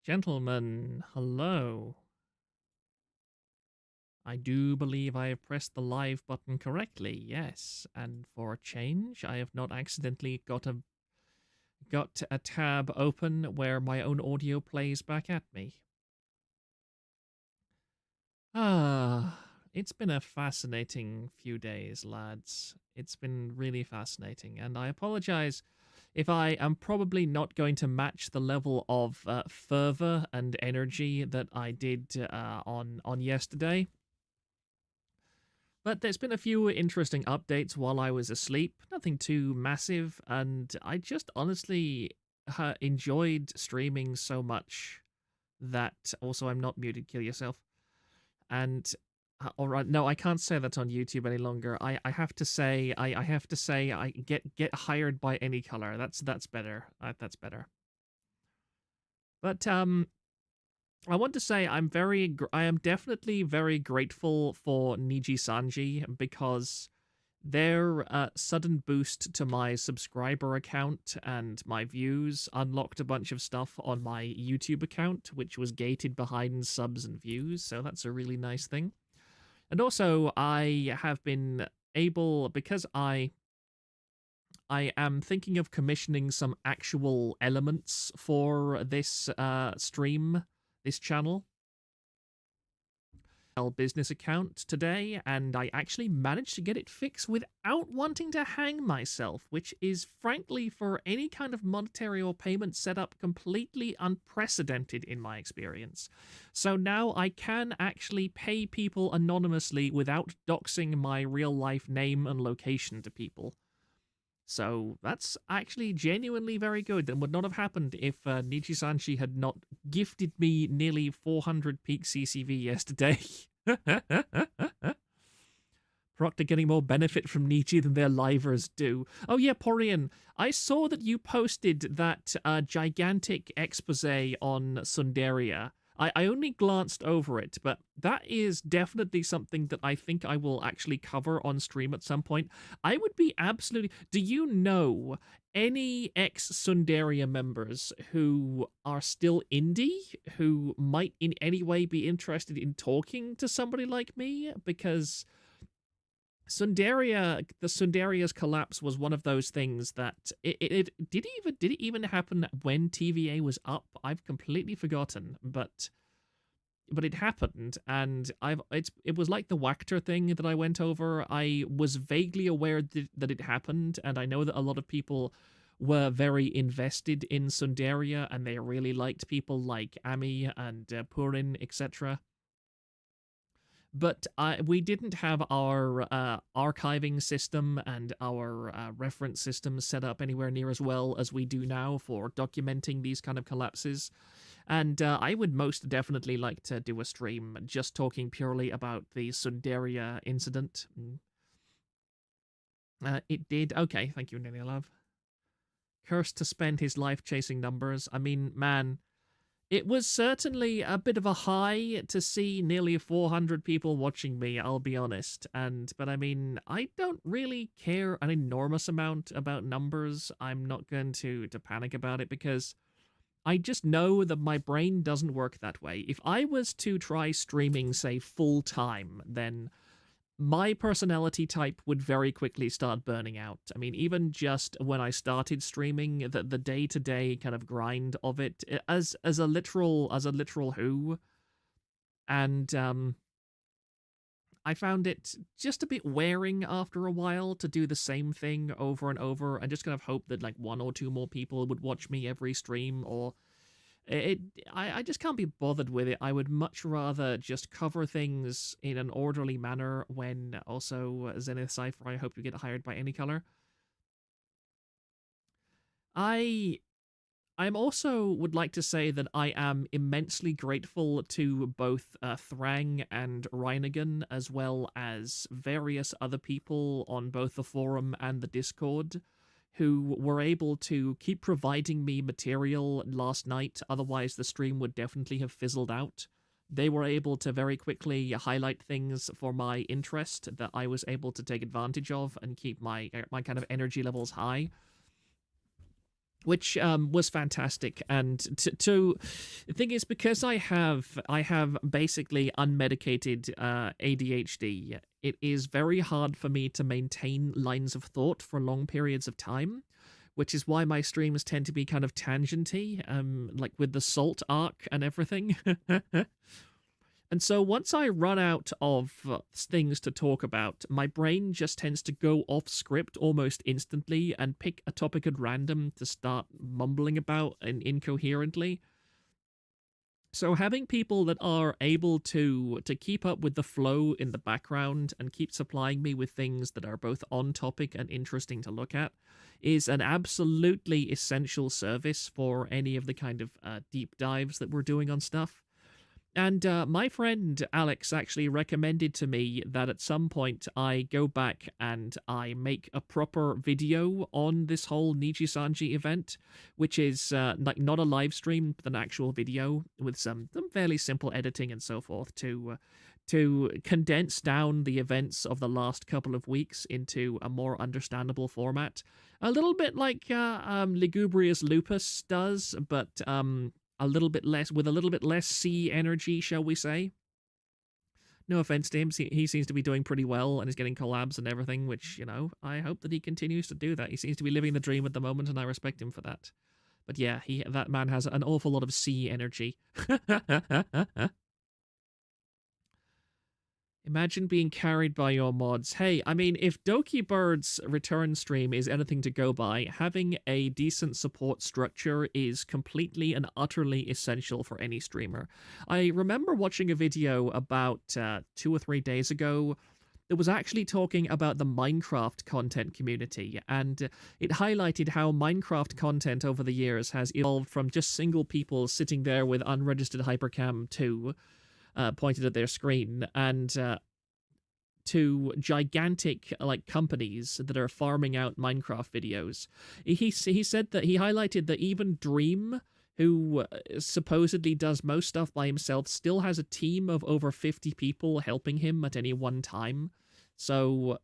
Gentlemen, hello. I do believe I have pressed the live button correctly, yes. And for a change, I have not accidentally got a tab open where my own audio plays back at me. It's been a fascinating few days, lads. It's been really fascinating, and I apologize if I am probably not going to match the level of fervor and energy that I did on yesterday. But there's been a few interesting updates while I was asleep, nothing too massive, and I just honestly enjoyed streaming so much that also I'm not muted, kill yourself. And all right, no, I can't say that on YouTube any longer. I have to say I have to say I get hired by any color. That's better. That's better. But I want to say I am definitely very grateful for Nijisanji because their sudden boost to my subscriber account and my views unlocked a bunch of stuff on my YouTube account, which was gated behind subs and views, so that's a really nice thing. And also, I have been able, because I am thinking of commissioning some actual elements for this stream, this channel, business account today, and I actually managed to get it fixed without wanting to hang myself, which is frankly, for any kind of monetary or payment setup, completely unprecedented in my experience. So now I can actually pay people anonymously without doxing my real life name and location to people. So that's actually genuinely very good and would not have happened if Nijisanji had not gifted me nearly 400 peak CCV yesterday. Proctor getting more benefit from Nietzsche than their livers do. Oh yeah, Porian, I saw that you posted that gigantic expose on Sundaria. I only glanced over it, but that is definitely something that I think I will actually cover on stream at some point. I would be absolutely... Do you know any ex-Sundaria members who are still indie, who might in any way be interested in talking to somebody like me? Because the Sundaria's collapse was one of those things that did it even happen when TVA was up? I've completely forgotten, but it happened, and it was like the Wactor thing that I went over. I was vaguely aware that it happened, and I know that a lot of people were very invested in Sundaria, and they really liked people like Ami and Purin, etc. But we didn't have our archiving system and our reference system set up anywhere near as well as we do now for documenting these kind of collapses. And I would most definitely like to do a stream just talking purely about the Sundaria incident. It did. Okay, thank you, Nelly Love. Cursed to spend his life chasing numbers. I mean, man, it was certainly a bit of a high to see nearly 400 people watching me, I'll be honest. But I mean, I don't really care an enormous amount about numbers. I'm not going to panic about it because I just know that my brain doesn't work that way. If I was to try streaming, say, full time, then my personality type would very quickly start burning out. I mean, even just when I started streaming, the day-to-day kind of grind of it, as a literal who, and I found it just a bit wearing after a while to do the same thing over and over, and just kind of hope that like one or two more people would watch me every stream, or I just can't be bothered with it. I would much rather just cover things in an orderly manner when also Zenith Cypher, I hope you get hired by any color. I'm also would like to say that I am immensely grateful to both Thrang and Reinigan, as well as various other people on both the forum and the Discord, who were able to keep providing me material last night. Otherwise, the stream would definitely have fizzled out. They were able to very quickly highlight things for my interest that I was able to take advantage of and keep my kind of energy levels high. which was fantastic. And to the thing is, because I have basically unmedicated ADHD, it is very hard for me to maintain lines of thought for long periods of time, which is why my streams tend to be kind of tangenty, like with the salt arc and everything. And so once I run out of things to talk about, my brain just tends to go off script almost instantly and pick a topic at random to start mumbling about and incoherently. So having people that are able to keep up with the flow in the background and keep supplying me with things that are both on topic and interesting to look at is an absolutely essential service for any of the kind of deep dives that we're doing on stuff. And my friend Alex actually recommended to me that at some point I go back and I make a proper video on this whole Nijisanji event, which is like not a live stream, but an actual video with some fairly simple editing and so forth to condense down the events of the last couple of weeks into a more understandable format. A little bit like Lugubrious Lupus does, but a little bit less, with a little bit less sea energy, shall we say. No offense to him, he seems to be doing pretty well and is getting collabs and everything, which, you know, I hope that he continues to do that. He seems to be living the dream at the moment, and I respect him for that. But yeah, that man has an awful lot of sea energy. Imagine being carried by your mods. Hey, I mean, if Doki Bird's return stream is anything to go by, having a decent support structure is completely and utterly essential for any streamer. I remember watching a video about 2 or 3 days ago that was actually talking about the Minecraft content community, and it highlighted how Minecraft content over the years has evolved from just single people sitting there with unregistered Hypercam 2 pointed at their screen, and to gigantic like companies that are farming out Minecraft videos. He said that he highlighted that even Dream, who supposedly does most stuff by himself, still has a team of over 50 people helping him at any one time. So,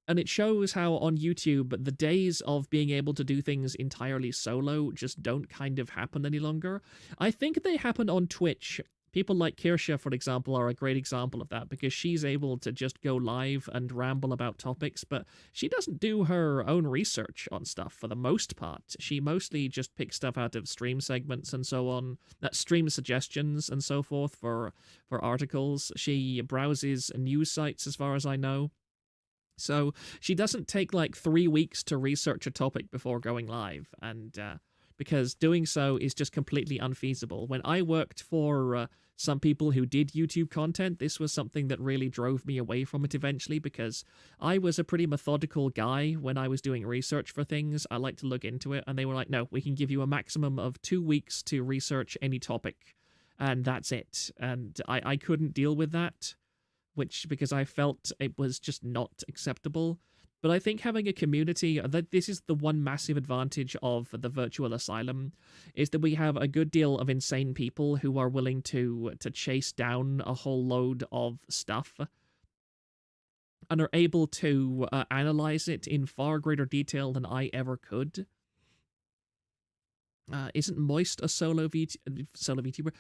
and it shows how on YouTube, the days of being able to do things entirely solo just don't kind of happen any longer. I think they happen on Twitch. People like Kirsha, for example, are a great example of that, because she's able to just go live and ramble about topics, but she doesn't do her own research on stuff for the most part. She mostly just picks stuff out of stream segments and so on, stream suggestions and so forth for articles. She browses news sites, as far as I know. So she doesn't take like 3 weeks to research a topic before going live, and because doing so is just completely unfeasible. When I worked for some people who did YouTube content, this was something that really drove me away from it eventually, because I was a pretty methodical guy when I was doing research for things. I like to look into it, and they were like, no, we can give you a maximum of 2 weeks to research any topic, and that's it. And I couldn't deal with that, because I felt it was just not acceptable. But I think having a community, that this is the one massive advantage of the virtual asylum, is that we have a good deal of insane people who are willing to chase down a whole load of stuff and are able to analyze it in far greater detail than I ever could. Isn't Moist a solo YouTuber?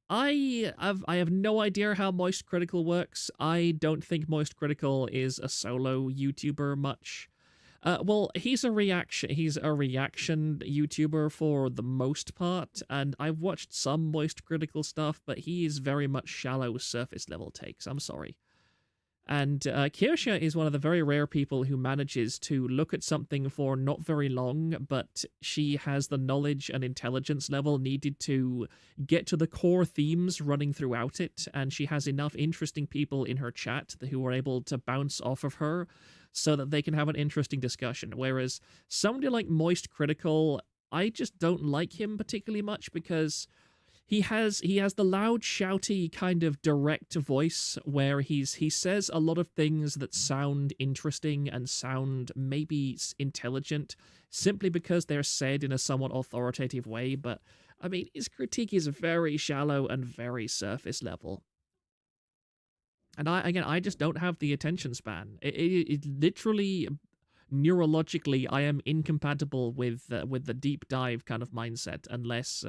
I have no idea how Moist Critical works. I don't think Moist Critical is a solo YouTuber much. Well, he's a reaction YouTuber for the most part, and I've watched some Moist Critical stuff, but he is very much shallow surface level takes. I'm sorry. And Kirsha is one of the very rare people who manages to look at something for not very long, but she has the knowledge and intelligence level needed to get to the core themes running throughout it, and she has enough interesting people in her chat who are able to bounce off of her so that they can have an interesting discussion. Whereas somebody like Moist Critical, I just don't like him particularly much, because he has the loud, shouty kind of direct voice where he says a lot of things that sound interesting and sound maybe intelligent simply because they're said in a somewhat authoritative way. But I mean, his critique is very shallow and very surface level. And I just don't have the attention span. It literally neurologically I am incompatible with the deep dive kind of mindset unless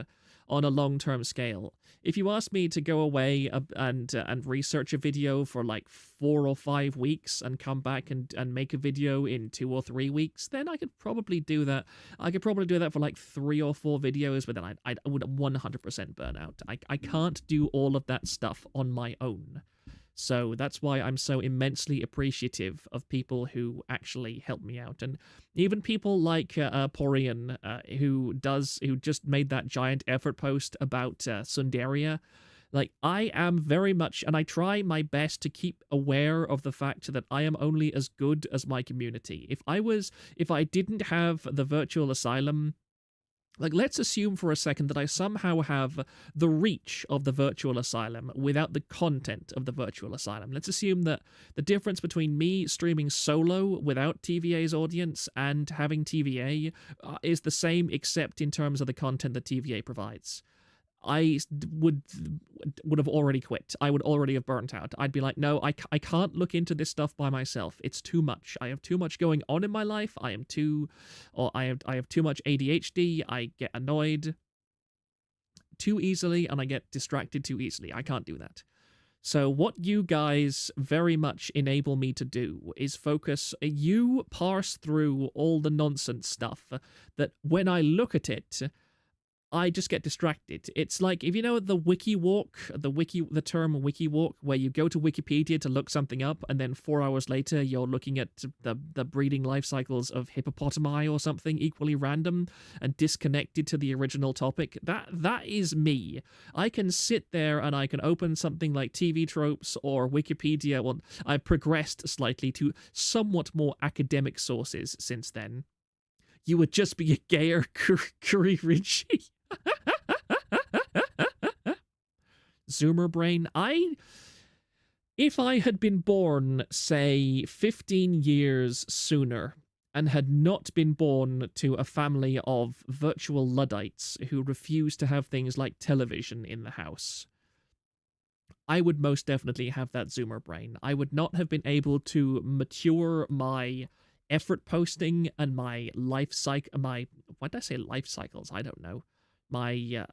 on a long-term scale. If you ask me to go away and research a video for like 4 or 5 weeks and come back and make a video in 2 or 3 weeks, then I could probably do that. I could probably do that for like 3 or 4 videos, but then I would 100% burn out. I can't do all of that stuff on my own. So that's why I'm so immensely appreciative of people who actually help me out. And even people like Porian, who just made that giant effort post about Sundaria. Like, I am very much, and I try my best to keep aware of the fact that I am only as good as my community. If I didn't have the virtual asylum, like, let's assume for a second that I somehow have the reach of the virtual asylum without the content of the virtual asylum. Let's assume that the difference between me streaming solo without TVA's audience and having TVA is the same, except in terms of the content that TVA provides. I would have already quit. I would already have burnt out. I'd be like, no, I can't look into this stuff by myself. It's too much. I have too much going on in my life. I have too much ADHD. I get annoyed too easily, and I get distracted too easily. I can't do that. So what you guys very much enable me to do is focus. You parse through all the nonsense stuff that when I look at it, I just get distracted. It's like, if you know the wiki walk, the term wiki walk, where you go to Wikipedia to look something up, and then 4 hours later you're looking at the breeding life cycles of hippopotami or something equally random and disconnected to the original topic. That is me. I can sit there and I can open something like TV Tropes or Wikipedia. Well, I've progressed slightly to somewhat more academic sources since then. You would just be a gayer Kuririchi. Zoomer brain. If I had been born, say, 15 years sooner, and had not been born to a family of virtual Luddites who refuse to have things like television in the house, I would most definitely have that Zoomer brain. I would not have been able to mature my effort posting and my life cycle, why did I say life cycles? I don't know. My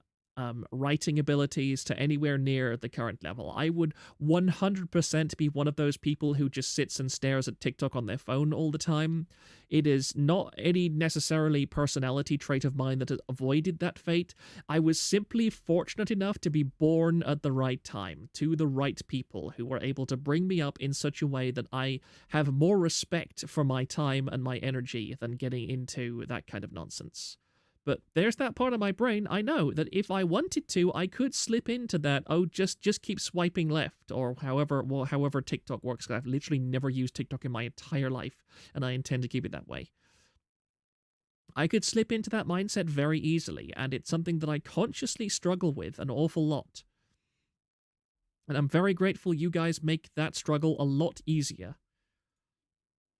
writing abilities to anywhere near the current level. I would 100% be one of those people who just sits and stares at TikTok on their phone all the time. It is not any necessarily personality trait of mine that has avoided that fate. I was simply fortunate enough to be born at the right time, to the right people who were able to bring me up in such a way that I have more respect for my time and my energy than getting into that kind of nonsense. But there's that part of my brain. I know that if I wanted to, I could slip into that, just keep swiping left, or however TikTok works, because I've literally never used TikTok in my entire life, and I intend to keep it that way. I could slip into that mindset very easily, and it's something that I consciously struggle with an awful lot. And I'm very grateful you guys make that struggle a lot easier.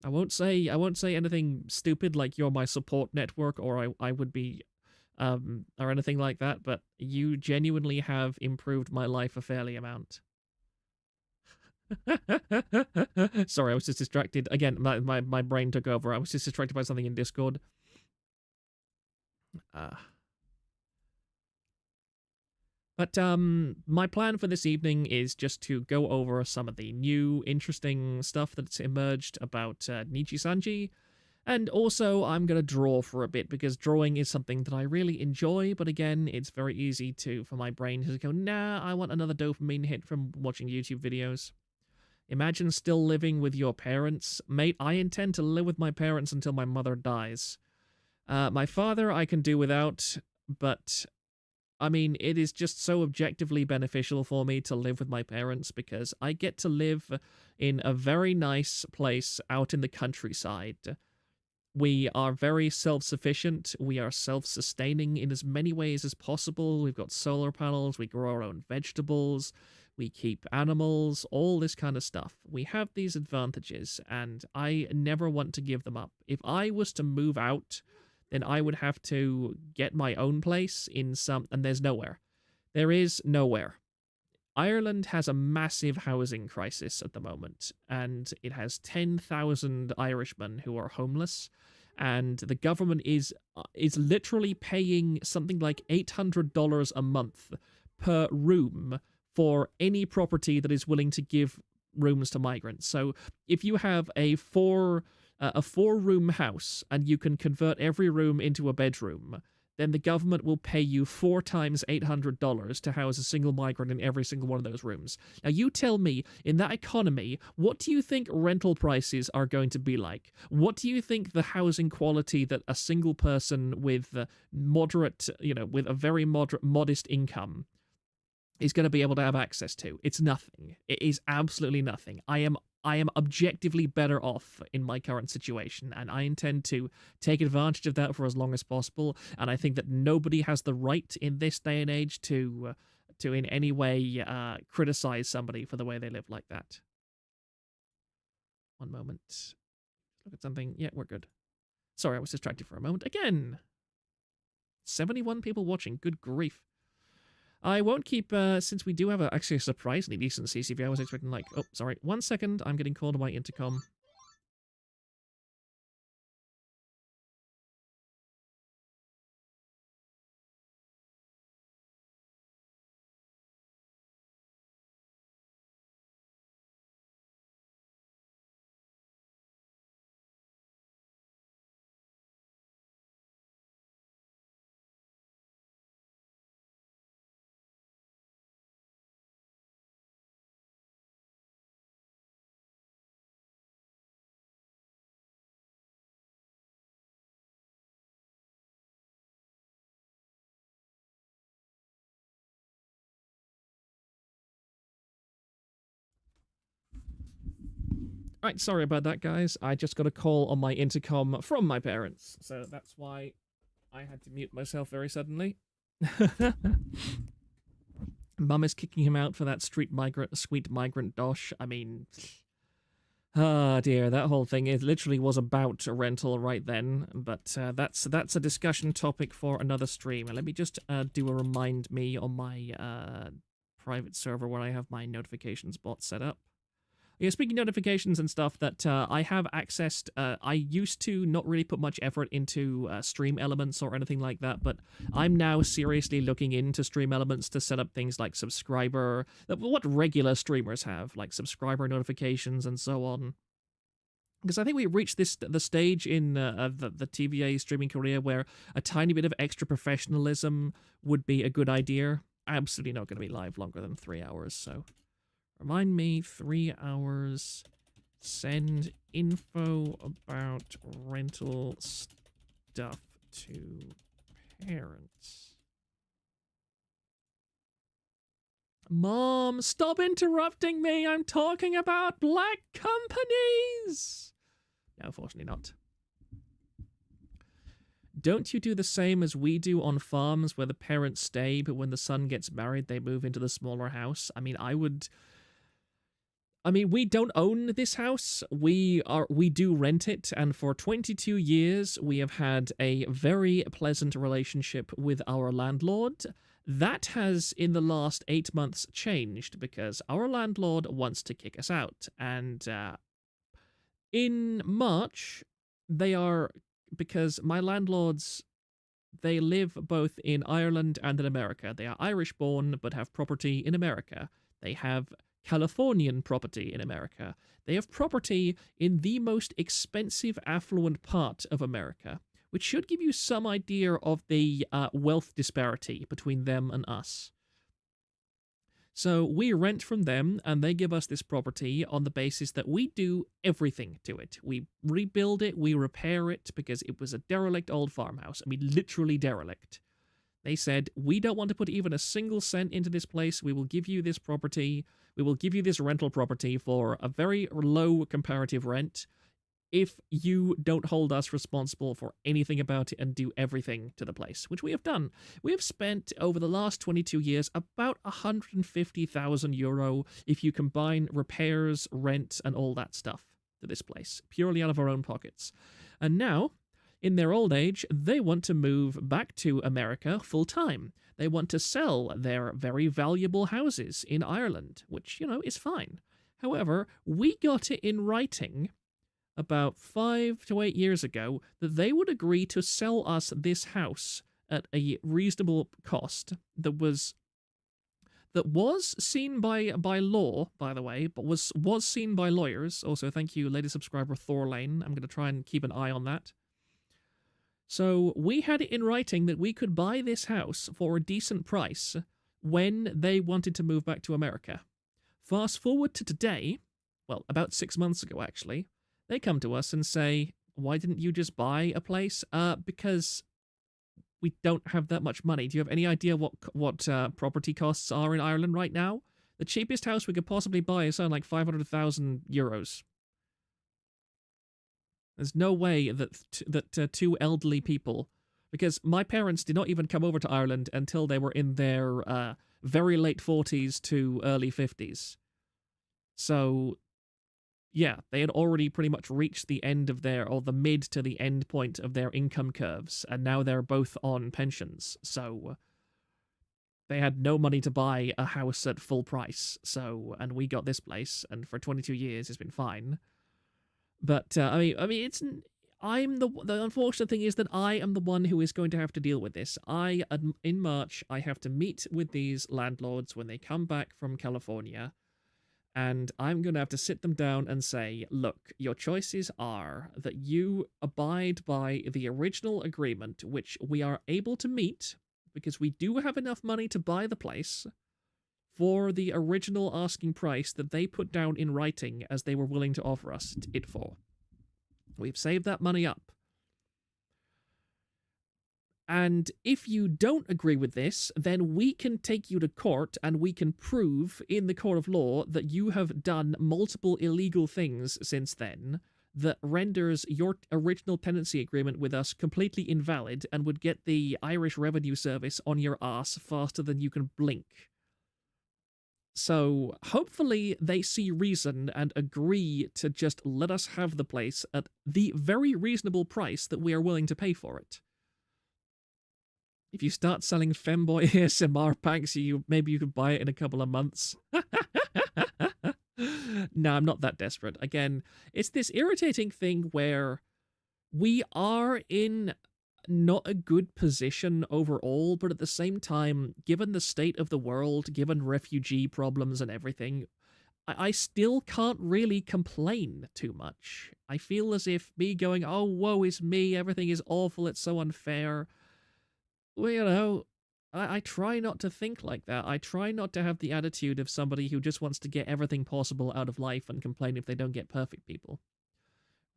I won't say anything stupid like you're my support network or I would be, or anything like that, but you genuinely have improved my life a fairly amount. Sorry, I was just distracted. Again, my brain took over. I was just distracted by something in Discord. But my plan for this evening is just to go over some of the new interesting stuff that's emerged about Nijisanji, and also I'm going to draw for a bit, because drawing is something that I really enjoy, but again, it's very easy for my brain to go, nah, I want another dopamine hit from watching YouTube videos. Imagine still living with your parents. Mate, I intend to live with my parents until my mother dies. My father I can do without, but I mean, it is just so objectively beneficial for me to live with my parents, because I get to live in a very nice place out in the countryside. We are very self-sufficient. We are self-sustaining in as many ways as possible. We've got solar panels. We grow our own vegetables. We keep animals, all this kind of stuff. We have these advantages, and I never want to give them up. If I was to move out, then I would have to get my own place in some, and there's nowhere. There is nowhere. Ireland has a massive housing crisis at the moment, and it has 10,000 Irishmen who are homeless, and the government is literally paying something like $800 a month per room for any property that is willing to give rooms to migrants. So if you have a four-room house and you can convert every room into a bedroom, then the government will pay you 4 times $800 to house a single migrant in every single one of those rooms. Now, you tell me, in that economy, what do you think rental prices are going to be like? What do you think the housing quality that a single person with with a very modest income is going to be able to have access to? It's nothing. It is absolutely nothing. I am objectively better off in my current situation, and I intend to take advantage of that for as long as possible. And I think that nobody has the right in this day and age to in any way criticize somebody for the way they live like that. One moment. Look at something. Yeah, we're good. Sorry, I was distracted for a moment. Again, 71 people watching. Good grief. I won't keep, since we do have actually a surprisingly decent CCV. I was expecting like, oh, sorry, 1 second, I'm getting called on my intercom. Right, sorry about that, guys. I just got a call on my intercom from my parents, so that's why I had to mute myself very suddenly. Mum is kicking him out for that sweet migrant dosh. I mean, ah, dear, that whole thing, it literally was about a rental right then, but that's a discussion topic for another stream. Let me just do a remind me on my private server where I have my notifications bot set up. Yeah, speaking of notifications and stuff that I have accessed, I used to not really put much effort into stream elements or anything like that, but I'm now seriously looking into stream elements to set up things like subscriber, what regular streamers have, like subscriber notifications and so on. Because I think we reached the stage in the TVA streaming career where a tiny bit of extra professionalism would be a good idea. Absolutely not going to be live longer than 3 hours, so... Remind me, 3 hours, send info about rental stuff to parents. Mom, stop interrupting me. I'm talking about black companies. No, unfortunately not. Don't you do the same as we do on farms where the parents stay, but when the son gets married, they move into the smaller house? I mean, we don't own this house. We do rent it, and for 22 years, we have had a very pleasant relationship with our landlord. That has, in the last 8 months, changed because our landlord wants to kick us out. And in March, because my landlords, they live both in Ireland and in America. They are Irish-born, but have property in America. They have Californian property in America. They have property in the most expensive, affluent part of America, which should give you some idea of the wealth disparity between them and us. So we rent from them, and they give us this property on the basis that we do everything to it. We rebuild it, we repair it, because it was a derelict old farmhouse. I mean, literally derelict. They said, we don't want to put even a single cent into this place. We will give you this property. We will give you this rental property for a very low comparative rent if you don't hold us responsible for anything about it and do everything to the place, which we have done. We have spent, over the last 22 years, about €150,000 if you combine repairs, rent, and all that stuff to this place, purely out of our own pockets. And now, in their old age, they want to move back to America full time. They want to sell their very valuable houses in Ireland, which, is fine. However, we got it in writing about 5 to 8 years ago that they would agree to sell us this house at a reasonable cost that was seen by law, by the way, but was seen by lawyers. Also, thank you, lady subscriber Thorlane. I'm going to try and keep an eye on that. So we had it in writing that we could buy this house for a decent price when they wanted to move back to America. Fast forward to today, well, about 6 months ago, actually, they come to us and say, why didn't you just buy a place? Because we don't have that much money. Do you have any idea what property costs are in Ireland right now? The cheapest house we could possibly buy is something like 500,000 euros. There's no way that two elderly people, because my parents did not even come over to Ireland until they were in their very late 40s to early 50s. So, yeah, they had already pretty much reached the end of or the mid to the end point of their income curves, and now they're both on pensions. So they had no money to buy a house at full price. So, and we got this place, and for 22 years it's been fine. But I mean, the unfortunate thing is that I am the one who is going to have to deal with this. In March, I have to meet with these landlords when they come back from California. And I'm going to have to sit them down and say, look, your choices are that you abide by the original agreement, which we are able to meet, because we do have enough money to buy the place, for the original asking price that they put down in writing as they were willing to offer us it for. We've saved that money up. And if you don't agree with this, then we can take you to court and we can prove in the court of law that you have done multiple illegal things since then that renders your original tenancy agreement with us completely invalid and would get the Irish Revenue Service on your ass faster than you can blink. So hopefully they see reason and agree to just let us have the place at the very reasonable price that we are willing to pay for it. If you start selling femboy ASMR packs, maybe you could buy it in a couple of months. No, I'm not that desperate. Again, it's this irritating thing where we are in not a good position overall, but at the same time, given the state of the world, given refugee problems and everything, I still can't really complain too much. I feel as if me going, oh, woe is me, everything is awful, it's so unfair. Well, I try not to think like that. I try not to have the attitude of somebody who just wants to get everything possible out of life and complain if they don't get perfect people.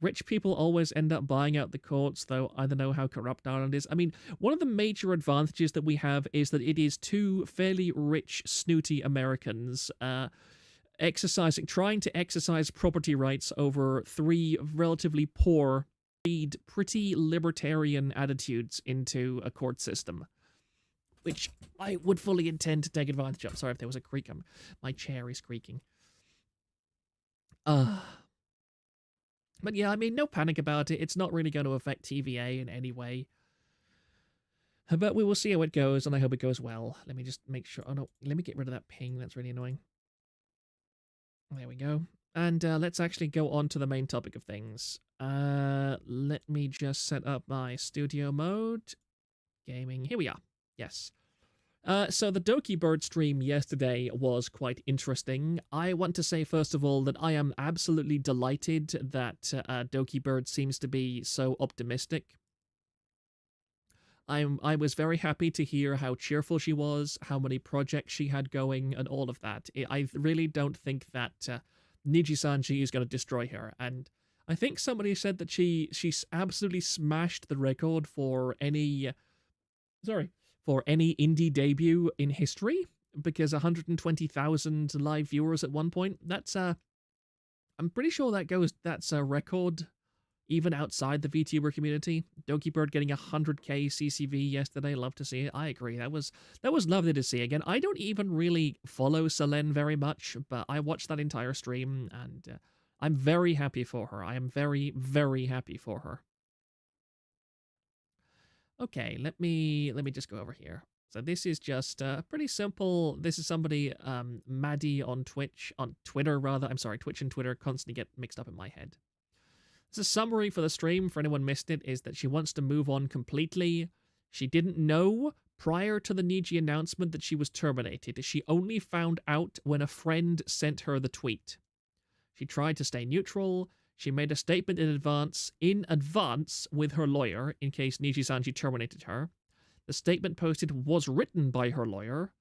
Rich people always end up buying out the courts, though I don't know how corrupt Ireland is. I mean, one of the major advantages that we have is that it is two fairly rich, snooty Americans trying to exercise property rights over three relatively poor, pretty libertarian attitudes into a court system, which I would fully intend to take advantage of. Sorry if there was a creak. My chair is creaking. But yeah, I mean, no panic about it. It's not really going to affect TVA in any way. But we will see how it goes, and I hope it goes well. Let me just make sure. Oh no, let me get rid of that ping. That's really annoying. There we go. And let's actually go on to the main topic of things. Let me just set up my studio mode. Gaming. Here we are. Yes. So the Doki Bird stream yesterday was quite interesting. I want to say, first of all, that I am absolutely delighted that Doki Bird seems to be so optimistic. I was very happy to hear how cheerful she was, how many projects she had going, and all of that. I really don't think that Nijisanji is going to destroy her, and I think somebody said that she's absolutely smashed the record for any indie debut in history, because 120,000 live viewers at one point, that's I'm pretty sure that's a record even outside the VTuber community. Doki Bird getting 100k CCV yesterday, love to see it. I agree, that was lovely to see. Again, I don't even really follow Selene very much, but I watched that entire stream, and I'm very happy for her. I am very, very happy for her. Okay, let me just go over here. So this is just pretty simple. This is somebody, Maddie on Twitter rather. I'm sorry, Twitch and Twitter constantly get mixed up in my head. So summary for the stream, for anyone missed it, is that she wants to move on completely. She didn't know prior to the Niji announcement that she was terminated. She only found out when a friend sent her the tweet. She tried to stay neutral. She made a statement in advance with her lawyer in case Nijisanji terminated her. The statement posted was written by her lawyer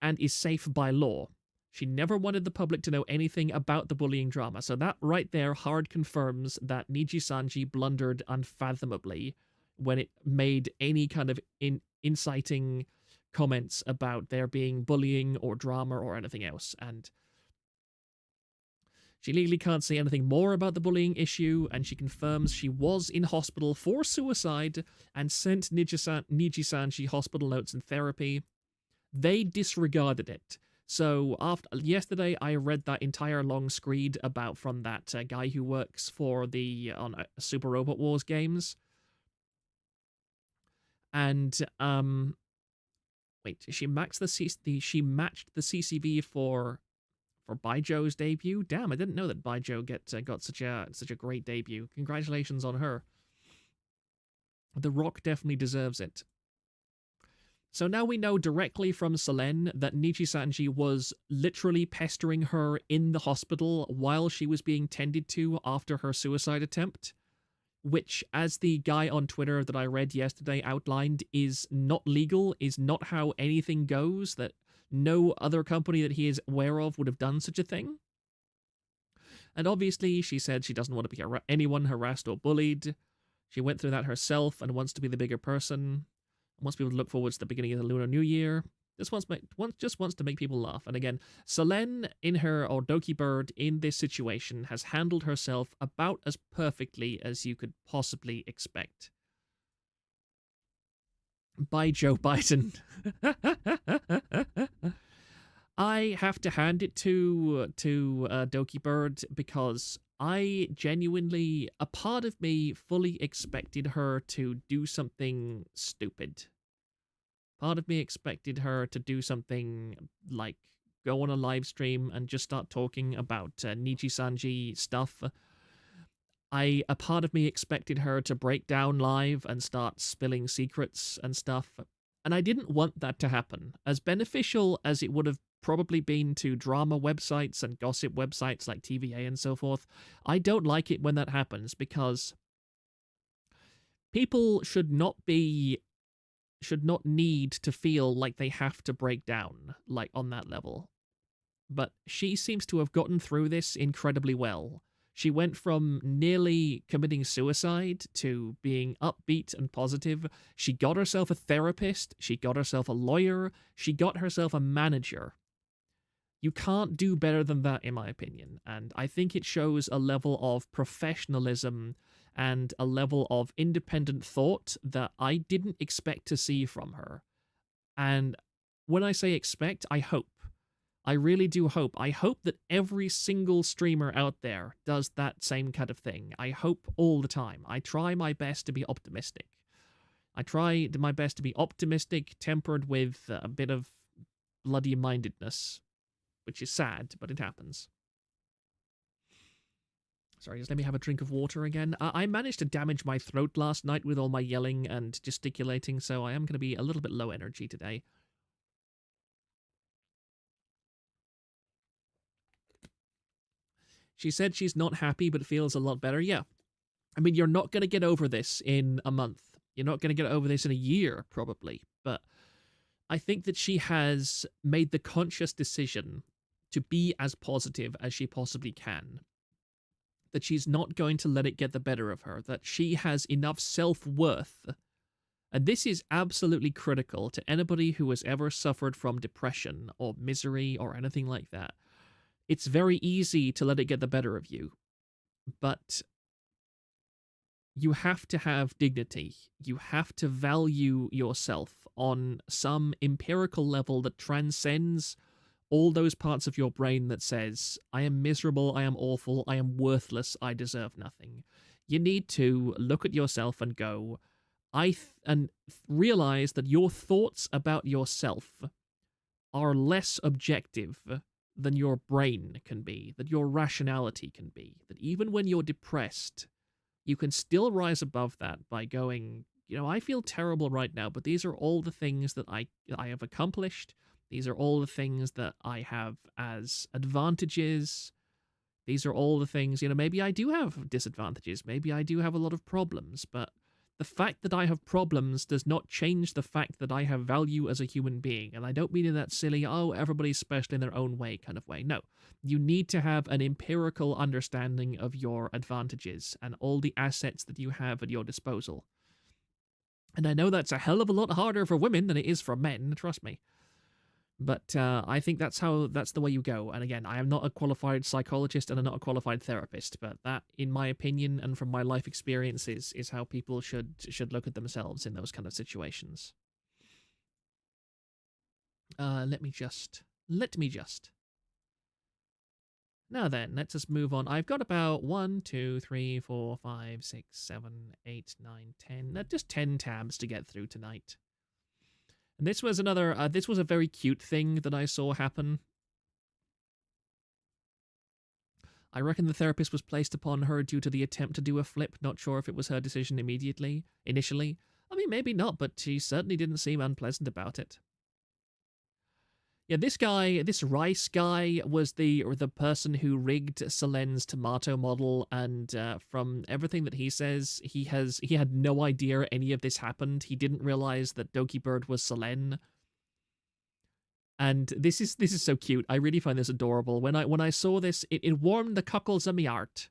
and is safe by law. She never wanted the public to know anything about the bullying drama, so that right there hard confirms that Nijisanji blundered unfathomably when it made any kind of inciting comments about there being bullying or drama or anything else, and she legally can't say anything more about the bullying issue, and she confirms she was in hospital for suicide and sent Nijisanji hospital notes and therapy. They disregarded it. So yesterday, I read that entire long screed about from that guy who works for the on Super Robot Wars games, and wait, she matched the CCV for Baijo's debut. Damn, I didn't know that Baijo got such a great debut. Congratulations on her. The Rock definitely deserves it. So now we know directly from Selene that Nijisanji was literally pestering her in the hospital while she was being tended to after her suicide attempt, which, as the guy on Twitter that I read yesterday outlined, is not legal, is not how anything goes, that no other company that he is aware of would have done such a thing. And obviously, she said she doesn't want to be anyone harassed or bullied. She went through that herself and wants to be the bigger person. Wants people to look forward to the beginning of the Lunar New Year. Just wants to make people laugh. And again, Selene in her, or Doki Bird in this situation, has handled herself about as perfectly as you could possibly expect. By Joe Biden. I have to hand it to Doki Bird because I genuinely, a part of me fully expected her to do something stupid. Part of me expected her to do something like go on a live stream and just start talking about Nijisanji stuff. A part of me expected her to break down live and start spilling secrets and stuff. And I didn't want that to happen. As beneficial as it would have probably been to drama websites and gossip websites like TVA and so forth, I don't like it when that happens because people should not need to feel like they have to break down, like, on that level. But she seems to have gotten through this incredibly well. She went from nearly committing suicide to being upbeat and positive. She got herself a therapist. She got herself a lawyer. She got herself a manager. You can't do better than that, in my opinion. And I think it shows a level of professionalism and a level of independent thought that I didn't expect to see from her. And when I say expect, I hope. I really do hope. I hope that every single streamer out there does that same kind of thing. I hope all the time. I try my best to be optimistic. I try my best to be optimistic, tempered with a bit of bloody-mindedness, which is sad, but it happens. Sorry, just let me have a drink of water again. I managed to damage my throat last night with all my yelling and gesticulating, so I am going to be a little bit low energy today. She said she's not happy, but feels a lot better. Yeah. I mean, you're not going to get over this in a month. You're not going to get over this in a year, probably. But I think that she has made the conscious decision to be as positive as she possibly can. That she's not going to let it get the better of her. That she has enough self-worth. And this is absolutely critical to anybody who has ever suffered from depression or misery or anything like that. It's very easy to let it get the better of you. But you have to have dignity. You have to value yourself on some empirical level that transcends all those parts of your brain that says, I am miserable, I am awful, I am worthless, I deserve nothing. You need to look at yourself and go, and realize that your thoughts about yourself are less objective than your brain can be, that your rationality can be, that even when you're depressed, you can still rise above that by going, I feel terrible right now, but these are all the things that I have accomplished. These are all the things that I have as advantages. These are all the things, maybe I do have disadvantages. Maybe I do have a lot of problems, but the fact that I have problems does not change the fact that I have value as a human being. And I don't mean in that silly, everybody's special in their own way kind of way. No, you need to have an empirical understanding of your advantages and all the assets that you have at your disposal. And I know that's a hell of a lot harder for women than it is for men, trust me. But I think that's the way you go. And again, I am not a qualified psychologist and I'm not a qualified therapist, but that, in my opinion and from my life experiences, is how people should look at themselves in those kind of situations. Let me just. Now then, let's just move on. I've got about 1, 2, 3, 4, 5, 6, 7, 8, 9, 10. Just 10 tabs to get through tonight. And this was this was a very cute thing that I saw happen. I reckon the therapist was placed upon her due to the attempt to do a flip. Not sure if it was her decision initially. I mean, maybe not, but she certainly didn't seem unpleasant about it. Yeah, this Rice guy was the person who rigged Selen's tomato model, and from everything that he says, he had no idea any of this happened. He didn't realize that Doki Bird was Selen. And this is so cute. I really find this adorable. When I saw this, it warmed the cockles of my heart.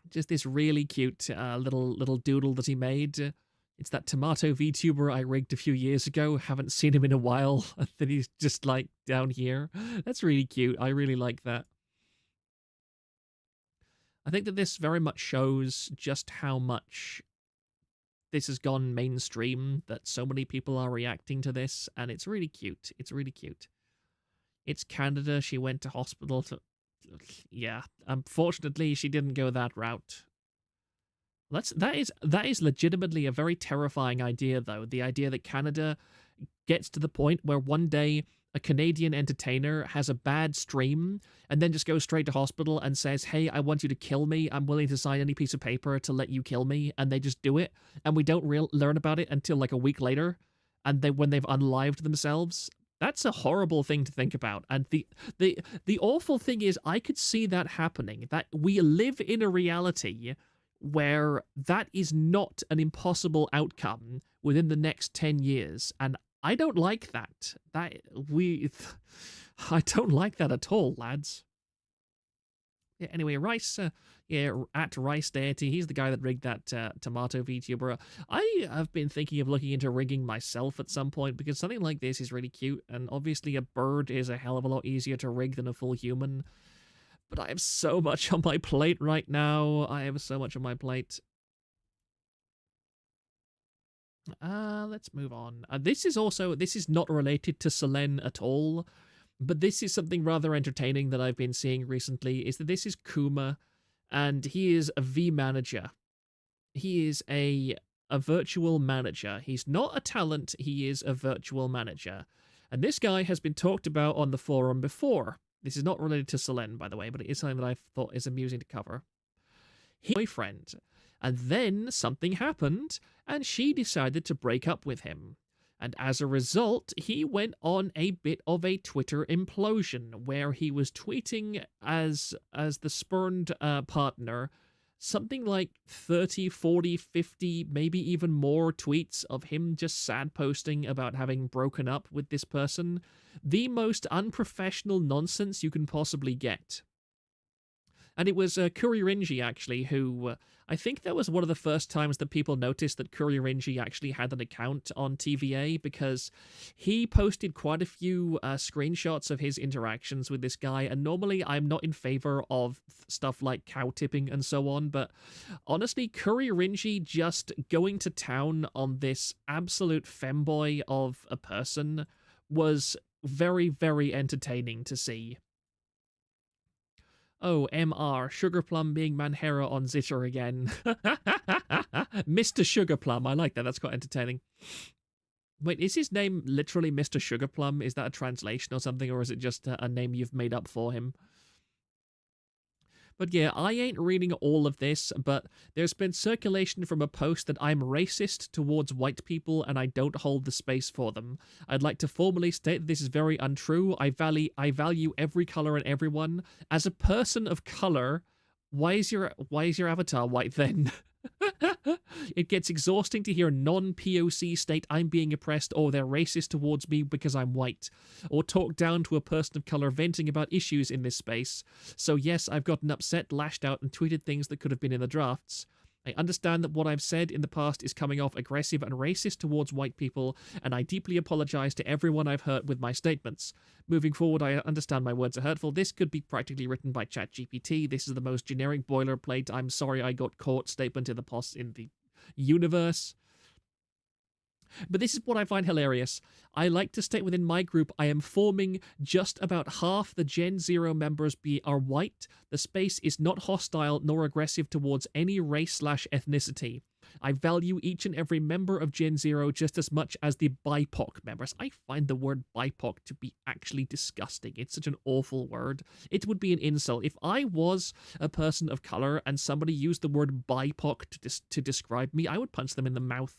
Just this really cute little doodle that he made. It's that tomato VTuber I rigged a few years ago. Haven't seen him in a while. That he's just like down here. That's really cute. I really like that. I think that this very much shows just how much this has gone mainstream, that so many people are reacting to this, and it's really cute. It's really cute. It's Canada. She went to hospital to... Yeah, unfortunately, she didn't go that route. That is legitimately a very terrifying idea, though. The idea that Canada gets to the point where one day a Canadian entertainer has a bad stream and then just goes straight to hospital and says, hey, I want you to kill me. I'm willing to sign any piece of paper to let you kill me. And they just do it. And we don't learn about it until like a week later. And when they've unlived themselves. That's a horrible thing to think about. And the awful thing is I could see that happening. That we live in a reality where that is not an impossible outcome within the next 10 years. And I don't like that. I don't like that at all, lads. Yeah, anyway, Rice, at Rice Deity, he's the guy that rigged that tomato VTuber. I have been thinking of looking into rigging myself at some point, because something like this is really cute, and obviously a bird is a hell of a lot easier to rig than a full human. But I have so much on my plate right now. I have so much on my plate. Let's move on. This is not related to Selen at all, but this is something rather entertaining that I've been seeing recently, is that this is Kuma, and he is a V-manager. He is a virtual manager. He's not a talent, he is a virtual manager. And this guy has been talked about on the forum before. This is not related to Selen, by the way, but it is something that I thought is amusing to cover. His boyfriend. And then something happened, and she decided to break up with him. And as a result, he went on a bit of a Twitter implosion, where he was tweeting as the spurned partner something like 30, 40, 50, maybe even more tweets of him just sad posting about having broken up with this person. The most unprofessional nonsense you can possibly get. And it was Kuririnji, actually, who... I think that was one of the first times that people noticed that Kuririnji actually had an account on TVA, because he posted quite a few screenshots of his interactions with this guy, and normally I'm not in favor of stuff like cow tipping and so on, but honestly, Kuririnji just going to town on this absolute femboy of a person was very, very entertaining to see. Oh, MR, Sugar Plum being Manhera on Zitter again. Mr. Sugar Plum, I like that, that's quite entertaining. Wait, is his name literally Mr. Sugar Plum? Is that a translation or something, or is it just a name you've made up for him? But yeah, I ain't reading all of this, but there's been circulation from a post that I'm racist towards white people and I don't hold the space for them. I'd like to formally state that this is very untrue. I value every color and everyone. As a person of color, why is your avatar white then? It gets exhausting to hear non-POC state I'm being oppressed or they're racist towards me because I'm white, or talk down to a person of color venting about issues in this space. So yes, I've gotten upset, lashed out, and tweeted things that could have been in the drafts. I understand that what I've said in the past is coming off aggressive and racist towards white people, and I deeply apologize to everyone I've hurt with my statements. Moving forward, I understand my words are hurtful. This could be practically written by ChatGPT. This is the most generic boilerplate "I'm sorry I got caught" statement in the universe. But this is what I find hilarious. I like to state within my group I am forming just about half the Gen Zero members are white. The space is not hostile nor aggressive towards any race/ethnicity. I value each and every member of Gen Zero just as much as the BIPOC members. I find the word BIPOC to be actually disgusting. It's such an awful word. It would be an insult. If I was a person of color and somebody used the word BIPOC to describe me, I would punch them in the mouth.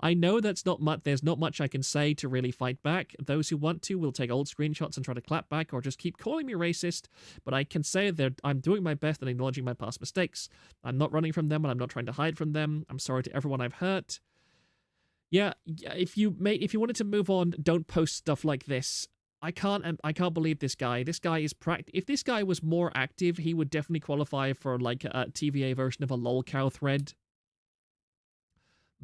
I know that's not much. There's not much I can say to really fight back. Those who want to will take old screenshots and try to clap back or just keep calling me racist, but I can say that I'm doing my best and acknowledging my past mistakes. I'm not running from them and I'm not trying to hide from them. I'm sorry to everyone I've hurt. Yeah, if you wanted to move on, don't post stuff like this. I can't believe this guy. This guy is if this guy was more active, he would definitely qualify for like a TVA version of a lolcow thread.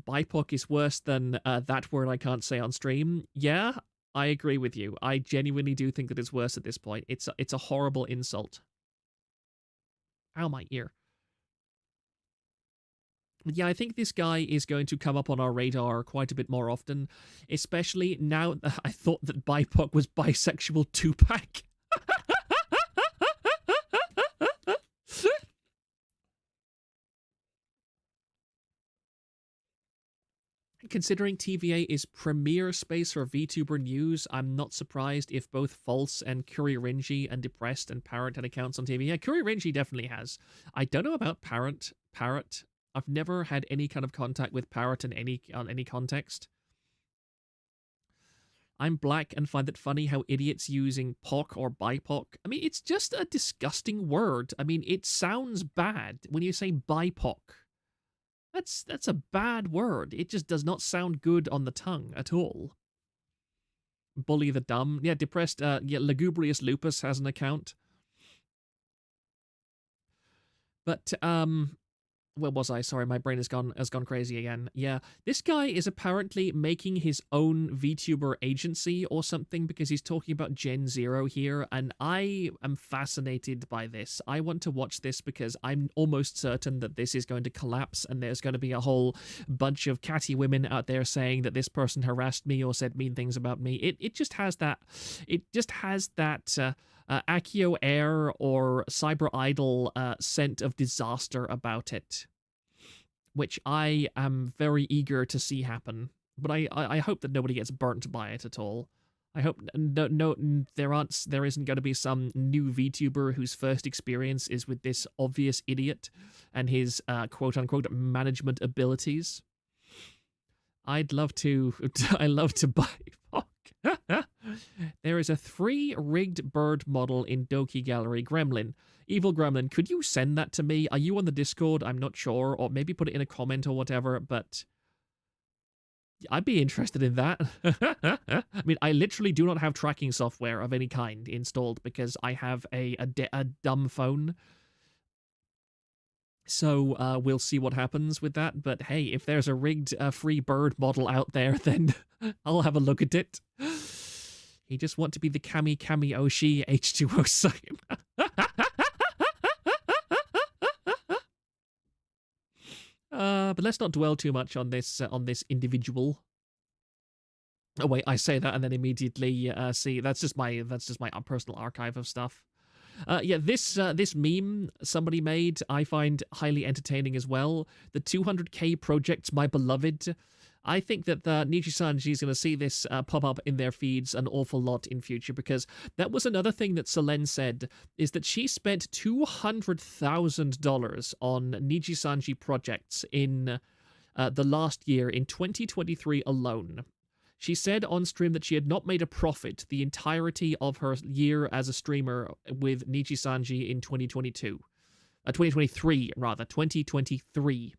BIPOC is worse than that word I can't say on stream. Yeah, I agree with you. I genuinely do think that it's worse at this point. It's a horrible insult. Ow, my ear. Yeah, I think this guy is going to come up on our radar quite a bit more often, especially now that I thought that BIPOC was bisexual 2-pack. Considering TVA is premier space for VTuber news, I'm not surprised if both False and Kuririnji and Depressed and Parrot had accounts on TV. Yeah, Kuririnji definitely has. I don't know about Parrot. I've never had any kind of contact with Parrot in any context. I'm black and find it funny how idiots using POC or BIPOC. I mean, it's just a disgusting word. I mean, it sounds bad when you say BIPOC. That's a bad word. It just does not sound good on the tongue at all. Bully the dumb. Yeah, Depressed. Yeah, Lugubrious Lupus has an account. But where was I? Sorry, my brain has gone crazy again. Yeah, this guy is apparently making his own VTuber agency or something because he's talking about Gen Zero here, and I am fascinated by this. I want to watch this because I'm almost certain that this is going to collapse and there's going to be a whole bunch of catty women out there saying that this person harassed me or said mean things about me. It just has that. It just has that. Akio Air or Cyber Idol scent of disaster about it, which I am very eager to see happen. But I hope that nobody gets burnt by it at all. I hope there isn't going to be some new VTuber whose first experience is with this obvious idiot and his quote unquote management abilities. I love to buy. There is a 3 rigged bird model in Doki Gallery. Gremlin. Evil Gremlin, could you send that to me? Are you on the Discord? I'm not sure. Or maybe put it in a comment or whatever, but I'd be interested in that. I mean, I literally do not have tracking software of any kind installed because I have a dumb phone. So we'll see what happens with that. But hey, if there's a rigged free bird model out there, then I'll have a look at it. He just want to be the Kami Oshi H2O sign. But let's not dwell too much on this individual. Oh wait, I say that and then immediately see that's just my personal archive of stuff. Yeah, this meme somebody made, I find highly entertaining as well. The 200k projects, my beloved. I think that Nijisanji is going to see this pop up in their feeds an awful lot in future, because that was another thing that Selene said, is that she spent $200,000 on Nijisanji projects in the last year, in 2023 alone. She said on stream that she had not made a profit the entirety of her year as a streamer with Nijisanji in 2022. 2023, rather. 2023.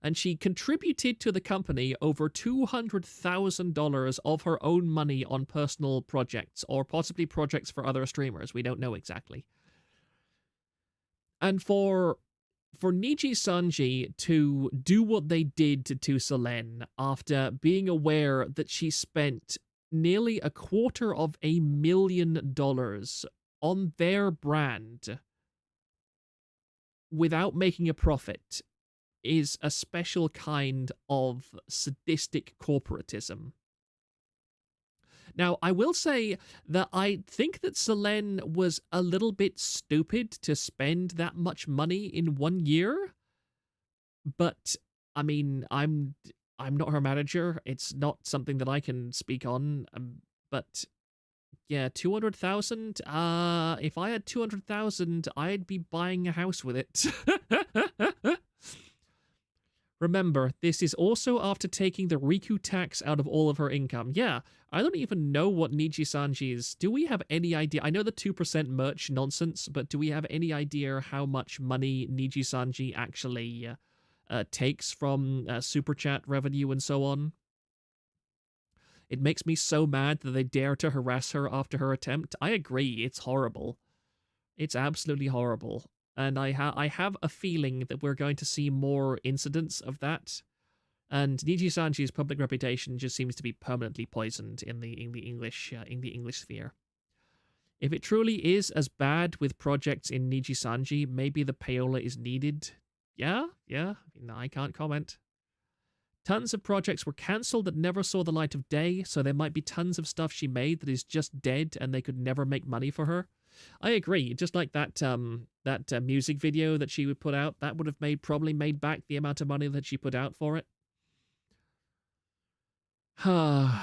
And she contributed to the company over $200,000 of her own money on personal projects, or possibly projects for other streamers. We don't know exactly. And for Nijisanji to do what they did to Selene after being aware that she spent nearly $250,000 on their brand without making a profit is a special kind of sadistic corporatism. Now, I will say that I think that Selene was a little bit stupid to spend that much money in 1 year. But, I mean, I'm not her manager. It's not something that I can speak on. But, yeah, 200,000? If I had 200,000, I'd be buying a house with it. Remember, this is also after taking the Riku tax out of all of her income. Yeah, I don't even know what Nijisanji's... Do we have any idea? I know the 2% merch nonsense, but do we have any idea how much money Nijisanji actually takes from Super Chat revenue and so on? It makes me so mad that they dare to harass her after her attempt. I agree, it's horrible. It's absolutely horrible. And I have a feeling that we're going to see more incidents of that. And Nijisanji's public reputation just seems to be permanently poisoned in the English sphere. If it truly is as bad with projects in Nijisanji, maybe the payola is needed. Yeah. I can't comment. Tons of projects were cancelled that never saw the light of day, so there might be tons of stuff she made that is just dead and they could never make money for her. I agree. Just like that music video that she would put out, that would have probably made back the amount of money that she put out for it. And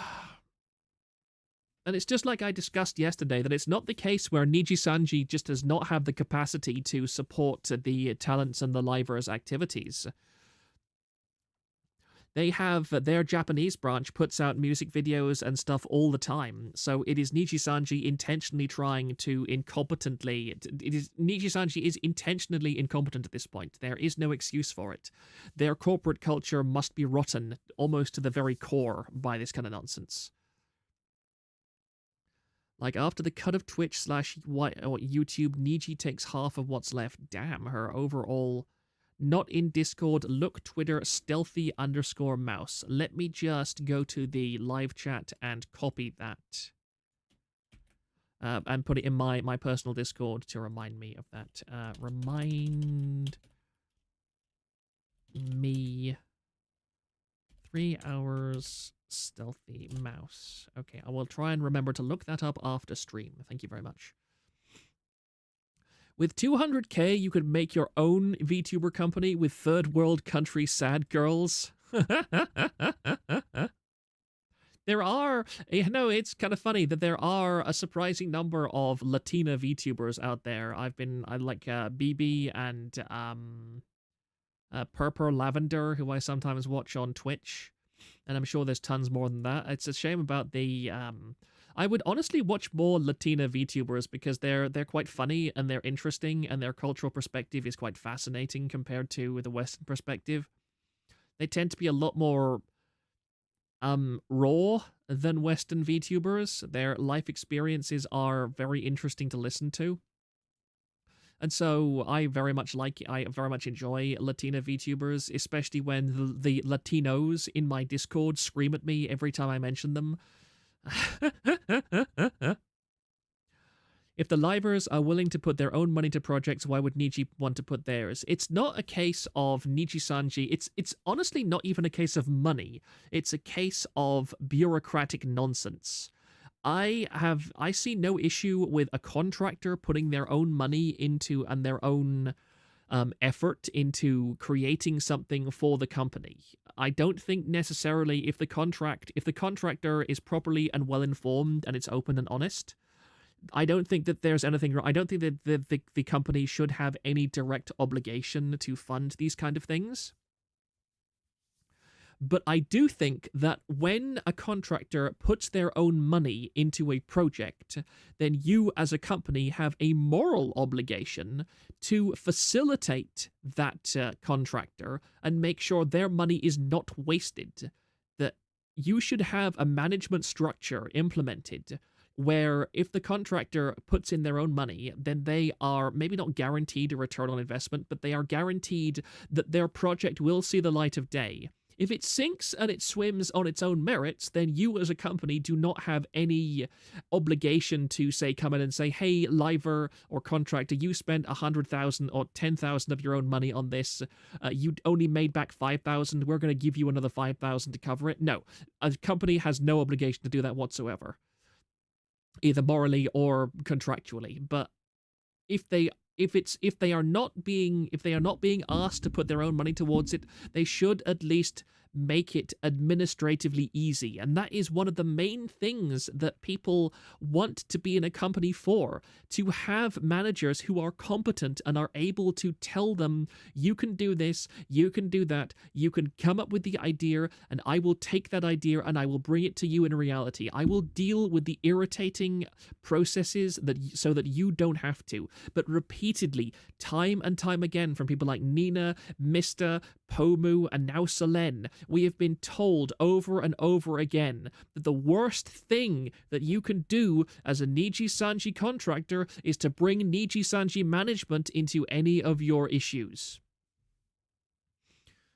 it's just like I discussed yesterday, that it's not the case where Nijisanji just does not have the capacity to support the talents and the livers' activities. They have, their Japanese branch puts out music videos and stuff all the time, so it is Nijisanji intentionally trying to incompetently... Nijisanji is intentionally incompetent at this point. There is no excuse for it. Their corporate culture must be rotten, almost to the very core, by this kind of nonsense. Like, after the cut of Twitch/YouTube, Niji takes half of what's left. Damn, her overall... Not in Discord, look Twitter, stealthy_mouse. Let me just go to the live chat and copy that. And put it in my personal Discord to remind me of that. Remind me 3 hours stealthy mouse. Okay, I will try and remember to look that up after stream. Thank you very much. With 200k, you could make your own VTuber company with third world country sad girls. There are, it's kind of funny that there are a surprising number of Latina VTubers out there. I like BB and Purple Lavender, who I sometimes watch on Twitch. And I'm sure there's tons more than that. It's a shame about the... I would honestly watch more Latina VTubers because they're quite funny and they're interesting and their cultural perspective is quite fascinating compared to the Western perspective. They tend to be a lot more raw than Western VTubers. Their life experiences are very interesting to listen to. And so I very much enjoy Latina VTubers, especially when the Latinos in my Discord scream at me every time I mention them. If the livers are willing to put their own money to projects, why would Niji want to put theirs? It's not a case of Nijisanji. It's honestly not even a case of money. It's a case of bureaucratic nonsense. I see no issue with a contractor putting their own money into and their own effort into creating something for the company. I don't think necessarily if the contractor is properly and well informed and it's open and honest, I don't think that there's anything wrong. I don't think that the company should have any direct obligation to fund these kind of things. But I do think that when a contractor puts their own money into a project, then you as a company have a moral obligation to facilitate that contractor and make sure their money is not wasted. That you should have a management structure implemented where if the contractor puts in their own money, then they are maybe not guaranteed a return on investment, but they are guaranteed that their project will see the light of day. If it sinks and it swims on its own merits, then you as a company do not have any obligation to, say, come in and say, hey, liver or contractor, you spent 100,000 or 10,000 of your own money on this. You only made back 5,000. We're going to give you another 5,000 to cover it. No, a company has no obligation to do that whatsoever, either morally or contractually. But if they are not being asked to put their own money towards it, they should at least make it administratively easy. And that is one of the main things that people want to be in a company for, to have managers who are competent and are able to tell them, you can do this, you can do that, you can come up with the idea, and I will take that idea and I will bring it to you in reality. I will deal with the irritating processes so that you don't have to. But repeatedly, time and time again, from people like Nina, Mr., Pomu, and now Selen, we have been told over and over again that the worst thing that you can do as a Nijisanji contractor is to bring Nijisanji management into any of your issues.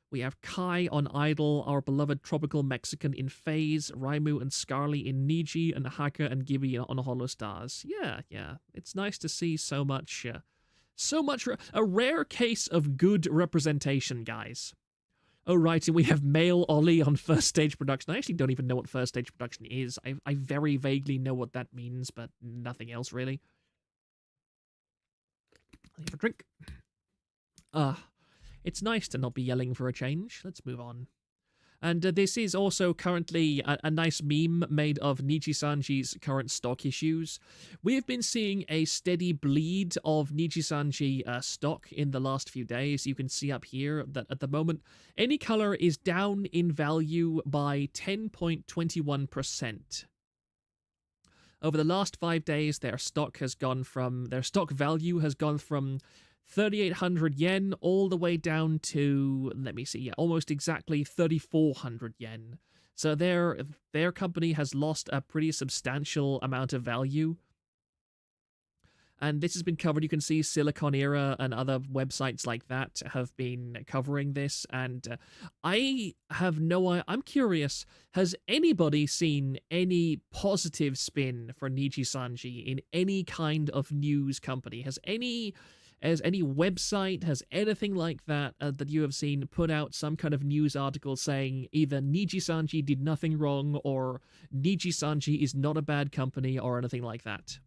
We have Kai on Idol, our beloved tropical Mexican in Phase, Raimu and Scarly in Niji, and Haka and Gibby on Hollow Stars. Yeah. It's nice to see so much, a rare case of good representation, guys. Oh, right, and we have male Ollie on First Stage Production. I actually don't even know what First Stage Production is. I very vaguely know what that means, but nothing else, really. I'll have a drink. It's nice to not be yelling for a change. Let's move on. And this is also currently a nice meme made of Nijisanji's current stock issues. We have been seeing a steady bleed of Nijisanji stock in the last few days. You can see up here that at the moment, any color is down in value by 10.21%. Over the last 5 days, their stock value has gone from 3,800 yen all the way down to, let me see, almost exactly 3,400 yen. So their company has lost a pretty substantial amount of value. And this has been covered. You can see Silicon Era and other websites like that have been covering this. And I'm curious, has anybody seen any positive spin for Nijisanji in any kind of news company? Has any website, has anything like that that you have seen put out some kind of news article saying either Nijisanji did nothing wrong or Nijisanji is not a bad company or anything like that?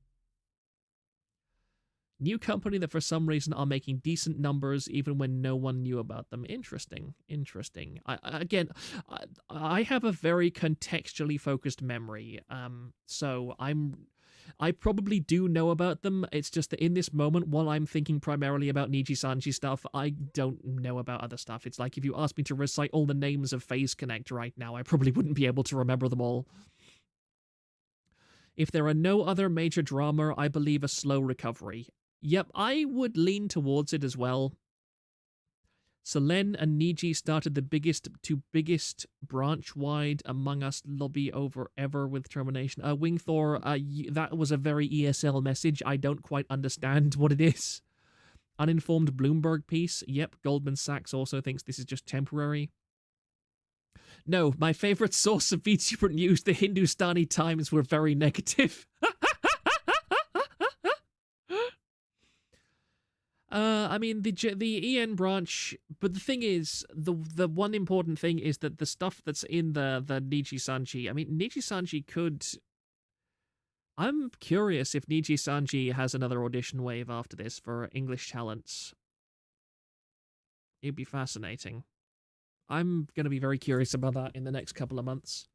New company that for some reason are making decent numbers even when no one knew about them. Interesting. I have a very contextually focused memory, so I probably do know about them. It's just that in this moment, while I'm thinking primarily about Nijisanji stuff, I don't know about other stuff. It's like if you asked me to recite all the names of Phase Connect right now, I probably wouldn't be able to remember them all. If there are no other major drama, I believe a slow recovery. Yep, I would lean towards it as well. Selen and Niji started the biggest branch-wide Among Us lobby over ever with termination. Wingthor, that was a very ESL message. I don't quite understand what it is. Uninformed Bloomberg piece. Yep, Goldman Sachs also thinks this is just temporary. No, my favorite source of VTuber news, the Hindustani Times, were very negative. I mean, the EN branch, but the thing is, the one important thing is that the stuff that's in the Nijisanji, I mean, Nijisanji could I'm curious if Nijisanji has another audition wave after this for English talents. It'd be fascinating. I'm going to be very curious about that in the next couple of months.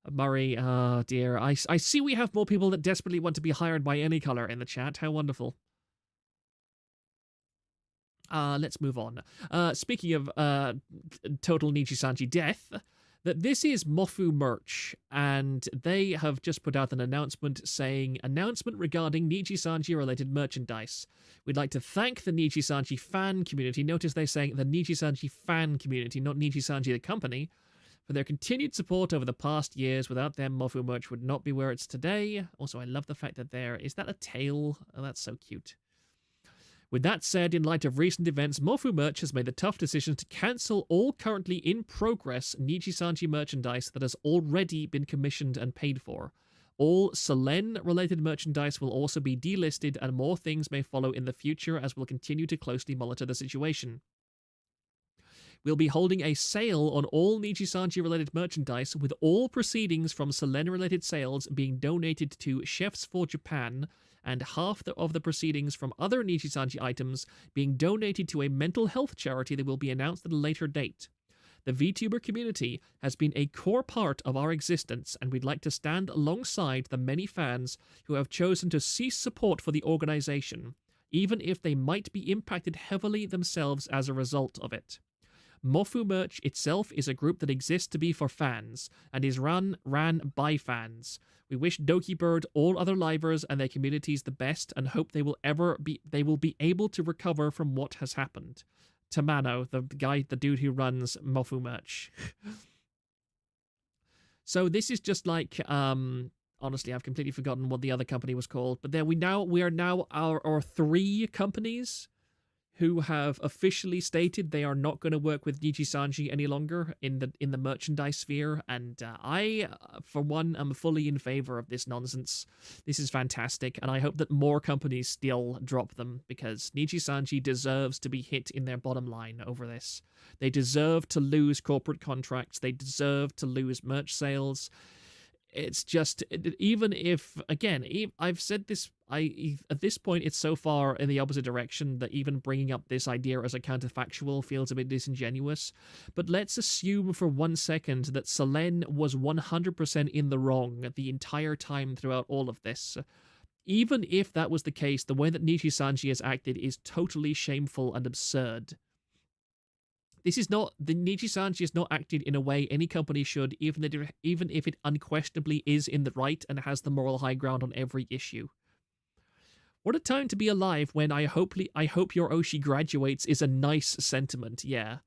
Murray, oh dear. I see we have more people that desperately want to be hired by Any Color in the chat. How wonderful. Let's move on. Speaking of total Nijisanji death, that this is Mofu merch, and they have just put out an announcement saying, announcement regarding Nijisanji related merchandise. We'd like to thank the Nijisanji fan community. Notice they're saying the Nijisanji fan community, not Nijisanji the company, for their continued support over the past years. Without them, Mofu merch would not be where it's today. Also, I love the fact that is that a tail? Oh, that's so cute. With that said, in light of recent events, Mofu Merch has made the tough decision to cancel all currently in progress Nijisanji merchandise that has already been commissioned and paid for. All Selen-related merchandise will also be delisted, and more things may follow in the future as we'll continue to closely monitor the situation. We'll be holding a sale on all Nijisanji-related merchandise, with all proceedings from Selen-related sales being donated to Chefs for Japan, and half of the proceedings from other Nijisanji items being donated to a mental health charity that will be announced at a later date. The VTuber community has been a core part of our existence, and we'd like to stand alongside the many fans who have chosen to cease support for the organization, even if they might be impacted heavily themselves as a result of it. Mofu Merch itself is a group that exists to be for fans, and is ran by fans. We wish Doki Bird, all other livers, and their communities the best, and hope they will be able to recover from what has happened. Tamano, the dude who runs Mofu Merch. So this is just like, honestly, I've completely forgotten what the other company was called, but we are now our 3 companies who have officially stated they are not going to work with Nijisanji any longer in the merchandise sphere, and I, for one, am fully in favor of this nonsense. This is fantastic, and I hope that more companies still drop them, because Nijisanji deserves to be hit in their bottom line over this. They deserve to lose corporate contracts. They deserve to lose merch sales. It's just, even if, again, I've said this, at this point, it's so far in the opposite direction that even bringing up this idea as a counterfactual feels a bit disingenuous. But let's assume for 1 second that Selen was 100% in the wrong the entire time throughout all of this. Even if that was the case, the way that Nijisanji has acted is totally shameful and absurd. The Nijisanji has not acted in a way any company should, even if it unquestionably is in the right and has the moral high ground on every issue. What a time to be alive when I hope your Oshi graduates is a nice sentiment, yeah.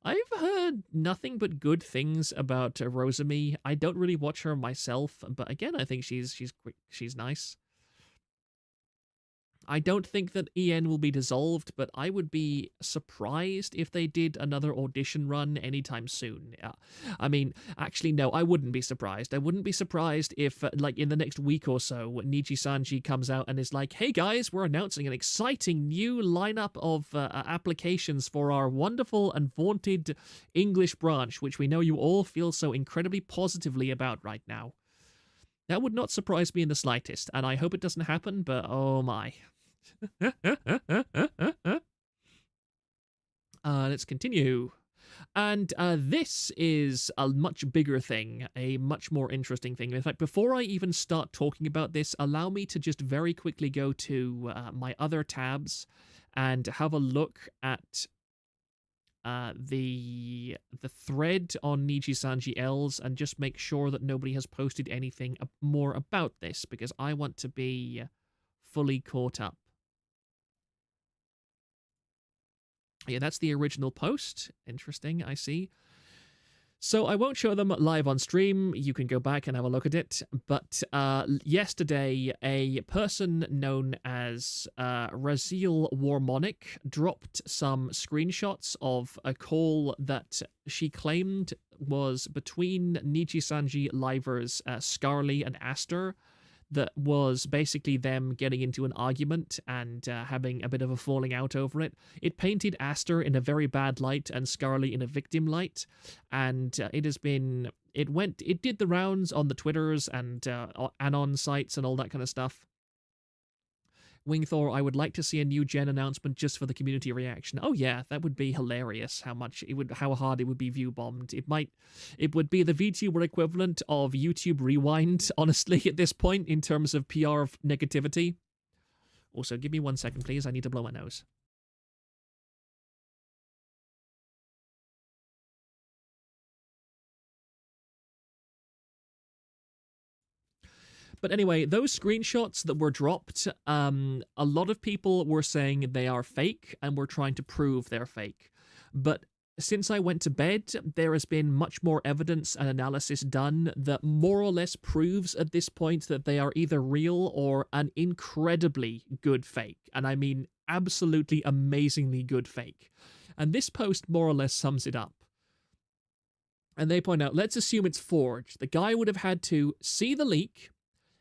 I've heard nothing but good things about Rosemi. I don't really watch her myself, but again, I think she's nice. I don't think that EN will be dissolved, but I would be surprised if they did another audition run anytime soon. I mean, actually, no, I wouldn't be surprised. I wouldn't be surprised if, like, in the next week or so, Nijisanji comes out and is like, hey guys, we're announcing an exciting new lineup of applications for our wonderful and vaunted English branch, which we know you all feel so incredibly positively about right now. That would not surprise me in the slightest, and I hope it doesn't happen, but oh my. Let's continue. And this is a much bigger thing, a much more interesting thing. In fact, before I even start talking about this, allow me to just very quickly go to my other tabs and have a look at the thread on Nijisanji L's and just make sure that nobody has posted anything more about this, because I want to be fully caught up. Yeah, that's the original post. Interesting, I see. So I won't show them live on stream. You can go back and have a look at it. But yesterday, a person known as Raziel Warmonic dropped some screenshots of a call that she claimed was between Nijisanji livers Scarly and Aster, that was basically them getting into an argument and having a bit of a falling out over it. It painted Aster in a very bad light and Scarly in a victim light, and it has been It did the rounds on the Twitters and Anon sites and all that kind of stuff. Wingthor, I would like to see a new gen announcement just for the community reaction. Oh yeah, that would be hilarious. How hard it would be view bombed. It would be the VTuber equivalent of YouTube Rewind, honestly, at this point in terms of PR negativity. Also, give me 1 second, please. I need to blow my nose. But anyway, those screenshots that were dropped, a lot of people were saying they are fake and were trying to prove they're fake. But since I went to bed, there has been much more evidence and analysis done that more or less proves at this point that they are either real or an incredibly good fake. And I mean absolutely amazingly good fake. And this post more or less sums it up. And they point out, let's assume it's forged. The guy would have had to see the leak,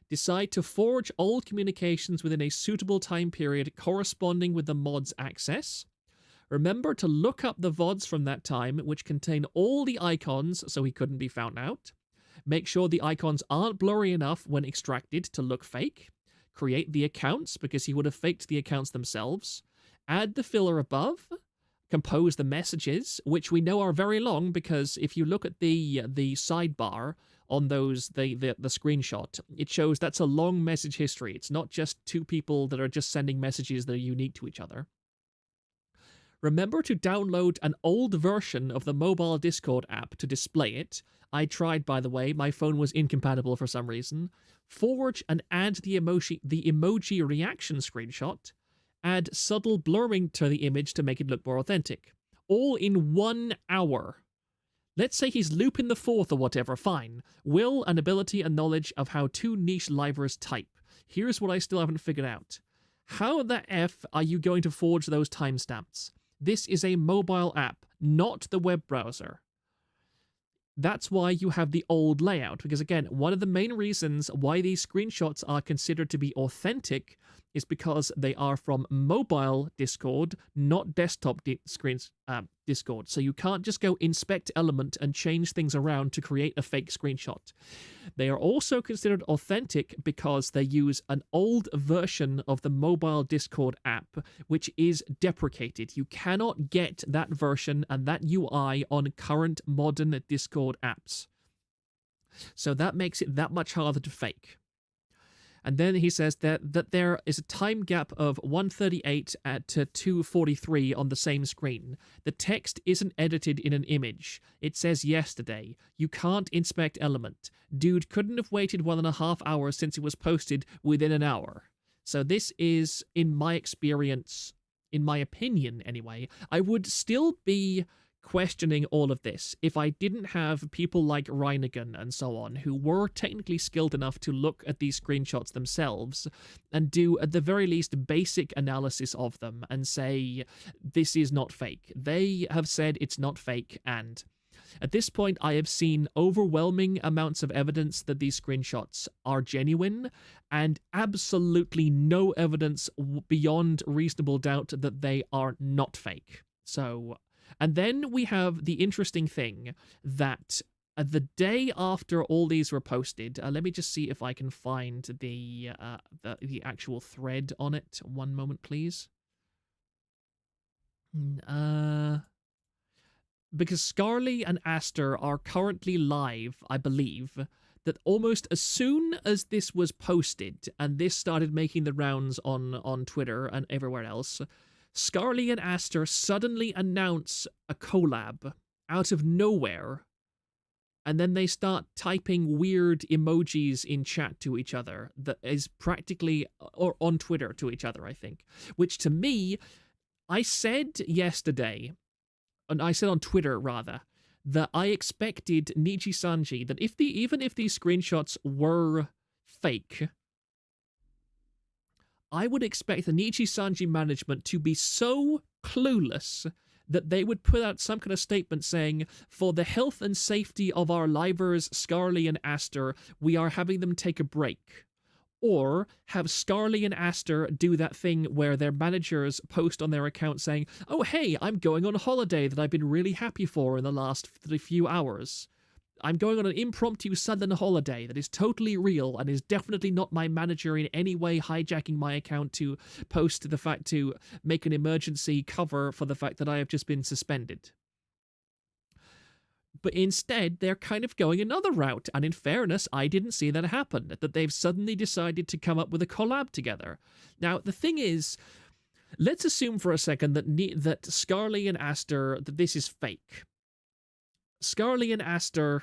decide to forge old communications within a suitable time period corresponding with the mod's access. Remember to look up the VODs from that time, which contain all the icons so he couldn't be found out. Make sure the icons aren't blurry enough when extracted to look fake. Create the accounts, because he would have faked the accounts themselves. Add the filler above. Compose the messages, which we know are very long, because if you look at the sidebar on those the screenshot, it shows that's a long message history. It's not just two people that are just sending messages that are unique to each other. Remember to download an old version of the mobile Discord app to display it. I tried, by the way. My phone was incompatible for some reason. Forge and add the emoji reaction screenshot. Add subtle blurring to the image to make it look more authentic. All in 1 hour. Let's say he's looping the fourth or whatever, fine. Will and ability and knowledge of how two niche livers type. Here's what I still haven't figured out. How the F are you going to forge those timestamps? This is a mobile app, not the web browser. That's why you have the old layout, because again, one of the main reasons why these screenshots are considered to be authentic is because they are from mobile Discord, not desktop Discord. So you can't just go inspect element and change things around to create a fake screenshot. They are also considered authentic because they use an old version of the mobile Discord app, which is deprecated. You cannot get that version and that UI on current modern Discord apps. So that makes it that much harder to fake. And then he says that there is a time gap of 138 to 243 on the same screen. The text isn't edited in an image. It says yesterday. You can't inspect element. Dude couldn't have waited 1.5 hours since it was posted within an hour. So this is, in my experience, in my opinion anyway, I would still be questioning all of this if I didn't have people like Reinigan and so on who were technically skilled enough to look at these screenshots themselves and do at the very least basic analysis of them and say this is not fake. They have said it's not fake, and at this point I have seen overwhelming amounts of evidence that these screenshots are genuine and absolutely no evidence beyond reasonable doubt that they are not fake. So, and then we have the interesting thing that the day after all these were posted, let me just see if I can find the actual thread on it. One moment, please. Because Scarly and Aster are currently live, I believe, that almost as soon as this was posted and this started making the rounds on Twitter and everywhere else, Scarly and Aster suddenly announce a collab out of nowhere, and then they start typing weird emojis in chat to each other that is practically, or on Twitter to each other, I think, which to me, I said yesterday, and I said on Twitter rather, that I expected Nijisanji, that even if these screenshots were fake, I would expect the Nijisanji management to be so clueless that they would put out some kind of statement saying, for the health and safety of our livers, Scarly and Aster, we are having them take a break. Or have Scarly and Aster do that thing where their managers post on their account saying, oh hey, I'm going on a holiday that I've been really happy for in the last few hours. I'm going on an impromptu sudden holiday that is totally real and is definitely not my manager in any way hijacking my account to post the fact to make an emergency cover for the fact that I have just been suspended. But instead, they're kind of going another route, and in fairness, I didn't see that happen, that they've suddenly decided to come up with a collab together. Now, the thing is, let's assume for a second that Scarly and Aster, that this is fake. Scarly and Aster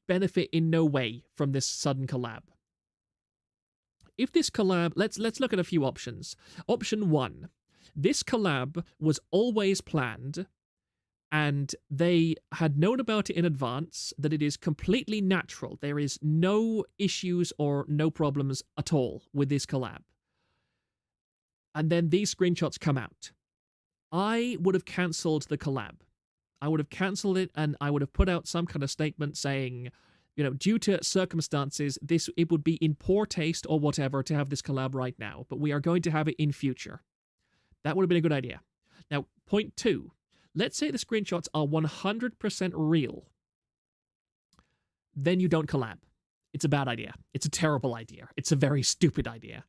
benefit in no way from this sudden collab. If this collab, let's look at a few options. Option 1, this collab was always planned, and they had known about it in advance, that it is completely natural. There is no issues or no problems at all with this collab. And then these screenshots come out. I would have cancelled the collab. I would have cancelled it, and I would have put out some kind of statement saying, due to circumstances, it would be in poor taste or whatever to have this collab right now, but we are going to have it in future. That would have been a good idea. Now, point 2. Let's say the screenshots are 100% real. Then you don't collab. It's a bad idea. It's a terrible idea. It's a very stupid idea.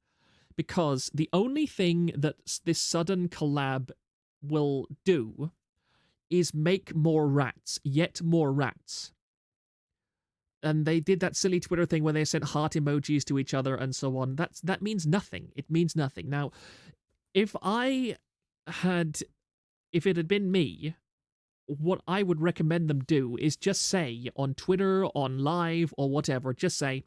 Because the only thing that this sudden collab will do is make more rats, yet more rats. And they did that silly Twitter thing where they sent heart emojis to each other and so on. That means nothing. It means nothing. Now, if it had been me, what I would recommend them do is just say on Twitter, on live, or whatever, just say,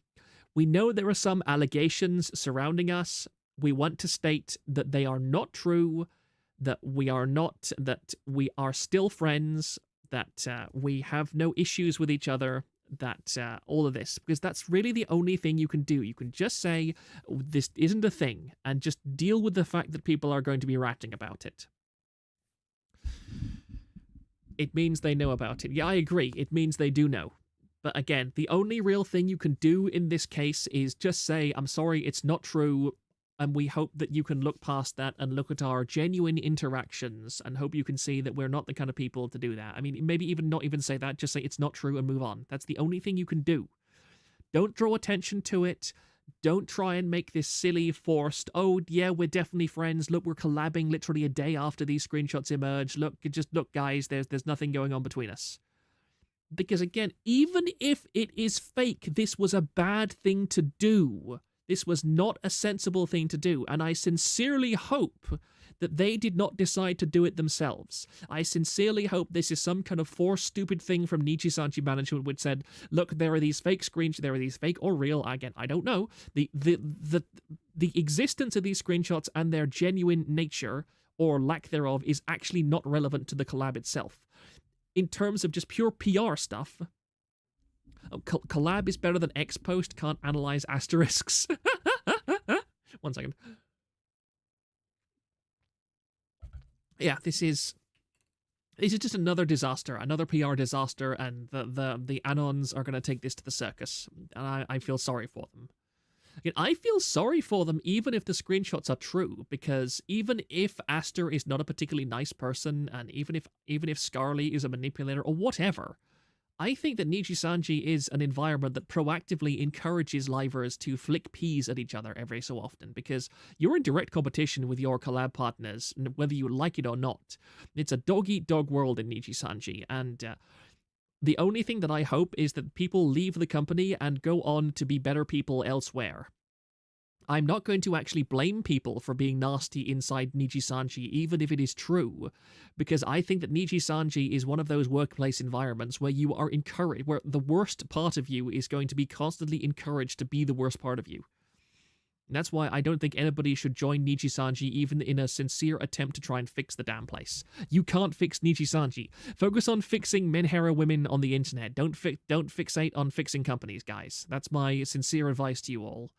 we know there are some allegations surrounding us. We want to state that they are not true, that we are still friends, that we have no issues with each other, that all of this, because that's really the only thing you can do. You can just say, this isn't a thing, and just deal with the fact that people are going to be ratting about it. It means they know about it. Yeah, I agree. It means they do know. But again, the only real thing you can do in this case is just say, I'm sorry, it's not true, and we hope that you can look past that and look at our genuine interactions and hope you can see that we're not the kind of people to do that. I mean, maybe even not even say that, just say it's not true and move on. That's the only thing you can do. Don't draw attention to it. Don't try and make this silly, forced, oh, yeah, we're definitely friends. Look, we're collabing literally a day after these screenshots emerge. Look, guys, there's nothing going on between us. Because again, even if it is fake, this was a bad thing to do. This was not a sensible thing to do, and I sincerely hope that they did not decide to do it themselves. I sincerely hope this is some kind of forced stupid thing from Nijisanji management which said, look, there are these fake screenshots, there are these fake or real, again, I don't know. The existence of these screenshots and their genuine nature, or lack thereof, is actually not relevant to the collab itself. In terms of just pure PR stuff, collab is better than X-Post can't analyze asterisks. 1 second. Yeah, this is just another disaster, another PR disaster, and the Anons are going to take this to the circus, and I feel sorry for them. Again, I feel sorry for them even if the screenshots are true, because even if Aster is not a particularly nice person, and even if Scarly is a manipulator or whatever, I think that Nijisanji is an environment that proactively encourages livers to flick peas at each other every so often, because you're in direct competition with your collab partners, whether you like it or not. It's a dog-eat-dog world in Nijisanji, and the only thing that I hope is that people leave the company and go on to be better people elsewhere. I'm not going to actually blame people for being nasty inside Nijisanji, even if it is true, because I think that Nijisanji is one of those workplace environments where you are encouraged, where the worst part of you is going to be constantly encouraged to be the worst part of you. And that's why I don't think anybody should join Nijisanji even in a sincere attempt to try and fix the damn place. You can't fix Nijisanji. Focus on fixing Menhera women on the internet. Don't fixate on fixing companies, guys. That's my sincere advice to you all.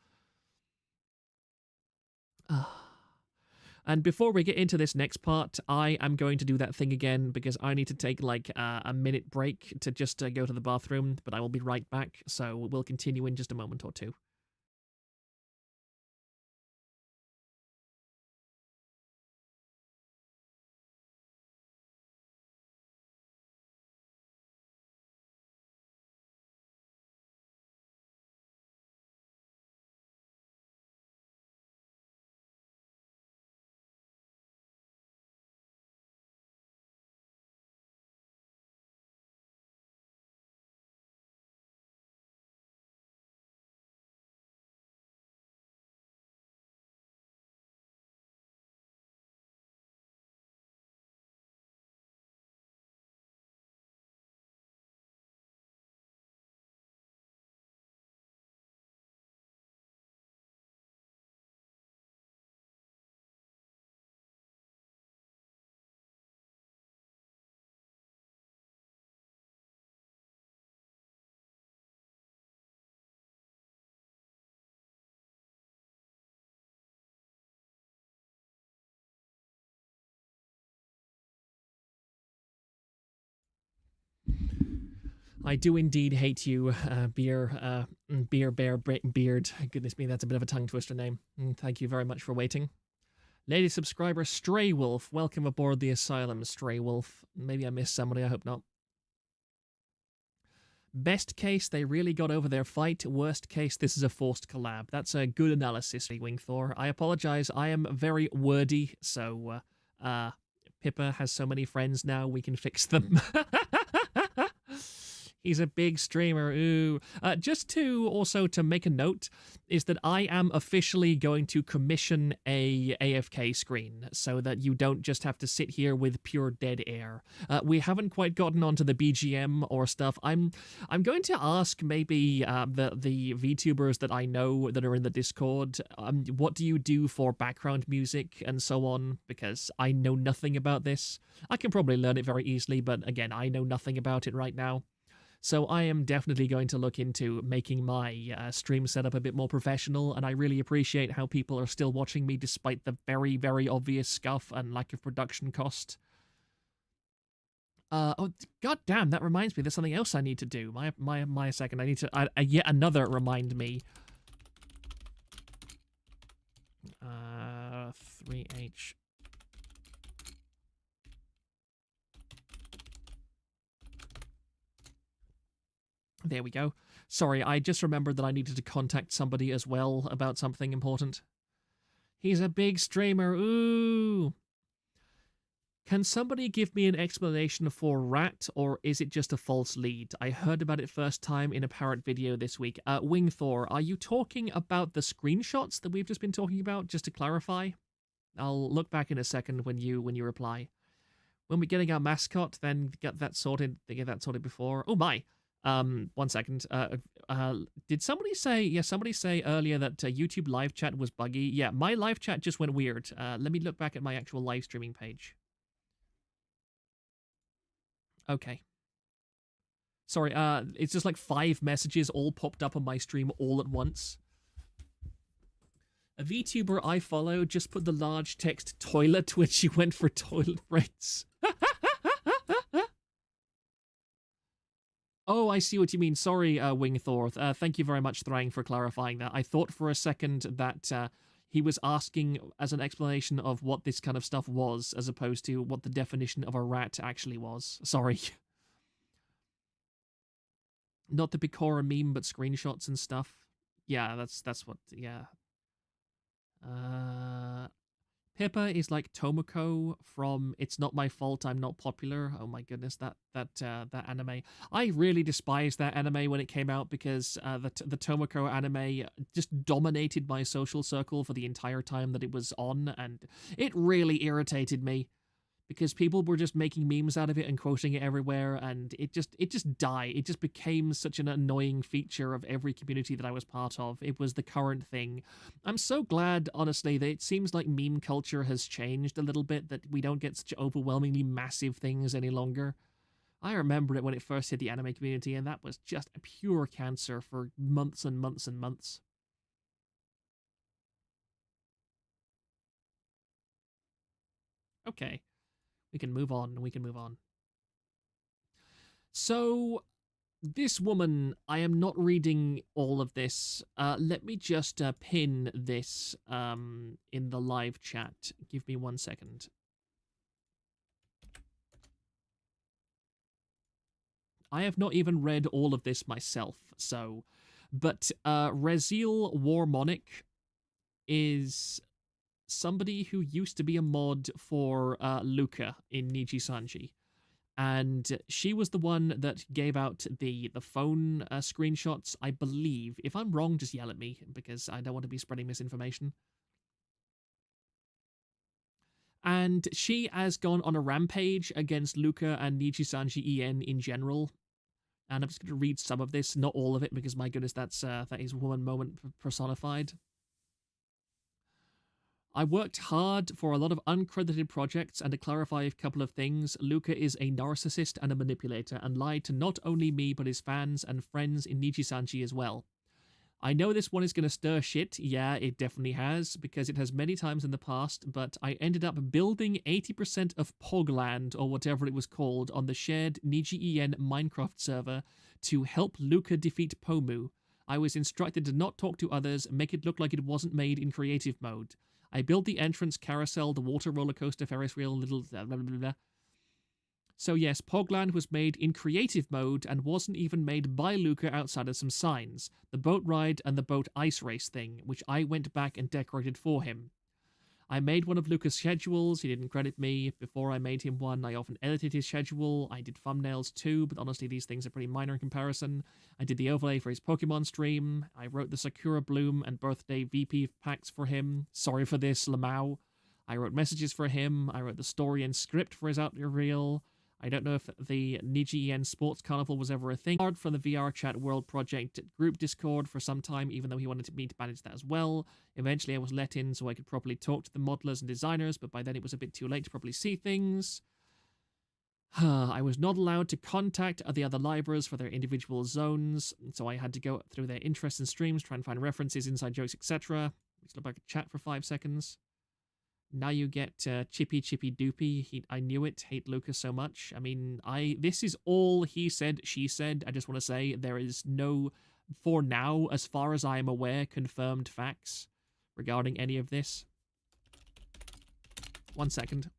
And before we get into this next part, I am going to do that thing again because I need to take like a minute break to just go to the bathroom, but I will be right back, so we'll continue in just a moment or two. I do indeed hate you, Beer Bear Beard. Goodness me, that's a bit of a tongue twister name. Thank you very much for waiting. Lady subscriber Stray Wolf, welcome aboard the asylum, Stray Wolf. Maybe I missed somebody, I hope not. Best case, they really got over their fight. Worst case, this is a forced collab. That's a good analysis, Wingthor. I apologize, I am very wordy, so Pippa has so many friends now, we can fix them. He's a big streamer, ooh. Just to also to make a note is that I am officially going to commission a AFK screen so that you don't just have to sit here with pure dead air. We haven't quite gotten onto the BGM or stuff. I'm going to ask maybe the VTubers that I know that are in the Discord, what do you do for background music and so on, because I know nothing about this. I can probably learn it very easily, but again, I know nothing about it right now. So I am definitely going to look into making my stream setup a bit more professional, and I really appreciate how people are still watching me despite the very, very obvious scuff and lack of production cost. Oh, god damn, that reminds me, there's something else I need to do. My second, I need to, yet another remind me. 3H. There we go. Sorry, I just remembered that I needed to contact somebody as well about something important. He's a big streamer, ooh! Can somebody give me an explanation for Rat, or is it just a false lead? I heard about it first time in a parrot video this week. Wingthor, are you talking about the screenshots that we've just been talking about, just to clarify? I'll look back in a second when you reply. When we're getting our mascot, then get that sorted before. Oh my! 1 second. Did somebody say, yeah, somebody say earlier that YouTube live chat was buggy? Yeah, my live chat just went weird. Let me look back at my actual live streaming page. Okay. Sorry, it's just like 5 messages all popped up on my stream all at once. A VTuber I follow just put the large text toilet when she went for toilet breaks. Oh, I see what you mean. Sorry, Wingthor. Thank you very much, Thrang, for clarifying that. I thought for a second that he was asking as an explanation of what this kind of stuff was, as opposed to what the definition of a rat actually was. Sorry. Not the Picora meme, but screenshots and stuff. Yeah, that's what, yeah. Pippa is like Tomoko from It's Not My Fault I'm Not Popular. Oh my goodness, that anime. I really despised that anime when it came out because the Tomoko anime just dominated my social circle for the entire time that it was on, and it really irritated me because people were just making memes out of it and quoting it everywhere, and it just died. It just became such an annoying feature of every community that I was part of. It was the current thing. I'm so glad, honestly, that it seems like meme culture has changed a little bit, that we don't get such overwhelmingly massive things any longer. I remember it when it first hit the anime community, and that was just a pure cancer for months and months and months. Okay. We can move on. So, this woman, I am not reading all of this. Let me just pin this in the live chat. Give me 1 second. I have not even read all of this myself, so... But Rezil Warmonic is somebody who used to be a mod for Luca in Nijisanji, and she was the one that gave out the phone screenshots, I believe. If I'm wrong, just yell at me, because I don't want to be spreading misinformation. And she has gone on a rampage against Luca and Nijisanji EN in general. And I'm just going to read some of this, not all of it, because my goodness, that is woman moment personified. I worked hard for a lot of uncredited projects, and to clarify a couple of things, Luca is a narcissist and a manipulator, and lied to not only me but his fans and friends in Nijisanji as well. I know this one is going to stir shit. Yeah, it definitely has, because it has many times in the past, but I ended up building 80% of Pogland, or whatever it was called, on the shared Nijisanji Minecraft server to help Luca defeat Pomu. I was instructed to not talk to others, make it look like it wasn't made in creative mode. I built the entrance, carousel, the water roller coaster, Ferris wheel, little blah blah blah blah. So yes, Pogland was made in creative mode and wasn't even made by Luca outside of some signs. The boat ride and the boat ice race thing, which I went back and decorated for him. I made one of Luca's schedules. He didn't credit me. Before I made him one, I often edited his schedule. I did thumbnails too, but honestly, these things are pretty minor in comparison. I did the overlay for his Pokemon stream. I wrote the Sakura Bloom and birthday VP packs for him. Sorry for this, Lamau. I wrote messages for him. I wrote the story and script for his outdoor reel. I don't know if the Nijisanji Sports Carnival was ever a thing. For the VR Chat World Project group Discord for some time, even though he wanted me to manage that as well. Eventually I was let in so I could properly talk to the modelers and designers, but by then it was a bit too late to properly see things. I was not allowed to contact the other libraries for their individual zones, so I had to go through their interests and streams, try and find references, inside jokes, etc. Let's look back at chat for 5 seconds. Now you get Chippy Doopy. I knew it. Hate Lucas so much. I mean, this is all he said, she said. I just want to say there is no, for now, as far as I am aware, confirmed facts regarding any of this. 1 second.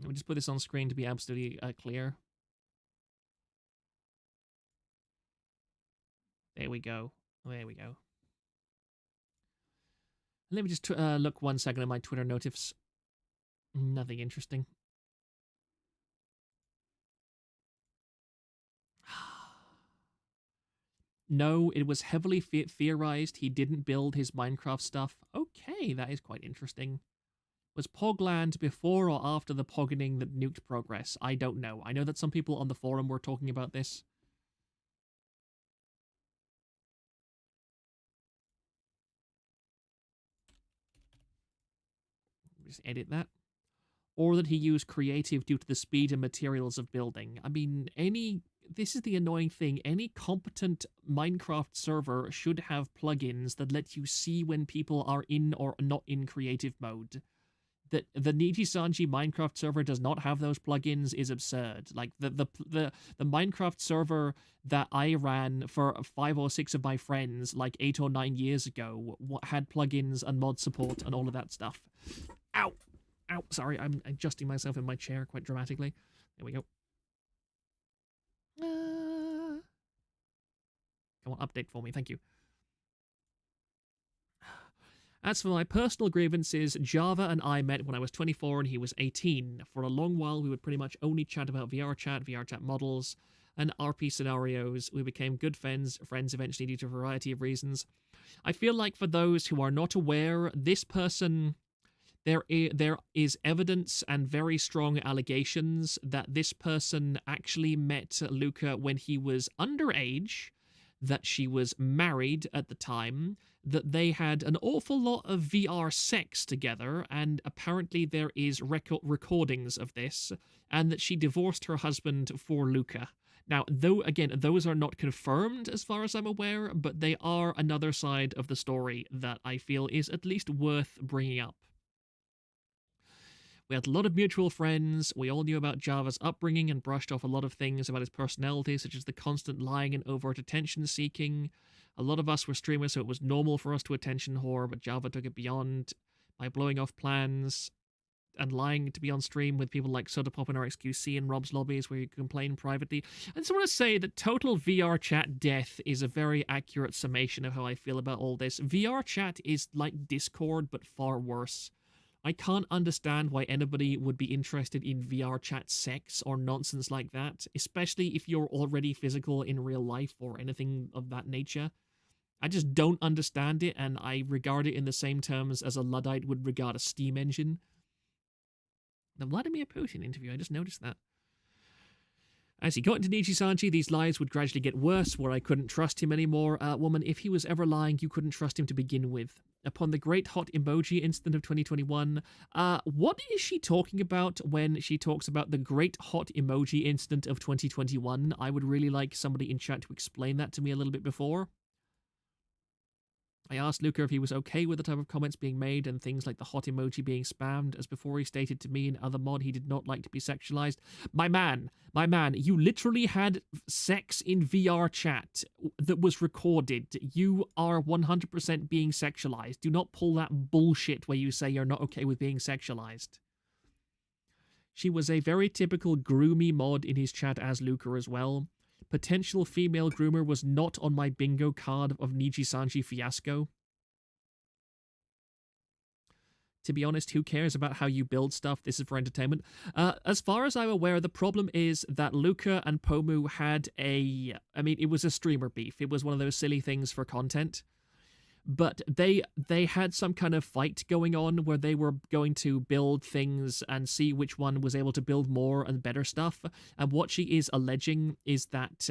Let me just put this on screen to be absolutely clear. There we go. There we go. Let me just look 1 second at my Twitter notifs. Nothing interesting. No, it was heavily theorized he didn't build his Minecraft stuff. Okay, that is quite interesting. Was Pogland before or after the poggening that nuked progress? I don't know. I know that some people on the forum were talking about this. Just edit that. Or that he used creative due to the speed and materials of building. I mean, this is the annoying thing. Any competent Minecraft server should have plugins that let you see when people are in or not in creative mode. That the Nijisanji Minecraft server does not have those plugins is absurd. Like the Minecraft server that I ran for 5 or 6 of my friends like 8 or 9 years ago had plugins and mod support and all of that stuff. Ow! Ow! Sorry, I'm adjusting myself in my chair quite dramatically. There we go. Come on, update for me. Thank you. As for my personal grievances, Java and I met when I was 24 and he was 18. For a long while, we would pretty much only chat about VR chat models, and RP scenarios. We became good friends eventually due to a variety of reasons. I feel like for those who are not aware, this person, there is evidence and very strong allegations that this person actually met Luca when he was underage, that she was married at the time, that they had an awful lot of VR sex together, and apparently there is recordings of this, and that she divorced her husband for Luca. Now, though, again, those are not confirmed as far as I'm aware, but they are another side of the story that I feel is at least worth bringing up. We had a lot of mutual friends. We all knew about Java's upbringing and brushed off a lot of things about his personality, such as the constant lying and overt attention seeking. A lot of us were streamers, so it was normal for us to attention whore, but Java took it beyond by blowing off plans and lying to be on stream with people like Sodapop and RXQC and Rob's Lobbies where you complain privately. I just want to say that total VR chat death is a very accurate summation of how I feel about all this. VR chat is like Discord, but far worse. I can't understand why anybody would be interested in VR chat sex or nonsense like that, especially if you're already physical in real life or anything of that nature. I just don't understand it, and I regard it in the same terms as a Luddite would regard a steam engine. The Vladimir Putin interview, I just noticed that. As he got into Nijisanji, these lies would gradually get worse, where I couldn't trust him anymore. Woman, if he was ever lying, you couldn't trust him to begin with. Upon the great hot emoji incident of 2021, what is she talking about when she talks about the great hot emoji incident of 2021? I would really like somebody in chat to explain that to me a little bit before. I asked Luca if he was okay with the type of comments being made and things like the hot emoji being spammed, as before he stated to me in other mod he did not like to be sexualized. My man, you literally had sex in VR chat that was recorded. You are 100% being sexualized. Do not pull that bullshit where you say you're not okay with being sexualized. She was a very typical groomy mod in his chat as Luca as well. Potential female groomer was not on my bingo card of Nijisanji fiasco. To be honest, who cares about how you build stuff? This is for entertainment. As far as I'm aware, the problem is that Luca and Pomu had it was a streamer beef. It was one of those silly things for content. But they had some kind of fight going on where they were going to build things and see which one was able to build more and better stuff. And what she is alleging is that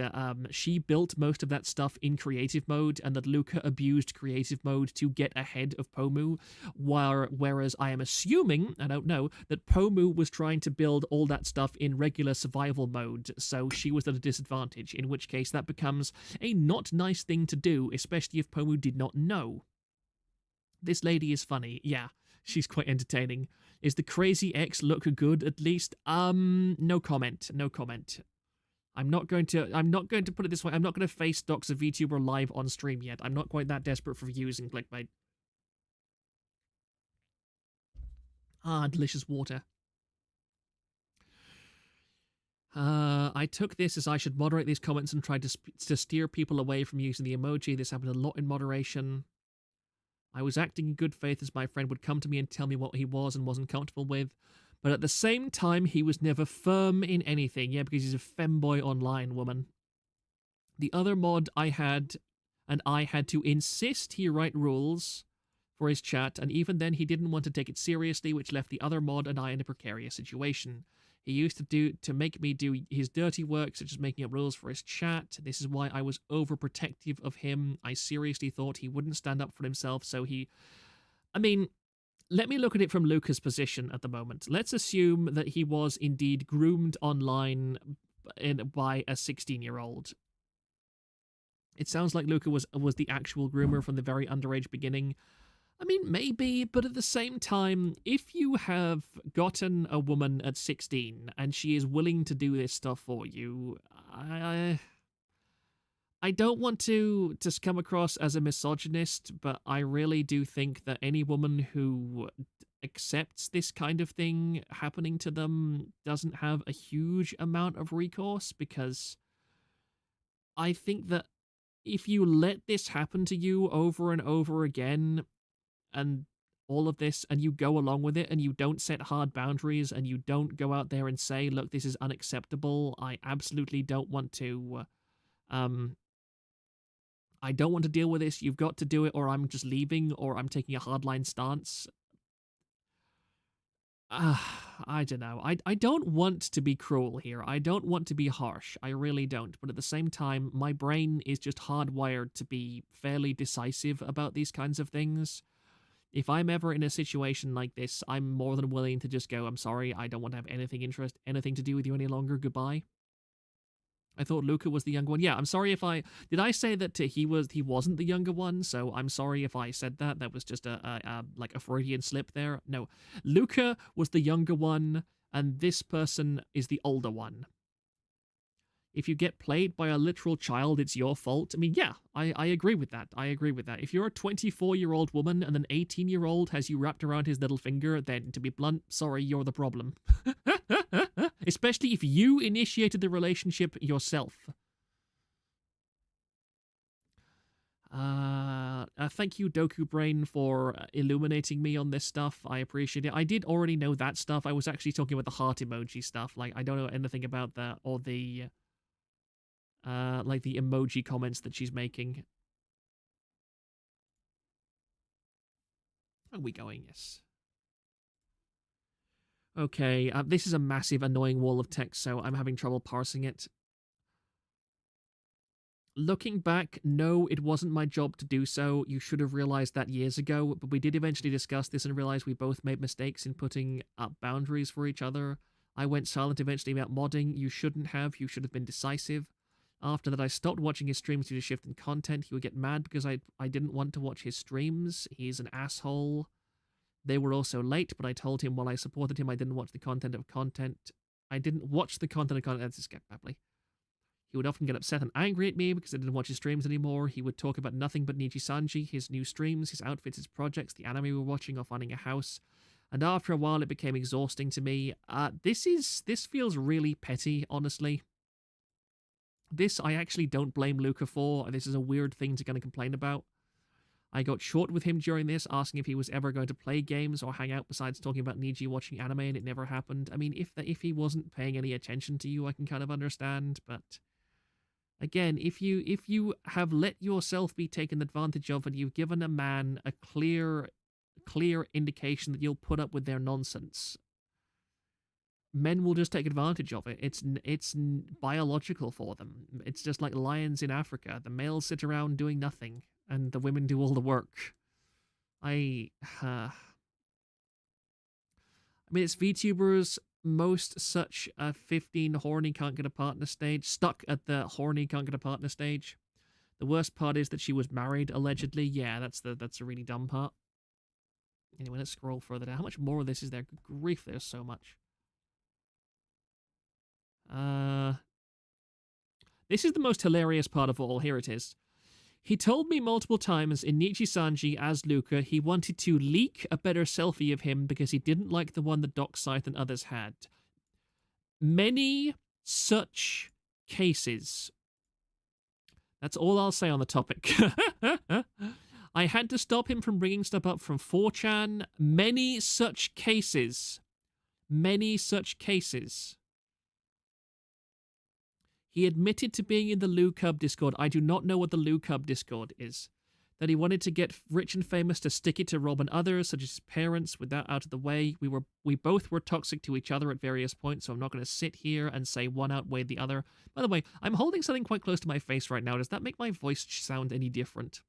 she built most of that stuff in creative mode and that Luca abused creative mode to get ahead of Pomu, whereas I am assuming, I don't know, that Pomu was trying to build all that stuff in regular survival mode, so she was at a disadvantage, in which case that becomes a not nice thing to do, especially if Pomu did not know. This lady is funny. Yeah, she's quite entertaining. Is the crazy X look good at least? No comment. No comment. I'm not going to put it this way. I'm not going to face dox a VTuber live on stream yet. I'm not quite that desperate for views and clickbait. Ah, delicious water. I took this as I should moderate these comments and try to steer people away from using the emoji. This happened a lot in moderation. I was acting in good faith as my friend would come to me and tell me what he was and wasn't comfortable with, but at the same time, he was never firm in anything. Yeah, because he's a femboy online, woman. The other mod I had to insist he write rules for his chat, and even then he didn't want to take it seriously, which left the other mod and I in a precarious situation. He used to make me do his dirty work, such as making up rules for his chat. This is why I was overprotective of him. I seriously thought he wouldn't stand up for himself, so let me look at it from Luca's position at the moment. Let's assume that he was indeed groomed online by a 16-year-old. It sounds like Luca was the actual groomer from the very underage beginning. Maybe, but at the same time, if you have gotten a woman at 16 and she is willing to do this stuff for you, I don't want to just come across as a misogynist, but I really do think that any woman who accepts this kind of thing happening to them doesn't have a huge amount of recourse, because I think that if you let this happen to you over and over again, and all of this, and you go along with it, and you don't set hard boundaries, and you don't go out there and say, look, this is unacceptable, I absolutely don't want to, I don't want to deal with this, you've got to do it, or I'm just leaving, or I'm taking a hardline stance. I don't know. I don't want to be cruel here. I don't want to be harsh. I really don't. But at the same time, my brain is just hardwired to be fairly decisive about these kinds of things. If I'm ever in a situation like this, I'm more than willing to just go, I'm sorry, I don't want to have anything to do with you any longer, goodbye. I thought Luca was the younger one. Yeah, I'm sorry if did I say that he wasn't the younger one? So I'm sorry if I said that. That was just a Freudian slip there. No, Luca was the younger one, and this person is the older one. If you get played by a literal child, it's your fault. Yeah, I agree with that. I agree with that. If you're a 24-year-old woman and an 18-year-old has you wrapped around his little finger, then to be blunt, sorry, you're the problem. Especially if you initiated the relationship yourself. Thank you, Doku Brain, for illuminating me on this stuff. I appreciate it. I did already know that stuff. I was actually talking about the heart emoji stuff. I don't know anything about that, or the the emoji comments that she's making. Are we going? Yes. Okay, this is a massive annoying wall of text, so I'm having trouble parsing it. Looking back, no, it wasn't my job to do so. You should have realized that years ago, but we did eventually discuss this and realize we both made mistakes in putting up boundaries for each other. I went silent eventually about modding. You shouldn't have. You should have been decisive. After that, I stopped watching his streams due to shift in content. He would get mad because I didn't want to watch his streams. He's an asshole. They were also late, but I told him while I supported him, I didn't watch the content of content. I didn't watch the content of content. That's badly. He would often get upset and angry at me because I didn't watch his streams anymore. He would talk about nothing but Nijisanji, his new streams, his outfits, his projects, the anime we were watching, or finding a house. And after a while, it became exhausting to me. This feels really petty, honestly. This I actually don't blame Luca for. This is a weird thing to kind of complain about. I got short with him during this, asking if he was ever going to play games or hang out besides talking about Niji watching anime, and it never happened. I mean, if he wasn't paying any attention to you, I can kind of understand, but again, if you have let yourself be taken advantage of and you've given a man a clear indication that you'll put up with their nonsense, men will just take advantage of it. It's biological for them. It's just like lions in Africa. The males sit around doing nothing, and the women do all the work. I mean, it's VTubers. Most such a 15 horny can't get a partner stage, stuck at the horny can't get a partner stage. The worst part is that she was married, allegedly. Yeah, that's a really dumb part. Anyway, let's scroll further down. How much more of this is there? Good grief, there's so much. This is the most hilarious part of all. Here it is. He told me multiple times in Nijisanji as Luca he wanted to leak a better selfie of him because he didn't like the one that Doc Scythe and others had. Many such cases. That's all I'll say on the topic. I had to stop him from bringing stuff up from 4chan. Many such cases. Many such cases. He admitted to being in the Lou Cub Discord. I do not know what the Lou Cub Discord is. That he wanted to get rich and famous to stick it to Rob and others, such as his parents, with that out of the way. We both were toxic to each other at various points, so I'm not going to sit here and say one outweighed the other. By the way, I'm holding something quite close to my face right now. Does that make my voice sound any different?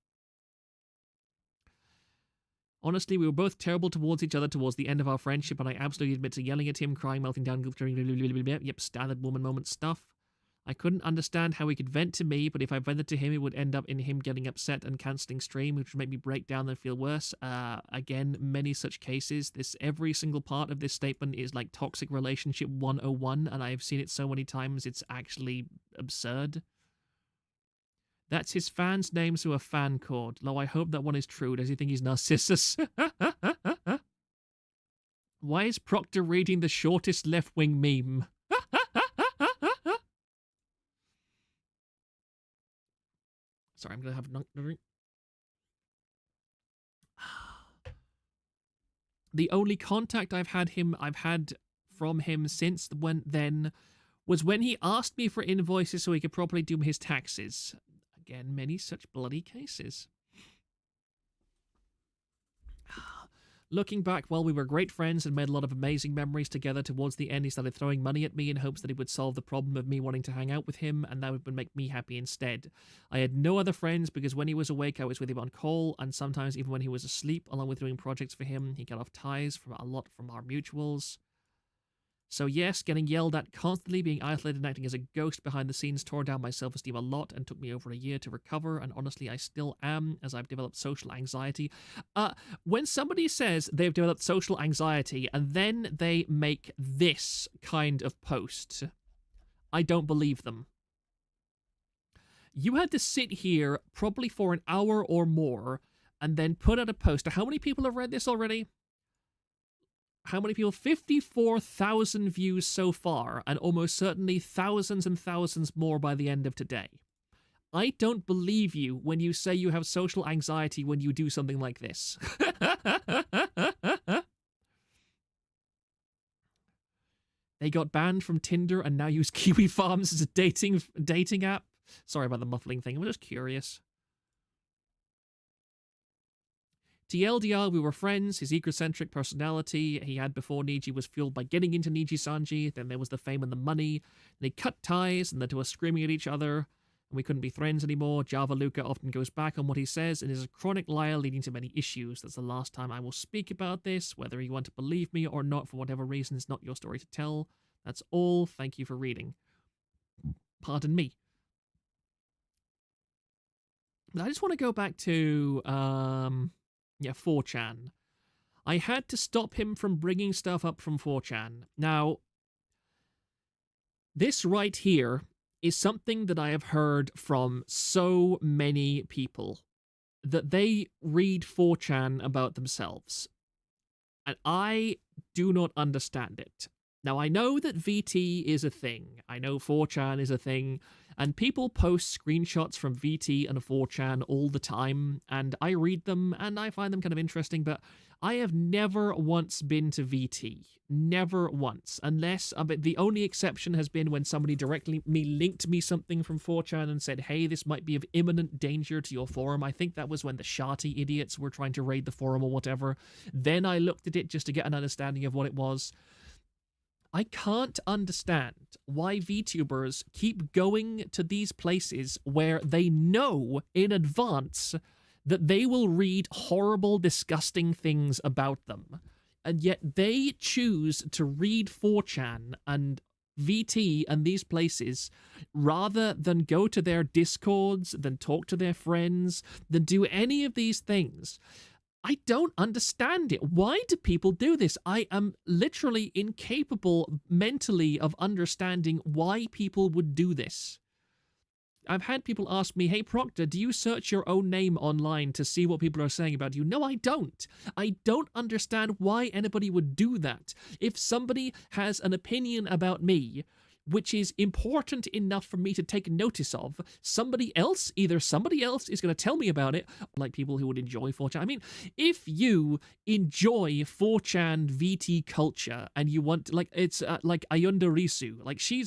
Honestly, we were both terrible towards each other towards the end of our friendship, and I absolutely admit to yelling at him, crying, melting down, yep, standard woman moment stuff. I couldn't understand how he could vent to me, but if I vented to him, it would end up in him getting upset and cancelling stream, which would make me break down and feel worse. Again, many such cases. Every single part of this statement is like toxic relationship 101, and I've seen it so many times, it's actually absurd. That's his fan's name, so a fan chord. Lo, I hope that one is true. Does he think he's Narcissus? Why is Proctor reading the shortest left-wing meme? Sorry, I'm going to have another drink. The only contact I've had from him since then was when he asked me for invoices so he could properly do his taxes. Again, many such bloody cases. Looking back, while we were great friends and made a lot of amazing memories together, towards the end he started throwing money at me in hopes that it would solve the problem of me wanting to hang out with him, and that would make me happy instead. I had no other friends because when he was awake I was with him on call, and sometimes even when he was asleep, along with doing projects for him. He cut off ties from a lot from our mutuals. So yes, getting yelled at constantly, being isolated and acting as a ghost behind the scenes tore down my self-esteem a lot and took me over a year to recover, and honestly I still am, as I've developed social anxiety. When somebody says they've developed social anxiety and then they make this kind of post, I don't believe them. You had to sit here probably for an hour or more and then put out a post. How many people have read this already? How many people? 54,000 views so far, and almost certainly thousands and thousands more by the end of today. I don't believe you when you say you have social anxiety when you do something like this. They got banned from Tinder and now use Kiwi Farms as a dating app. Sorry about the muffling thing, I'm just curious. TLDR, we were friends. His egocentric personality he had before Niji was fueled by getting into Nijisanji. Then there was the fame and the money. They cut ties, and the two were screaming at each other. and we couldn't be friends anymore. Java Luca often goes back on what he says and is a chronic liar leading to many issues. That's the last time I will speak about this. Whether you want to believe me or not for whatever reason is not your story to tell. That's all. Thank you for reading. Pardon me. But I just want to go back to, 4chan. I had to stop him from bringing stuff up from 4chan. Now, this right here is something that I have heard from so many people, that they read 4chan about themselves. And I do not understand it. Now, I know that VT is a thing. I know 4chan is a thing. And people post screenshots from VT and 4chan all the time. And I read them and I find them kind of interesting. But I have never once been to VT. Never once. Unless, the only exception has been when somebody directly linked me something from 4chan and said, hey, this might be of imminent danger to your forum. I think that was when the Shati idiots were trying to raid the forum or whatever. Then I looked at it just to get an understanding of what it was. I can't understand why VTubers keep going to these places where they know in advance that they will read horrible, disgusting things about them. And yet they choose to read 4chan and VT and these places rather than go to their Discords, than talk to their friends, than do any of these things. I don't understand it. Why do people do this? I am literally incapable mentally of understanding why people would do this. I've had people ask me, hey Proctor, do you search your own name online to see what people are saying about you? No, I don't. I don't understand why anybody would do that. If somebody has an opinion about me, which is important enough for me to take notice of, either somebody else is going to tell me about it, like people who would enjoy 4chan. I mean, if you enjoy 4chan VT culture and you want, like, it's like Ayunda Risu, like she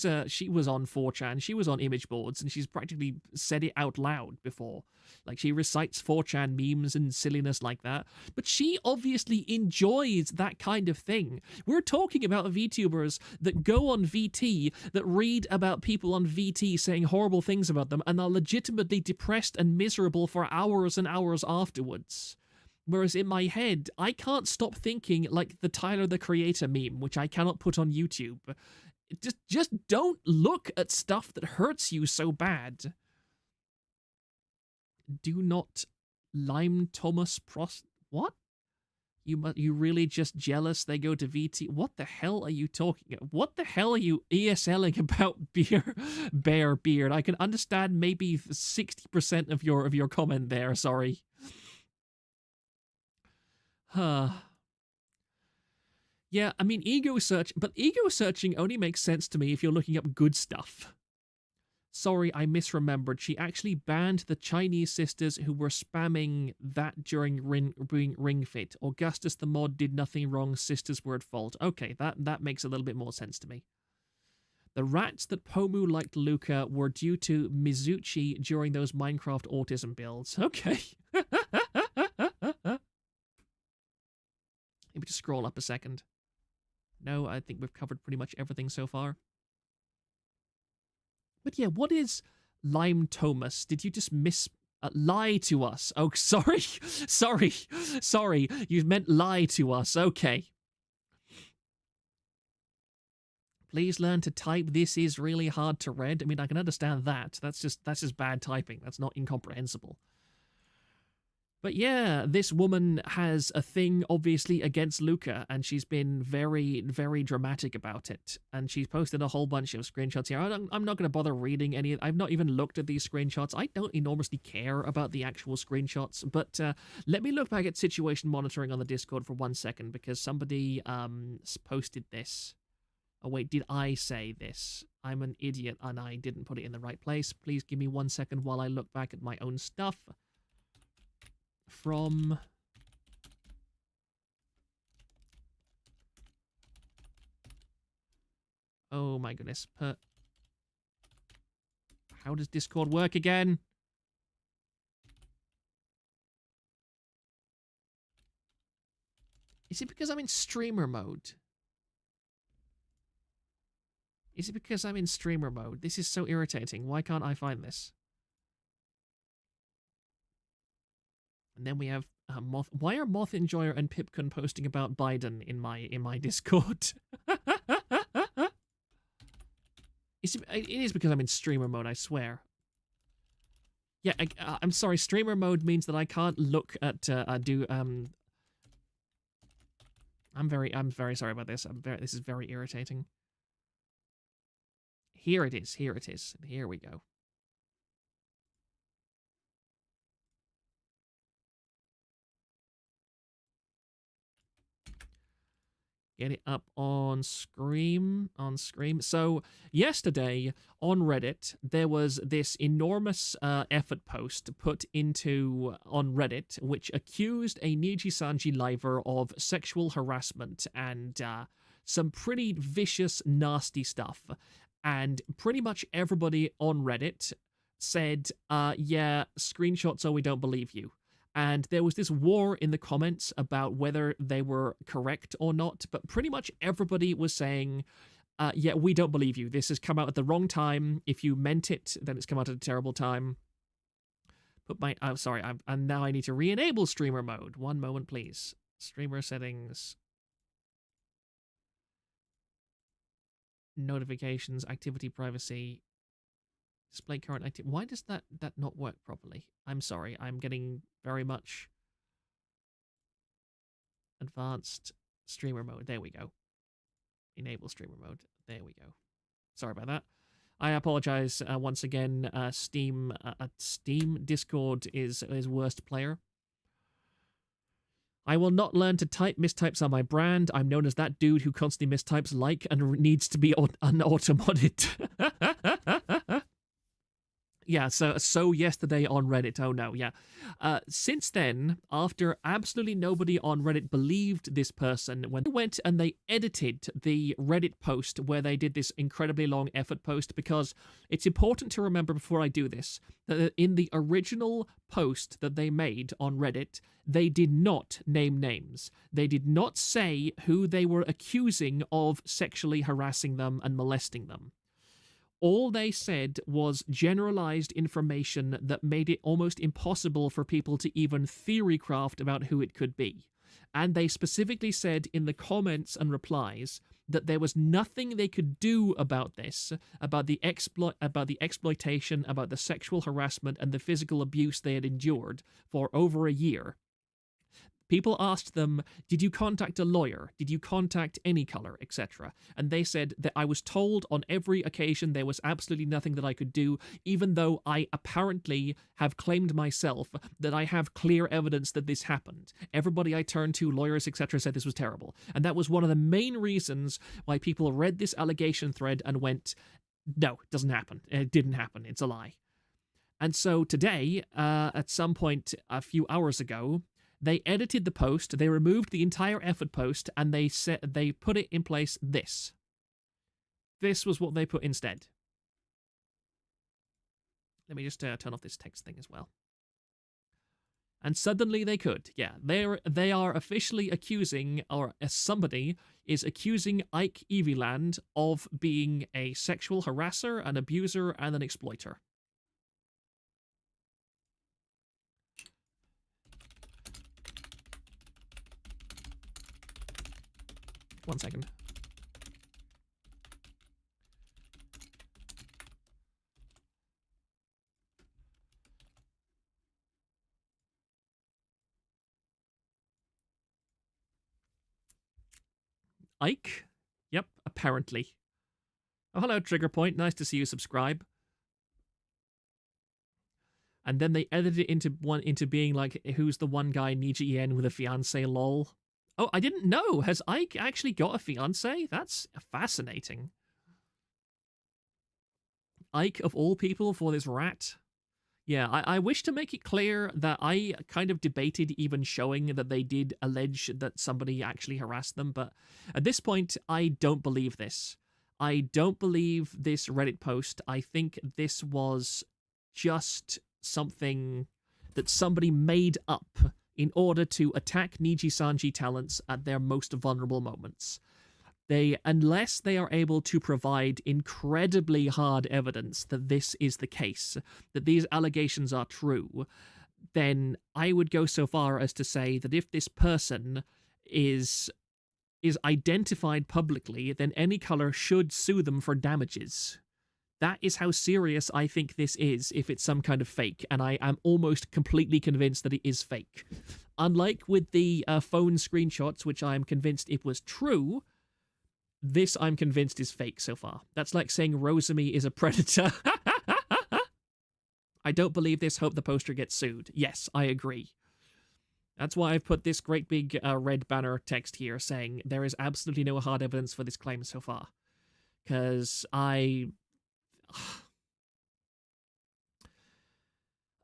was on 4chan, she was on image boards, and she's practically said it out loud before. Like, she recites 4chan memes and silliness like that, but she obviously enjoys that kind of thing. We're talking about VTubers that go on VT, that read about people on VT saying horrible things about them, and are legitimately depressed and miserable for hours and hours afterwards. Whereas in my head, I can't stop thinking like the Tyler the Creator meme, which I cannot put on YouTube. Just don't look at stuff that hurts you so bad. Do not Lime Thomas What? You really just jealous they go to VT? What the hell are you talking about? What the hell are you ESLing about Bear Beard? I can understand maybe 60% of your comment there, sorry. Yeah, I mean, ego searching only makes sense to me if you're looking up good stuff. Sorry, I misremembered. She actually banned the Chinese sisters who were spamming that during Ring Fit. Augustus the mod did nothing wrong, sisters were at fault. Okay, that makes a little bit more sense to me. The rats that Pomu liked Luca were due to Mizuchi during those Minecraft autism builds. Okay. Maybe just scroll up a second. No, I think we've covered pretty much everything so far. But yeah, what is Lime Thomas? Did you just lie to us? Oh, sorry. Sorry. You meant lie to us. Okay. Please learn to type. This is really hard to read. I mean, I can understand that. That's just bad typing. That's not incomprehensible. But yeah, this woman has a thing, obviously, against Luca, and she's been very, very dramatic about it. And she's posted a whole bunch of screenshots here. I'm not going to bother reading any. I've not even looked at these screenshots. I don't enormously care about the actual screenshots, but let me look back at situation monitoring on the Discord for 1 second, because somebody posted this. Oh, wait, did I say this? I'm an idiot, and I didn't put it in the right place. Please give me 1 second while I look back at my own stuff. From oh my goodness, how does Discord work again? Is it because I'm in streamer mode? Is it because I'm in streamer mode? This is so irritating. Why can't I find this? And then we have Moth. Why are Moth Enjoyer and Pipkin posting about Biden in my Discord? It is because I'm in streamer mode, I swear. Yeah, I'm sorry. Streamer mode means that I can't look at I'm very sorry about this. This is very irritating. Here it is. Here it is. Here we go. Get it up on Scream. So yesterday on Reddit, there was this enormous effort post put into on Reddit, which accused a Nijisanji liver of sexual harassment and some pretty vicious, nasty stuff. And pretty much everybody on Reddit said, yeah, screenshots, we don't believe you. And there was this war in the comments about whether they were correct or not, but pretty much everybody was saying, yeah, we don't believe you. This has come out at the wrong time. If you meant it, then it's come out at a terrible time. I'm sorry, and now I need to re-enable streamer mode. One moment, please. Streamer settings. Notifications, activity privacy. Display current activity. Why does that not work properly? I'm sorry. I'm getting very much advanced streamer mode. There we go. Enable streamer mode. There we go. Sorry about that. I apologize once again. Steam Discord is worst player. I will not learn to type. Mistypes are my brand. I'm known as that dude who constantly mistypes and needs to be unautomodded. Yeah, so yesterday on Reddit, oh no, yeah. Since then, after absolutely nobody on Reddit believed this person, when they went and they edited the Reddit post where they did this incredibly long effort post, because it's important to remember before I do this, that in the original post that they made on Reddit, they did not name names. They did not say who they were accusing of sexually harassing them and molesting them. All they said was generalized information that made it almost impossible for people to even theory craft about who it could be. And they specifically said in the comments and replies that there was nothing they could do about this, about the exploitation, about the sexual harassment and the physical abuse they had endured for over a year. People asked them, did you contact a lawyer? Did you contact any color, etc.? And they said that I was told on every occasion there was absolutely nothing that I could do, even though I apparently have claimed myself that I have clear evidence that this happened. Everybody I turned to, lawyers, etc., said this was terrible. And that was one of the main reasons why people read this allegation thread and went, no, it doesn't happen. It didn't happen. It's a lie. And so today, at some point a few hours ago, they edited the post, they removed the entire effort post, and they put it in place this. This was what they put instead. Let me just turn off this text thing as well. And suddenly they could. Yeah, they are officially accusing, or somebody is accusing Ike Eviland of being a sexual harasser, an abuser, and an exploiter. One second. Ike? Yep, apparently. Oh, hello, Trigger Point. Nice to see you subscribe. And then they edited it into being like, who's the one guy, Niji En, with a fiance, lol. Oh, I didn't know. Has Ike actually got a fiance? That's fascinating. Ike, of all people, for this rat. Yeah, I wish to make it clear that I kind of debated even showing that they did allege that somebody actually harassed them, but at this point, I don't believe this. I don't believe this Reddit post. I think this was just something that somebody made up in order to attack Nijisanji talents at their most vulnerable moments. Unless they are able to provide incredibly hard evidence that this is the case, that these allegations are true, then I would go so far as to say that if this person is identified publicly, then Any Color should sue them for damages. That is how serious I think this is if it's some kind of fake, and I am almost completely convinced that it is fake. Unlike with the phone screenshots, which I'm convinced it was true, this I'm convinced is fake so far. That's like saying Rosemi is a predator. I don't believe this, hope the poster gets sued. Yes, I agree. That's why I've put this great big red banner text here saying there is absolutely no hard evidence for this claim so far. Because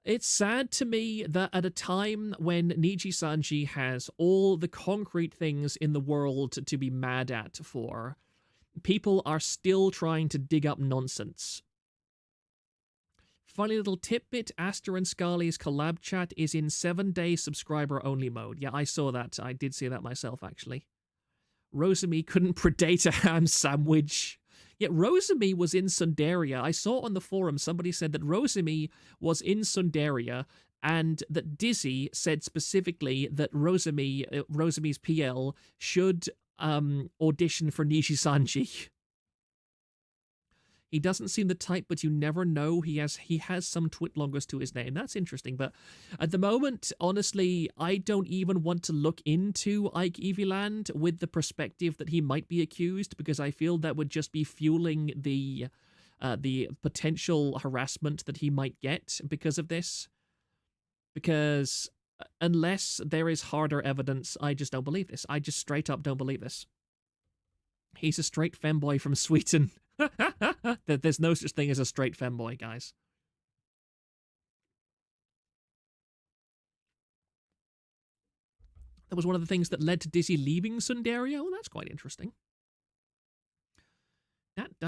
it's sad to me that at a time when Nijisanji has all the concrete things in the world to be mad at for, people are still trying to dig up nonsense. Funny little tidbit, Aster and Scarly's collab chat is in 7-day subscriber-only mode. Yeah, I saw that. I did see that myself, actually. Rosemi couldn't predate a ham sandwich. Yet Rosemi was in Sundaria. I saw on the forum somebody said that Rosemi was in Sundaria and that Dizzy said specifically that Rosemi's PL should audition for Nijisanji. He doesn't seem the type, but you never know. He has some twitlongers to his name. That's interesting. But at the moment, honestly, I don't even want to look into Ike Eviland with the perspective that he might be accused, because I feel that would just be fueling the potential harassment that he might get because of this. Because unless there is harder evidence, I just don't believe this. I just straight up don't believe this. He's a straight femboy from Sweden. There's no such thing as a straight femboy, guys. That was one of the things that led to Dizzy leaving Sundaria. Oh, that's quite interesting. That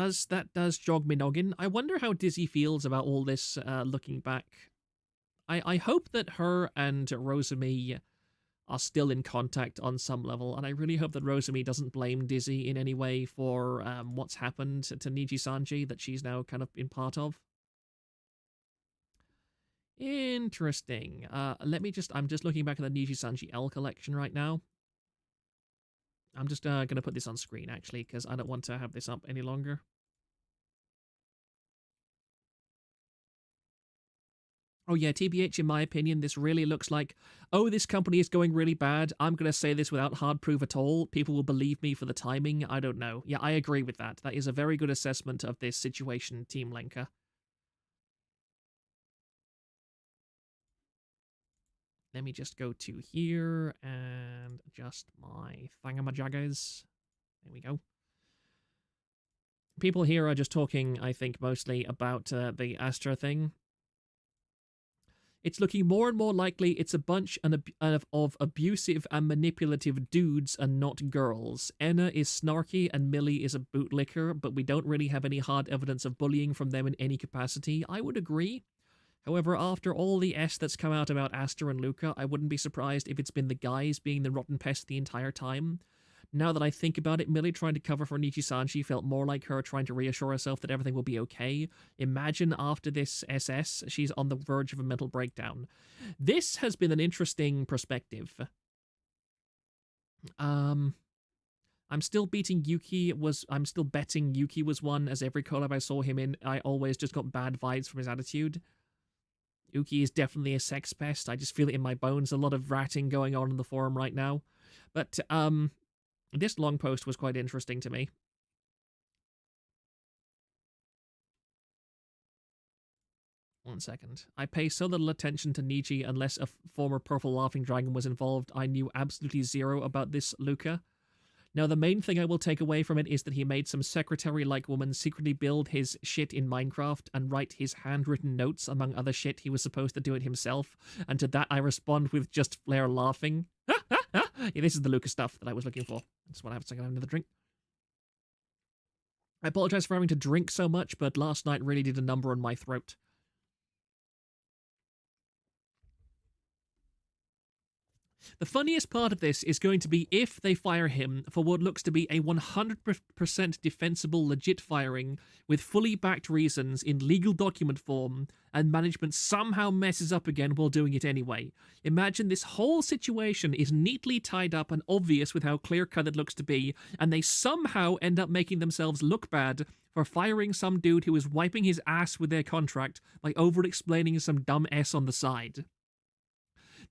does jog me noggin. I wonder how Dizzy feels about all this looking back. I hope that her and Rosemi are still in contact on some level, and I really hope that Rosemi doesn't blame Dizzy in any way for what's happened to Nijisanji that she's now kind of been part of. Interesting. I'm just looking back at the Nijisanji L collection right now. I'm just going to put this on screen, actually, because I don't want to have this up any longer. Oh yeah, TBH, in my opinion, this really looks like, oh, this company is going really bad. I'm going to say this without hard proof at all. People will believe me for the timing. I don't know. Yeah, I agree with that. That is a very good assessment of this situation, Team Lenka. Let me just go to here and adjust my thingamajaggers. There we go. People here are just talking, I think, mostly about the Astra thing. It's looking more and more likely it's a bunch of abusive and manipulative dudes and not girls. Enna is snarky and Millie is a bootlicker, but we don't really have any hard evidence of bullying from them in any capacity. I would agree. However, after all the S that's come out about Aster and Luca, I wouldn't be surprised if it's been the guys being the rotten pest the entire time. Now that I think about it, Millie trying to cover for Nijisanji felt more like her trying to reassure herself that everything will be okay. Imagine after this SS, she's on the verge of a mental breakdown. This has been an interesting perspective. I'm still betting Yuki I'm still betting Yuki was one, as every collab I saw him in, I always just got bad vibes from his attitude. Yuki is definitely a sex pest. I just feel it in my bones. A lot of ratting going on in the forum right now. But, this long post was quite interesting to me. One second. I pay so little attention to Niji unless a former purple laughing dragon was involved. I knew absolutely zero about this Luca. Now, the main thing I will take away from it is that he made some secretary-like woman secretly build his shit in Minecraft and write his handwritten notes, among other shit. He was supposed to do it himself. And to that, I respond with just Flair laughing. Yeah, this is the Luca stuff that I was looking for. I just want to have a second, have another drink. I apologize for having to drink so much, but last night really did a number on my throat. The funniest part of this is going to be if they fire him for what looks to be a 100% defensible legit firing with fully backed reasons in legal document form, and management somehow messes up again while doing it anyway. Imagine this whole situation is neatly tied up and obvious with how clear-cut it looks to be, and they somehow end up making themselves look bad for firing some dude who is wiping his ass with their contract by over-explaining some dumb S on the side.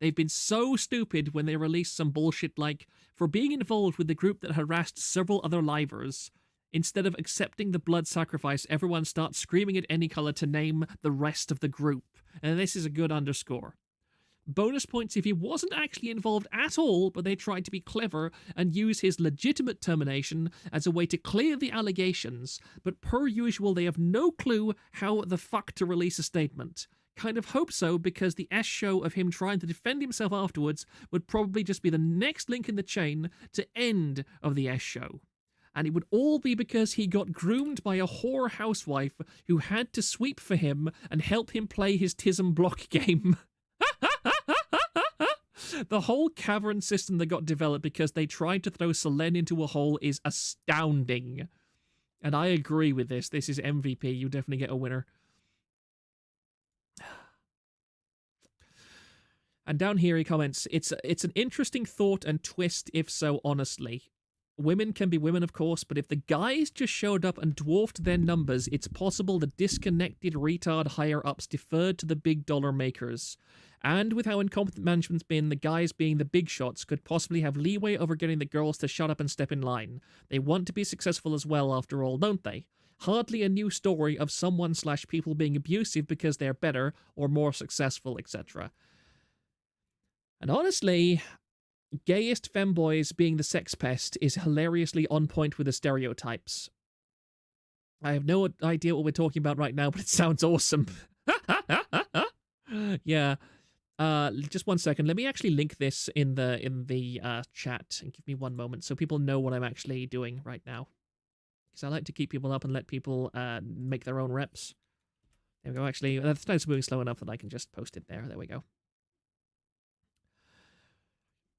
They've been so stupid when they released some bullshit like, for being involved with the group that harassed several other livers, instead of accepting the blood sacrifice, everyone starts screaming at Any Color to name the rest of the group. And this is a good underscore. Bonus points if he wasn't actually involved at all, but they tried to be clever and use his legitimate termination as a way to clear the allegations, but per usual they have no clue how the fuck to release a statement. Kind of hope so, because the S show of him trying to defend himself afterwards would probably just be the next link in the chain to end of the S show. And it would all be because he got groomed by a whore housewife who had to sweep for him and help him play his Tism block game. The whole cavern system that got developed because they tried to throw Selene into a hole is astounding. And I agree with this. This is MVP. You definitely get a winner. And down here he comments, it's an interesting thought and twist if so honestly. Women can be women, of course, but if the guys just showed up and dwarfed their numbers, it's possible the disconnected retard higher-ups deferred to the big dollar makers. And with how incompetent management's been, the guys being the big shots could possibly have leeway over getting the girls to shut up and step in line. They want to be successful as well, after all, don't they? Hardly a new story of someone/people being abusive because they're better or more successful, etc. And honestly, gayest femboys being the sex pest is hilariously on point with the stereotypes. I have no idea what we're talking about right now, but it sounds awesome. Yeah. Just 1 second. Let me actually link this in the chat, and give me 1 moment so people know what I'm actually doing right now. Because I like to keep people up and let people make their own reps. There we go. Actually, that's moving slow enough that I can just post it there. There we go.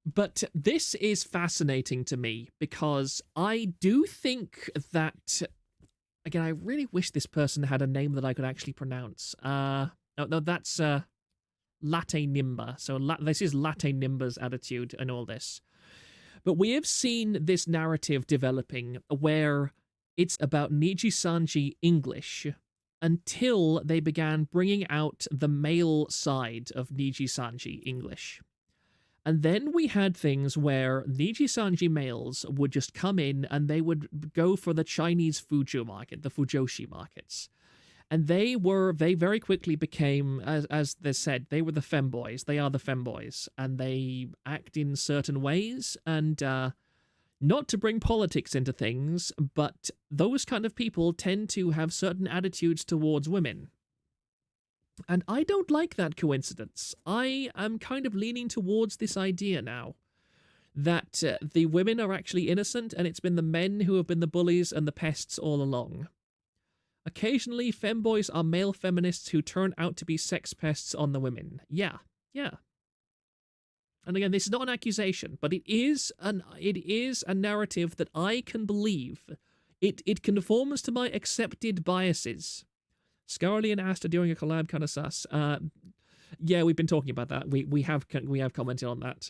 But this is fascinating to me because I do think that, again, I really wish this person had a name that I could actually pronounce. No, that's Latte Nimba. So this is Latte Nimba's attitude and all this. But we have seen this narrative developing where it's about Nijisanji English until they began bringing out the male side of Nijisanji English. And then we had things where Nijisanji males would just come in and they would go for the Chinese Fujo market, the Fujoshi markets. And they very quickly became, as they said, they were the femboys. They are the femboys. And they act in certain ways. And not to bring politics into things, but those kind of people tend to have certain attitudes towards women. And I don't like that coincidence. I am kind of leaning towards this idea now that the women are actually innocent and it's been the men who have been the bullies and the pests all along. Occasionally, femboys are male feminists who turn out to be sex pests on the women. Yeah. And again, this is not an accusation, but it is a narrative that I can believe. It conforms to my accepted biases. Scarly and Asta doing a collab kind of sus. Yeah, we've been talking about that. We have commented on that.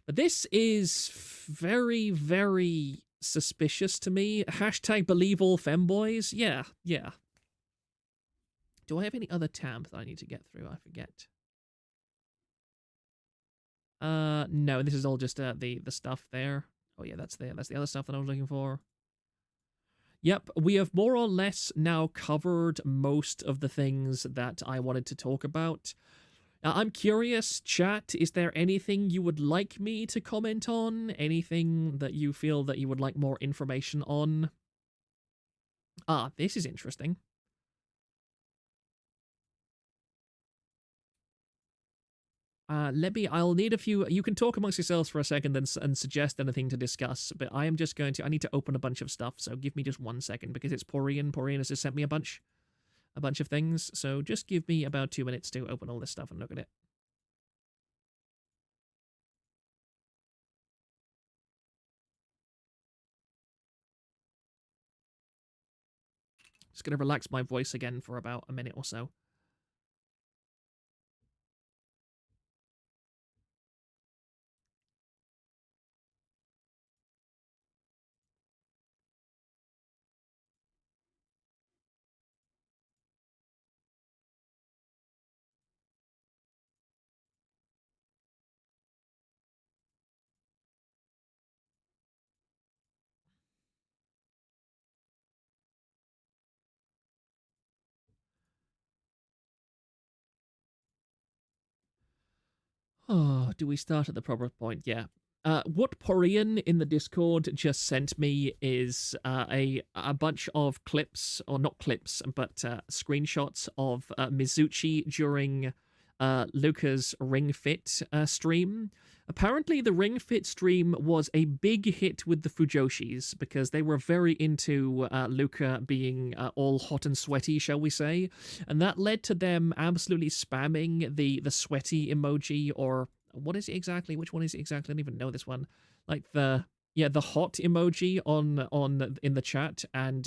But this is very, very suspicious to me. Hashtag believe all femboys. Yeah. Do I have any other tabs that I need to get through? I forget. No, this is all just the stuff there. Oh yeah, that's the other stuff that I was looking for. Yep, we have more or less now covered most of the things that I wanted to talk about. I'm curious, chat, is there anything you would like me to comment on? Anything that you feel that you would like more information on? Ah, this is interesting. I'll need a few, you can talk amongst yourselves for a second and suggest anything to discuss, but I am just going to, I need to open a bunch of stuff, so give me just 1 second, because it's Porian. Porian has just sent me a bunch of things, so just give me about 2 minutes to open all this stuff and look at it. Just gonna relax my voice again for about a minute or so. Oh, do we start at the proper point? Yeah. What Porian in the Discord just sent me is a bunch of clips, or not clips, but screenshots of Mizuchi during Luca's Ring Fit stream. Apparently, the Ring Fit stream was a big hit with the Fujoshis because they were very into Luca being all hot and sweaty, shall we say, and that led to them absolutely spamming the sweaty emoji, or what is it exactly? Which one is it exactly? I don't even know this one. Like the hot emoji on in the chat, and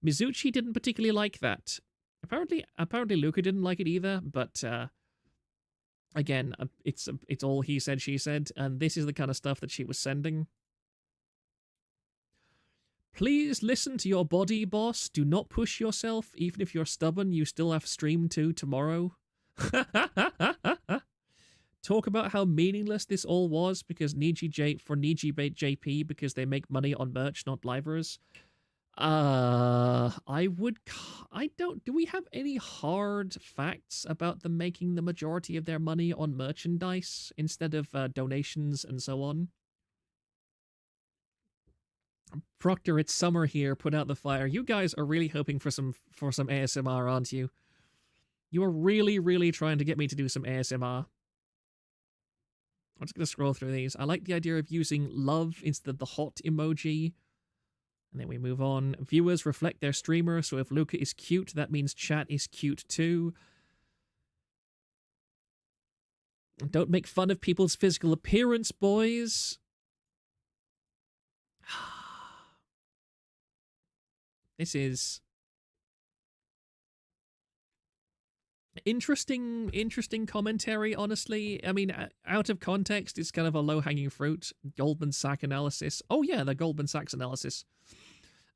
Mizuchi didn't particularly like that. Apparently Luca didn't like it either, but again, it's all he said, she said, and this is the kind of stuff that she was sending. Please listen to your body, boss. Do not push yourself. Even if you're stubborn, you still have stream 2 tomorrow. Talk about how meaningless this all was because Niji because they make money on merch, not livers. Do we have any hard facts about them making the majority of their money on merchandise instead of donations and so on? Proctor, it's summer here. Put out the fire. You guys are really hoping for some ASMR, aren't you? You are really, really trying to get me to do some ASMR. I'm just going to scroll through these. I like the idea of using love instead of the hot emoji. And then we move on. Viewers reflect their streamer, so if Luca is cute, that means chat is cute too. Don't make fun of people's physical appearance, boys. This is interesting commentary, honestly. I mean, out of context, it's kind of a low-hanging fruit. Goldman Sachs analysis. Oh yeah, the Goldman Sachs analysis.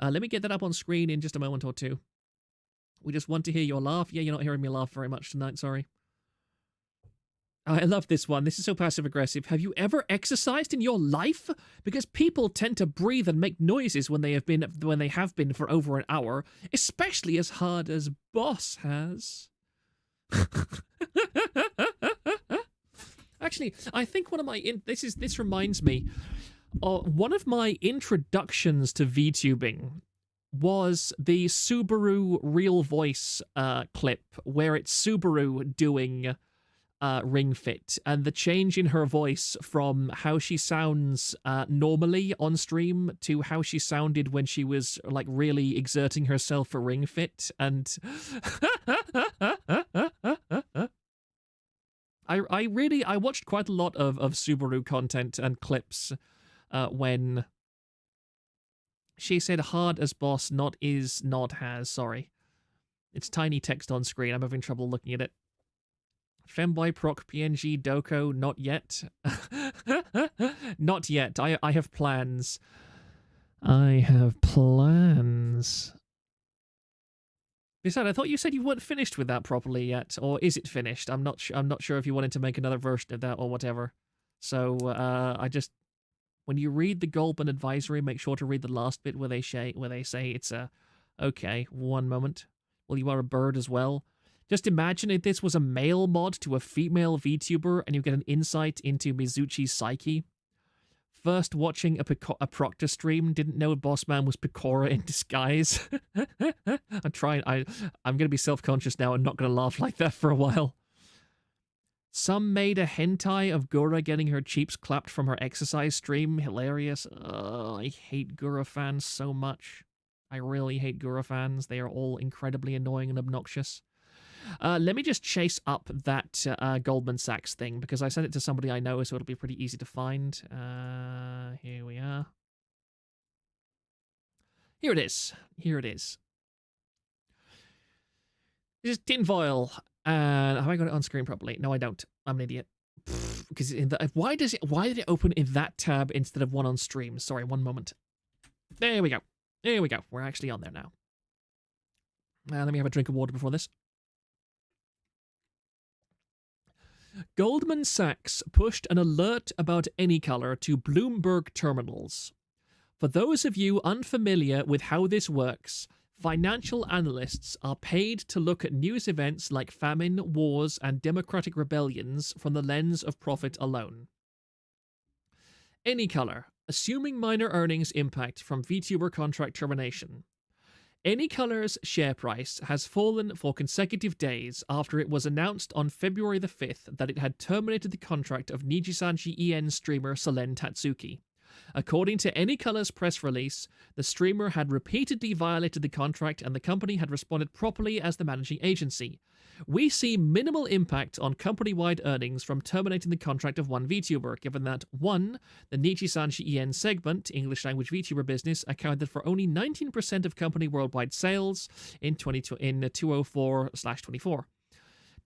Let me get that up on screen in just a moment or two. We just want to hear your laugh. Yeah, you're not hearing me laugh very much tonight, sorry. I love this one. This is so passive-aggressive. Have you ever exercised in your life? Because people tend to breathe and make noises when they have been for over an hour, especially as hard as Boss has. Actually, I think one of my this reminds me. One of my introductions to VTubing was the Subaru Real Voice clip where it's Subaru doing Ring Fit, and the change in her voice from how she sounds normally on stream to how she sounded when she was like really exerting herself for Ring Fit. And I watched quite a lot of Subaru content and clips when she said hard as boss, not is, not has. Sorry, it's tiny text on screen. I'm having trouble looking at it. Femboy proc PNG Doko, not yet. Not yet. I have plans. I have plans. Besides, I thought you said you weren't finished with that properly yet, or is it finished? I'm not sure if you wanted to make another version of that or whatever. So when you read the Goldman advisory, make sure to read the last bit where they say it's a okay. One moment. Well, you are a bird as well. Just imagine if this was a male mod to a female VTuber and you get an insight into Mizuchi's psyche. First watching a Proctor stream, didn't know Bossman was Pecora in disguise. I'm going to be self-conscious now and not going to laugh like that for a while. Some made a hentai of Gura getting her cheeks clapped from her exercise stream. Hilarious. I hate Gura fans so much. I really hate Gura fans. They are all incredibly annoying and obnoxious. Let me just chase up that Goldman Sachs thing, because I sent it to somebody I know, so it'll be pretty easy to find. Here we are. Here it is. is tinfoil. And have I got it on screen properly? No, I don't. I'm an idiot. Because why did it open in that tab instead of one on stream? Sorry, one moment. There we go. There we go. We're actually on there now. Let me have a drink of water before this. Goldman Sachs pushed an alert about AnyColor to Bloomberg terminals. For those of you unfamiliar with how this works, financial analysts are paid to look at news events like famine, wars, and democratic rebellions from the lens of profit alone. AnyColor, assuming minor earnings impact from VTuber contract termination. AnyColor's share price has fallen for consecutive days after it was announced on February the 5th that it had terminated the contract of Nijisanji EN streamer Solen Tatsuki. According to AnyColor's press release, the streamer had repeatedly violated the contract and the company had responded properly as the managing agency. We see minimal impact on company-wide earnings from terminating the contract of one VTuber, given that 1. The Nijisanji EN segment, English-language VTuber business, accounted for only 19% of company worldwide sales in 2004/24.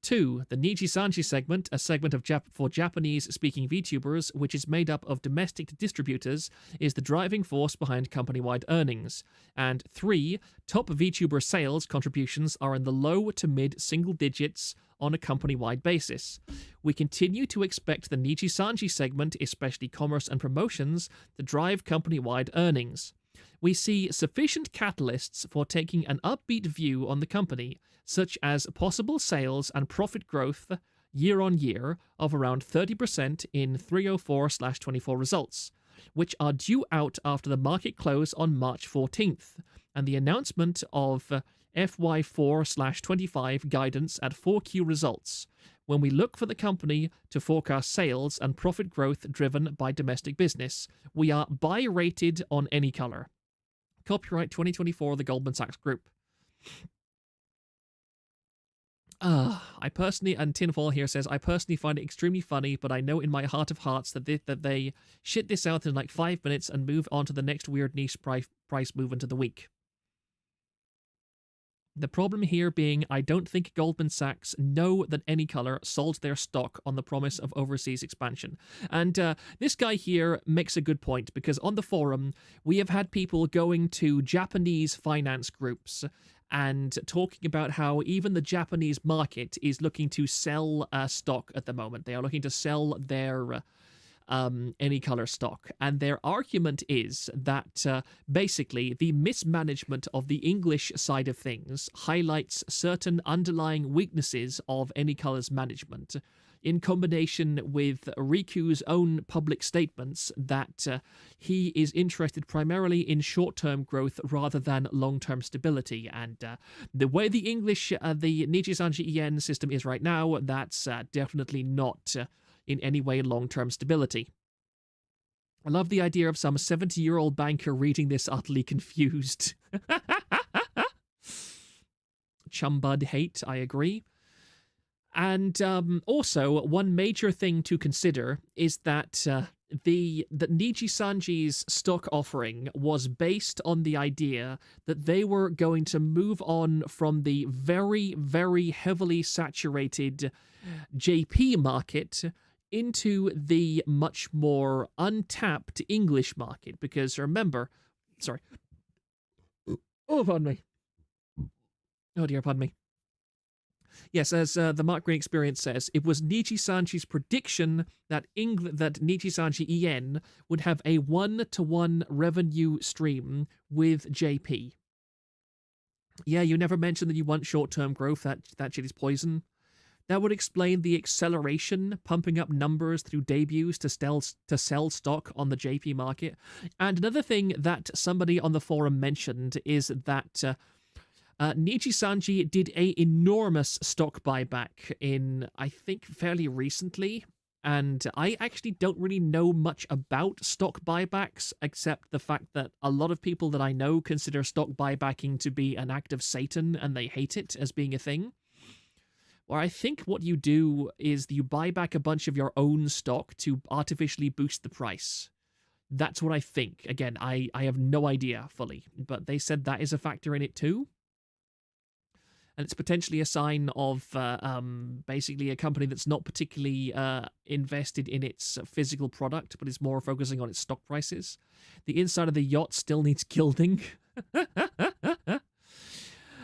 2. The Nijisanji segment, a segment of for Japanese-speaking VTubers, which is made up of domestic distributors, is the driving force behind company-wide earnings. And 3. Top VTuber sales contributions are in the low to mid-single digits on a company-wide basis. We continue to expect the Nijisanji segment, especially commerce and promotions, to drive company-wide earnings. We see sufficient catalysts for taking an upbeat view on the company, such as possible sales and profit growth year-on-year of around 30% in 304/24 results, which are due out after the market close on March 14th, and the announcement of FY4/25 guidance at 4Q results, when we look for the company to forecast sales and profit growth driven by domestic business. We are buy-rated on AnyColor. Copyright 2024, the Goldman Sachs Group. I personally, and Tinfoil here says, I personally find it extremely funny, but I know in my heart of hearts that they shit this out in like 5 minutes and move on to the next weird niche price movement of the week. The problem here being, I don't think Goldman Sachs know that AnyColor sold their stock on the promise of overseas expansion. And this guy here makes a good point, because on the forum, we have had people going to Japanese finance groups and talking about how even the Japanese market is looking to sell stock at the moment. They are looking to sell their AnyColor stock. And their argument is that basically the mismanagement of the English side of things highlights certain underlying weaknesses of AnyColor's management, in combination with Riku's own public statements that he is interested primarily in short-term growth rather than long-term stability. And the way the Nijisanji EN system is right now, that's definitely not in any way long-term stability. I love the idea of some 70-year-old banker reading this utterly confused. Chumbud hate, I agree. And also, one major thing to consider is that Nijisanji's stock offering was based on the idea that they were going to move on from the very, very heavily saturated JP market into the much more untapped English market. Because remember, sorry. Oh, pardon me. Oh dear, pardon me. Yes, as the Mark Green Experience says, it was Nijisanji's prediction that Nijisanji EN would have a 1-to-1 revenue stream with JP. Yeah, you never mentioned that you want short-term growth. That shit is poison. That would explain the acceleration, pumping up numbers through debuts to sell stock on the JP market. And another thing that somebody on the forum mentioned is that Nijisanji did an enormous stock buyback in, I think, fairly recently. And I actually don't really know much about stock buybacks, except the fact that a lot of people that I know consider stock buybacking to be an act of Satan, and they hate it as being a thing. Or I think what you do is you buy back a bunch of your own stock to artificially boost the price. That's what I think. Again, I have no idea fully, but they said that is a factor in it too. and it's potentially a sign of basically a company that's not particularly invested in its physical product, but is more focusing on its stock prices. The inside of the yacht still needs gilding.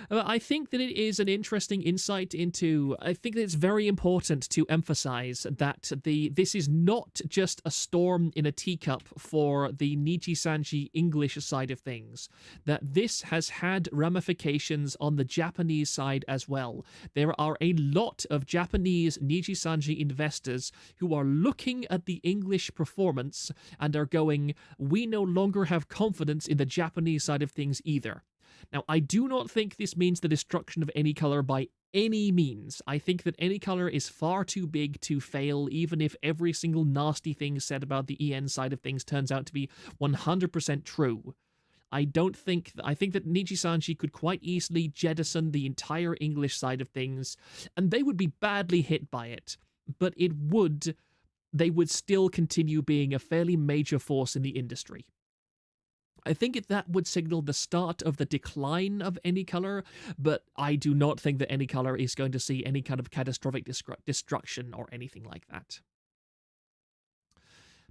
I think that it is an interesting insight into. I think that it's very important to emphasize that this is not just a storm in a teacup for the Nijisanji English side of things. That this has had ramifications on the Japanese side as well. There are a lot of Japanese Nijisanji investors who are looking at the English performance and are going, "We no longer have confidence in the Japanese side of things either." Now, I do not think this means the destruction of Any Color by any means. I think that Any Color is far too big to fail, even if every single nasty thing said about the EN side of things turns out to be 100% true. I think that Nijisanji could quite easily jettison the entire English side of things, and they would be badly hit by it. But they would still continue being a fairly major force in the industry. I think that would signal the start of the decline of Any Color, but I do not think that Any Color is going to see any kind of catastrophic destruction or anything like that.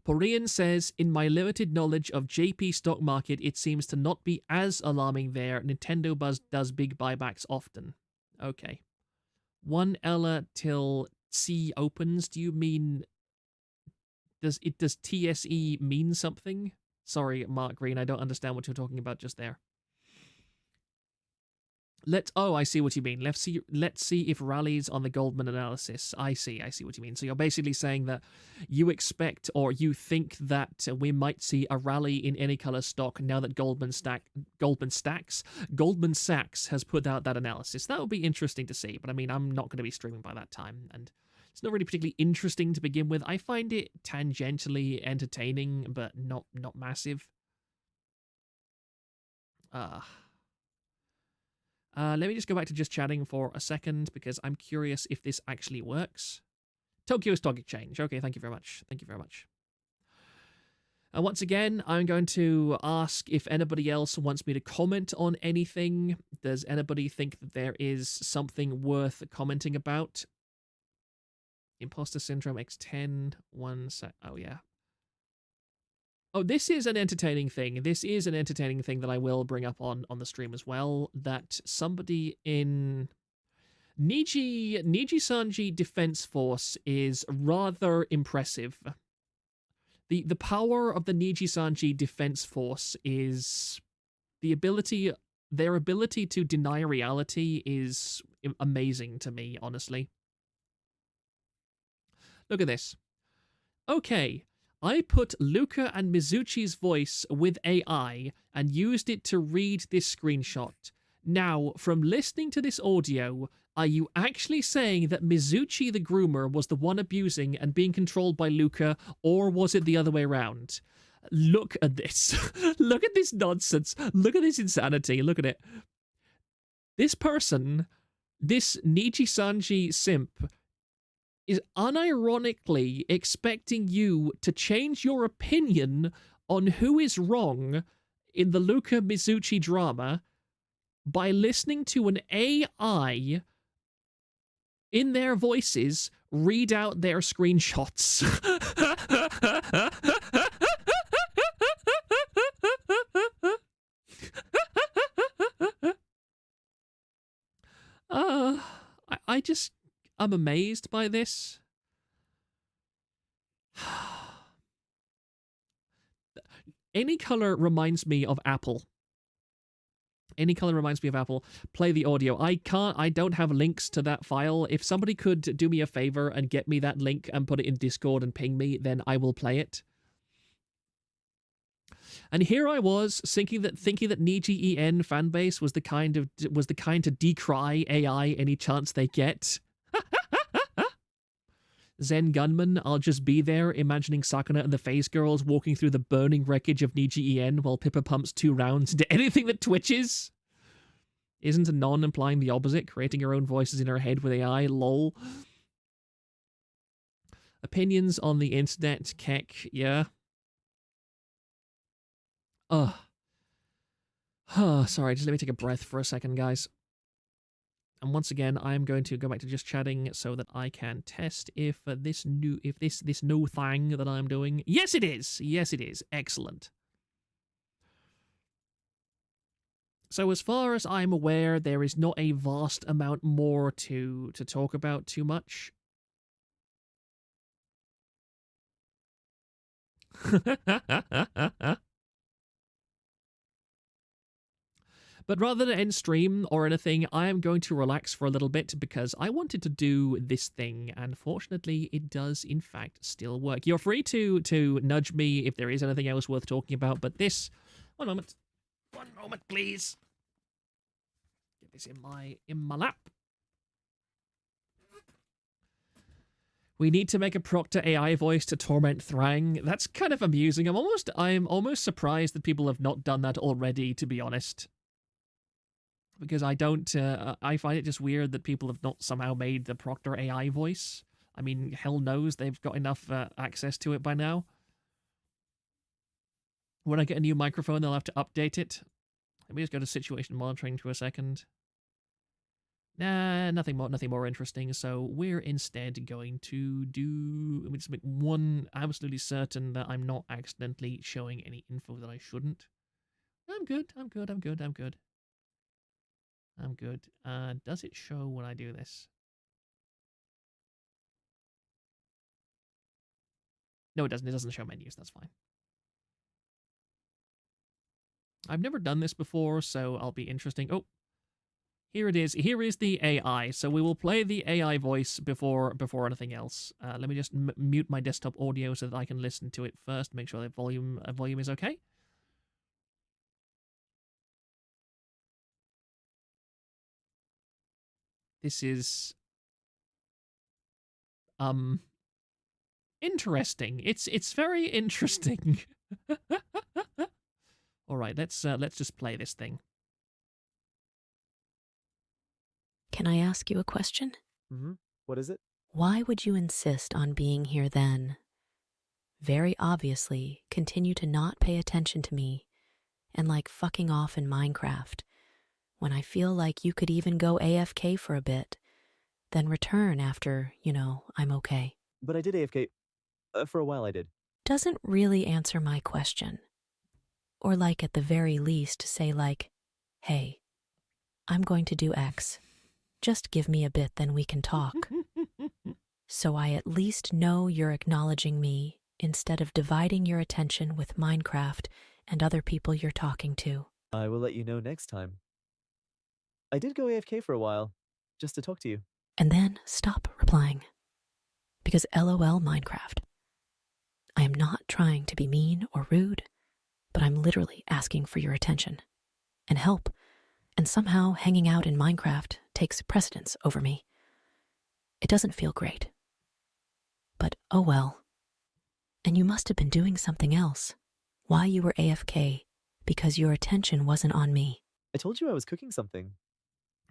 Porian says, in my limited knowledge of JP stock market, it seems to not be as alarming there. Nintendo does big buybacks often. Okay. 1 Ella till C opens, do you mean... Does TSE mean something? Sorry, Mark Green, I don't understand what you're talking about just there. Oh, I see what you mean. Let's see if rallies on the Goldman analysis. I see what you mean. So you're basically saying that you expect or you think that we might see a rally in Any Color stock now that Goldman Sachs has put out that analysis. That would be interesting to see, but I mean, I'm not going to be streaming by that time, and it's not really particularly interesting to begin with. I find it tangentially entertaining, but not massive. Let me just go back to just chatting for a second, because I'm curious if this actually works. Tokyo Stock Exchange. Okay, thank you very much. Thank you very much. And once again, I'm going to ask if anybody else wants me to comment on anything. Does anybody think that there is something worth commenting about? Imposter Syndrome X10, 1 sec. Oh, yeah. Oh, this is an entertaining thing. This is an entertaining thing that I will bring up on the stream as well. That somebody in Nijisanji Defense Force is rather impressive. The power of the Nijisanji Defense Force is their ability to deny reality is amazing to me, honestly. Look at this. Okay, I put Luca and Mizuchi's voice with AI and used it to read this screenshot. Now, from listening to this audio, are you actually saying that Mizuchi the groomer was the one abusing and being controlled by Luca, or was it the other way around? Look at this. Look at this nonsense. Look at this insanity. Look at it. This person, this Nijisanji simp, is unironically expecting you to change your opinion on who is wrong in the Luca Mizuchi drama by listening to an AI in their voices read out their screenshots. I'm amazed by this. Any Color reminds me of Apple. Any Color reminds me of Apple. Play the audio. I don't have links to that file. If somebody could do me a favor and get me that link and put it in Discord and ping me, then I will play it. And here I was thinking that Niji EN fanbase was the kind to decry AI any chance they get. Zen Gunman, I'll just be there, imagining Sakuna and the Phase Girls walking through the burning wreckage of Niji EN while Pippa pumps 2 rounds into anything that twitches. Isn't a non implying the opposite, creating her own voices in her head with AI? Lol. Opinions on the internet, Keck, yeah. Sorry, just let me take a breath for a second, guys. And once again, I am going to go back to just chatting so that I can test if this new thing that I'm doing. Yes, it is. Yes, it is. Excellent. So as far as I'm aware, there is not a vast amount more to talk about too much. But rather than end stream or anything, I am going to relax for a little bit because I wanted to do this thing, and fortunately it does in fact still work. You're free to nudge me if there is anything else worth talking about, but this... One moment, please. Get this in my lap. We need to make a Proctor AI voice to torment Thrang. That's kind of amusing. I'm almost surprised that people have not done that already, to be honest. Because I find it just weird that people have not somehow made the Proctor AI voice. I mean, hell knows they've got enough access to it by now. When I get a new microphone, they'll have to update it. Let me just go to situation monitoring for a second. Nah, nothing more interesting. So we're instead going to do... Let me just make one absolutely certain that I'm not accidentally showing any info that I shouldn't. I'm good. Does it show when I do this? No, it doesn't. It doesn't show menus. That's fine. I've never done this before, so I'll be interesting. Oh, here it is. Here is the AI. So we will play the AI voice before anything else. Let me just mute my desktop audio so that I can listen to it first. Make sure the volume is okay. This is interesting. It's very interesting. All right, let's just play this thing. Can I ask you a question? Mm-hmm. What is it? Why would you insist on being here then? Very obviously, continue to not pay attention to me and like fucking off in Minecraft when I feel like you could even go AFK for a bit, then return after, I'm okay. But I did AFK. For a while I did. Doesn't really answer my question. Or like at the very least say like, hey, I'm going to do X. Just give me a bit, then we can talk. So I at least know you're acknowledging me instead of dividing your attention with Minecraft and other people you're talking to. I will let you know next time. I did go AFK for a while, just to talk to you. And then stop replying. Because LOL Minecraft. I am not trying to be mean or rude, but I'm literally asking for your attention and help. And somehow hanging out in Minecraft takes precedence over me. It doesn't feel great. But oh well. And you must have been doing something else. Why you were AFK, because your attention wasn't on me. I told you I was cooking something.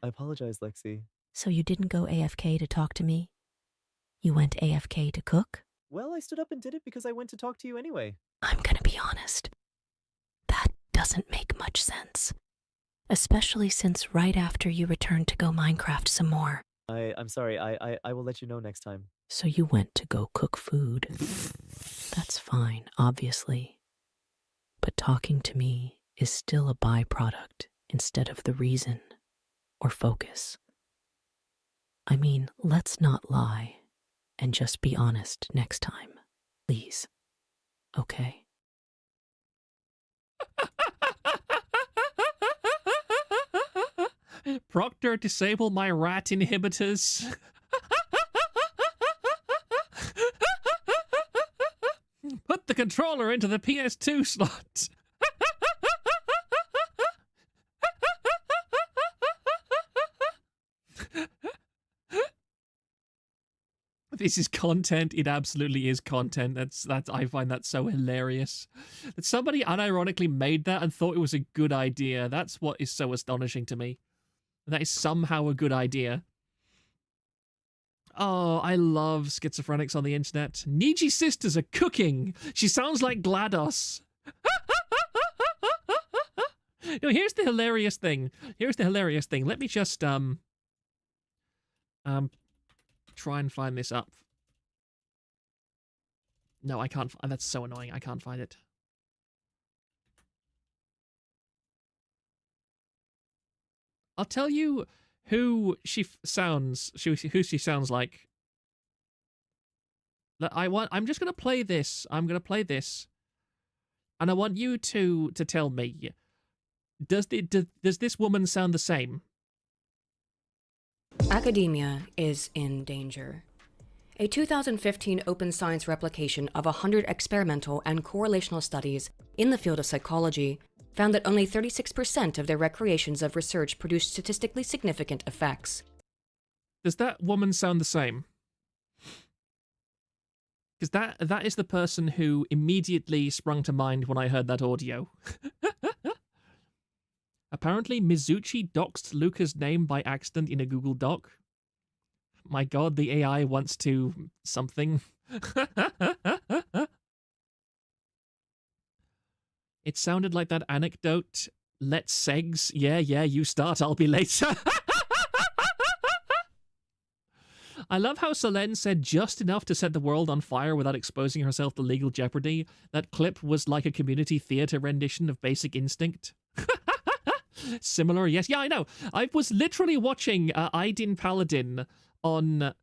I apologize, Lexi. So you didn't go AFK to talk to me? You went AFK to cook? Well, I stood up and did it because I went to talk to you anyway. I'm gonna be honest. That doesn't make much sense. Especially since right after you returned to go Minecraft some more. I'm sorry, I will let you know next time. So you went to go cook food. That's fine, obviously. But talking to me is still a byproduct instead of the reason or focus. I mean, let's not lie and just be honest next time, please. Okay? Proctor, disable my rat inhibitors. Put the controller into the PS2 slot. This is content. It absolutely is content. That's I find that so hilarious. That somebody unironically made that and thought it was a good idea. That's what is so astonishing to me. That is somehow a good idea. Oh, I love schizophrenics on the internet. Niji sisters are cooking. She sounds like GLaDOS. No, here's the hilarious thing. Let me just Try and find this up. No, I can't. That's so annoying. I can't find it. I'll tell you who she sounds. Who she sounds like. I'm just gonna play this. I'm gonna play this, and I want you to tell me. Does this woman sound the same? Academia is in danger. A 2015 Open Science replication of 100 experimental and correlational studies in the field of psychology found that only 36% of their recreations of research produced statistically significant effects. Does that woman sound the same? Because that is the person who immediately sprung to mind when I heard that audio. Apparently, Mizuchi doxed Luca's name by accident in a Google Doc. My god, the AI wants to something. It sounded like that anecdote. Let's segs. Yeah, you start, I'll be later. I love how Selene said just enough to set the world on fire without exposing herself to legal jeopardy. That clip was like a community theater rendition of Basic Instinct. Similar, yes. Yeah, I know. I was literally watching Aydin Paladin on...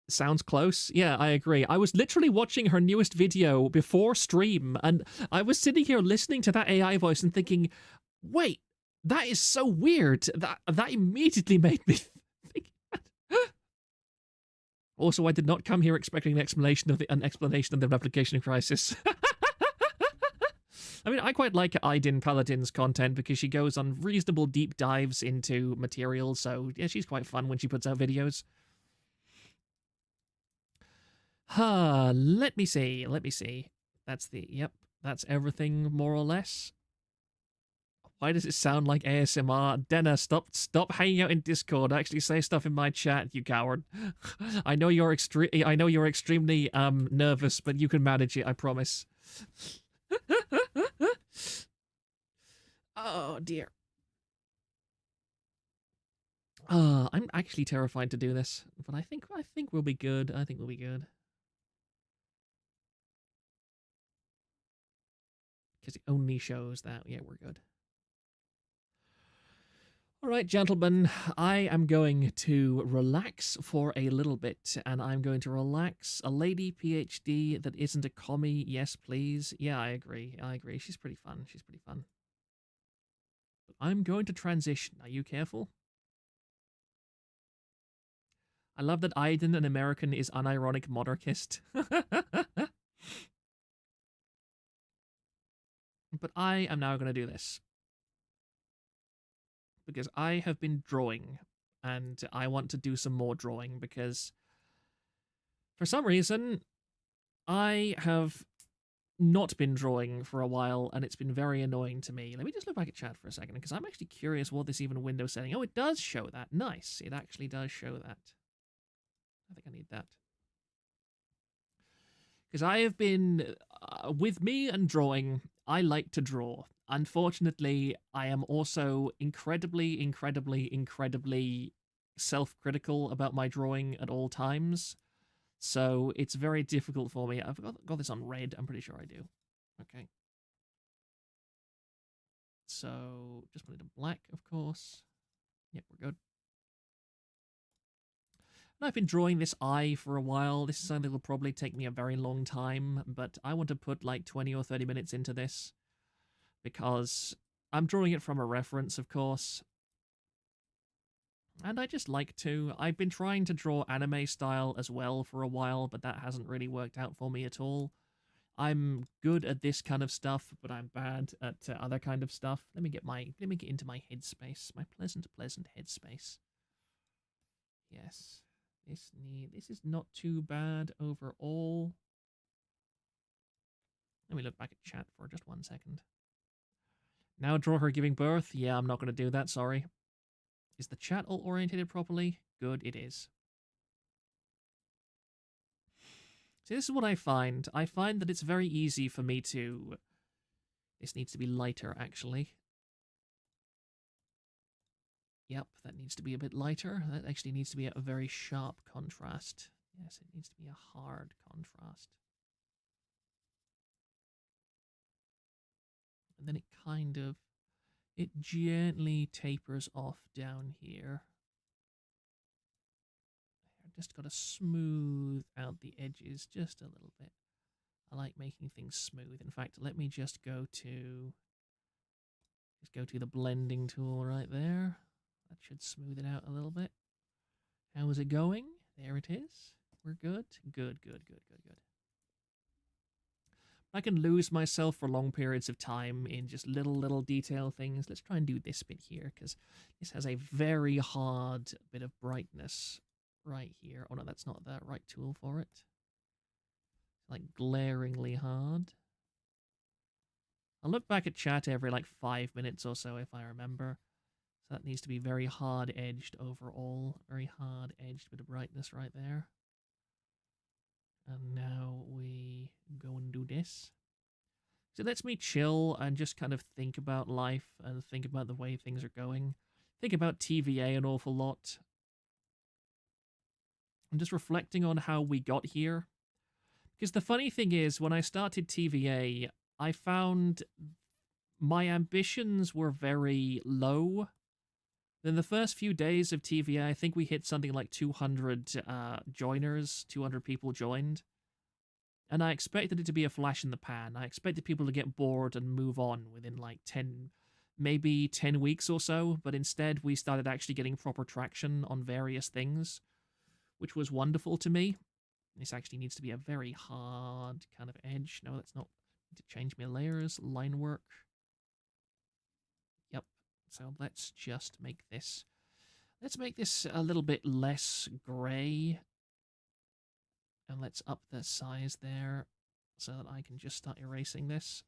Sounds close. Yeah, I agree. I was literally watching her newest video before stream, and I was sitting here listening to that AI voice and thinking, wait, that is so weird. That immediately made me think that. Also, I did not come here expecting an explanation of the replication crisis. I mean, I quite like Aydin Paladin's content because she goes on reasonable deep dives into material, so yeah, she's quite fun when she puts out videos. Let me see. That's everything, more or less. Why does it sound like ASMR? Denna, stop hanging out in Discord. Actually say stuff in my chat, you coward. I know you're extremely nervous, but you can manage it, I promise. Oh dear. I'm actually terrified to do this, but I think we'll be good. I think we'll be good. Because it only shows that, yeah, we're good. All right, gentlemen, I am going to relax for a little bit, and I'm going to relax a lady PhD that isn't a commie. Yes, please. Yeah, I agree. She's pretty fun. But I'm going to transition. Are you careful? I love that Aiden, an American, is unironic monarchist. But I am now going to do this. Because I have been drawing, and I want to do some more drawing, because for some reason, I have not been drawing for a while, and it's been very annoying to me. Let me just look back at chat for a second, because I'm actually curious what this even window setting... Oh, it does show that. Nice. It actually does show that. I think I need that. Because I have been... with me and drawing, I like to draw. Unfortunately, I am also incredibly self-critical about my drawing at all times. So it's very difficult for me. I've got this on red. I'm pretty sure I do. Okay. So just put it in black, of course. Yep, we're good. And I've been drawing this eye for a while. This is something that will probably take me a very long time, but I want to put like 20 or 30 minutes into this because I'm drawing it from a reference, of course. And I just like to. I've been trying to draw anime style as well for a while, but that hasn't really worked out for me at all. I'm good at this kind of stuff, but I'm bad at other kind of stuff. Let me get into my headspace, my pleasant headspace. Yes, this is not too bad overall. Let me look back at chat for just 1 second. Now draw her giving birth. Yeah, I'm not going to do that. Sorry. Is the chat all orientated properly? Good, it is. See, this is what I find. I find that it's very easy for me to... This needs to be lighter, actually. Yep, that needs to be a bit lighter. That actually needs to be a very sharp contrast. Yes, it needs to be a hard contrast. And then it gently tapers off down here. I just got to smooth out the edges just a little bit. I like making things smooth. In fact, let me just go to the blending tool right there. That should smooth it out a little bit. How is it going? There it is. We're good. Good. I can lose myself for long periods of time in just little detail things. Let's try and do this bit here, because this has a very hard bit of brightness right here. Oh no, that's not the right tool for it. It's like glaringly hard. I'll look back at chat every like 5 minutes or so if I remember. So that needs to be very hard-edged overall. Very hard-edged bit of brightness right there. And now we go and do this. So it lets me chill and just kind of think about life and think about the way things are going. Think about TVA an awful lot. I'm just reflecting on how we got here. Because the funny thing is, when I started TVA, I found my ambitions were very low. In the first few days of TVA, I think we hit something like 200 joiners, 200 people joined. And I expected it to be a flash in the pan. I expected people to get bored and move on within like 10 weeks or so. But instead, we started actually getting proper traction on various things, which was wonderful to me. This actually needs to be a very hard kind of edge. No, that's not. I need to change my layers, line work. Yep. So let's just make this. Let's make this a little bit less gray. And let's up the size there so that I can just start erasing this.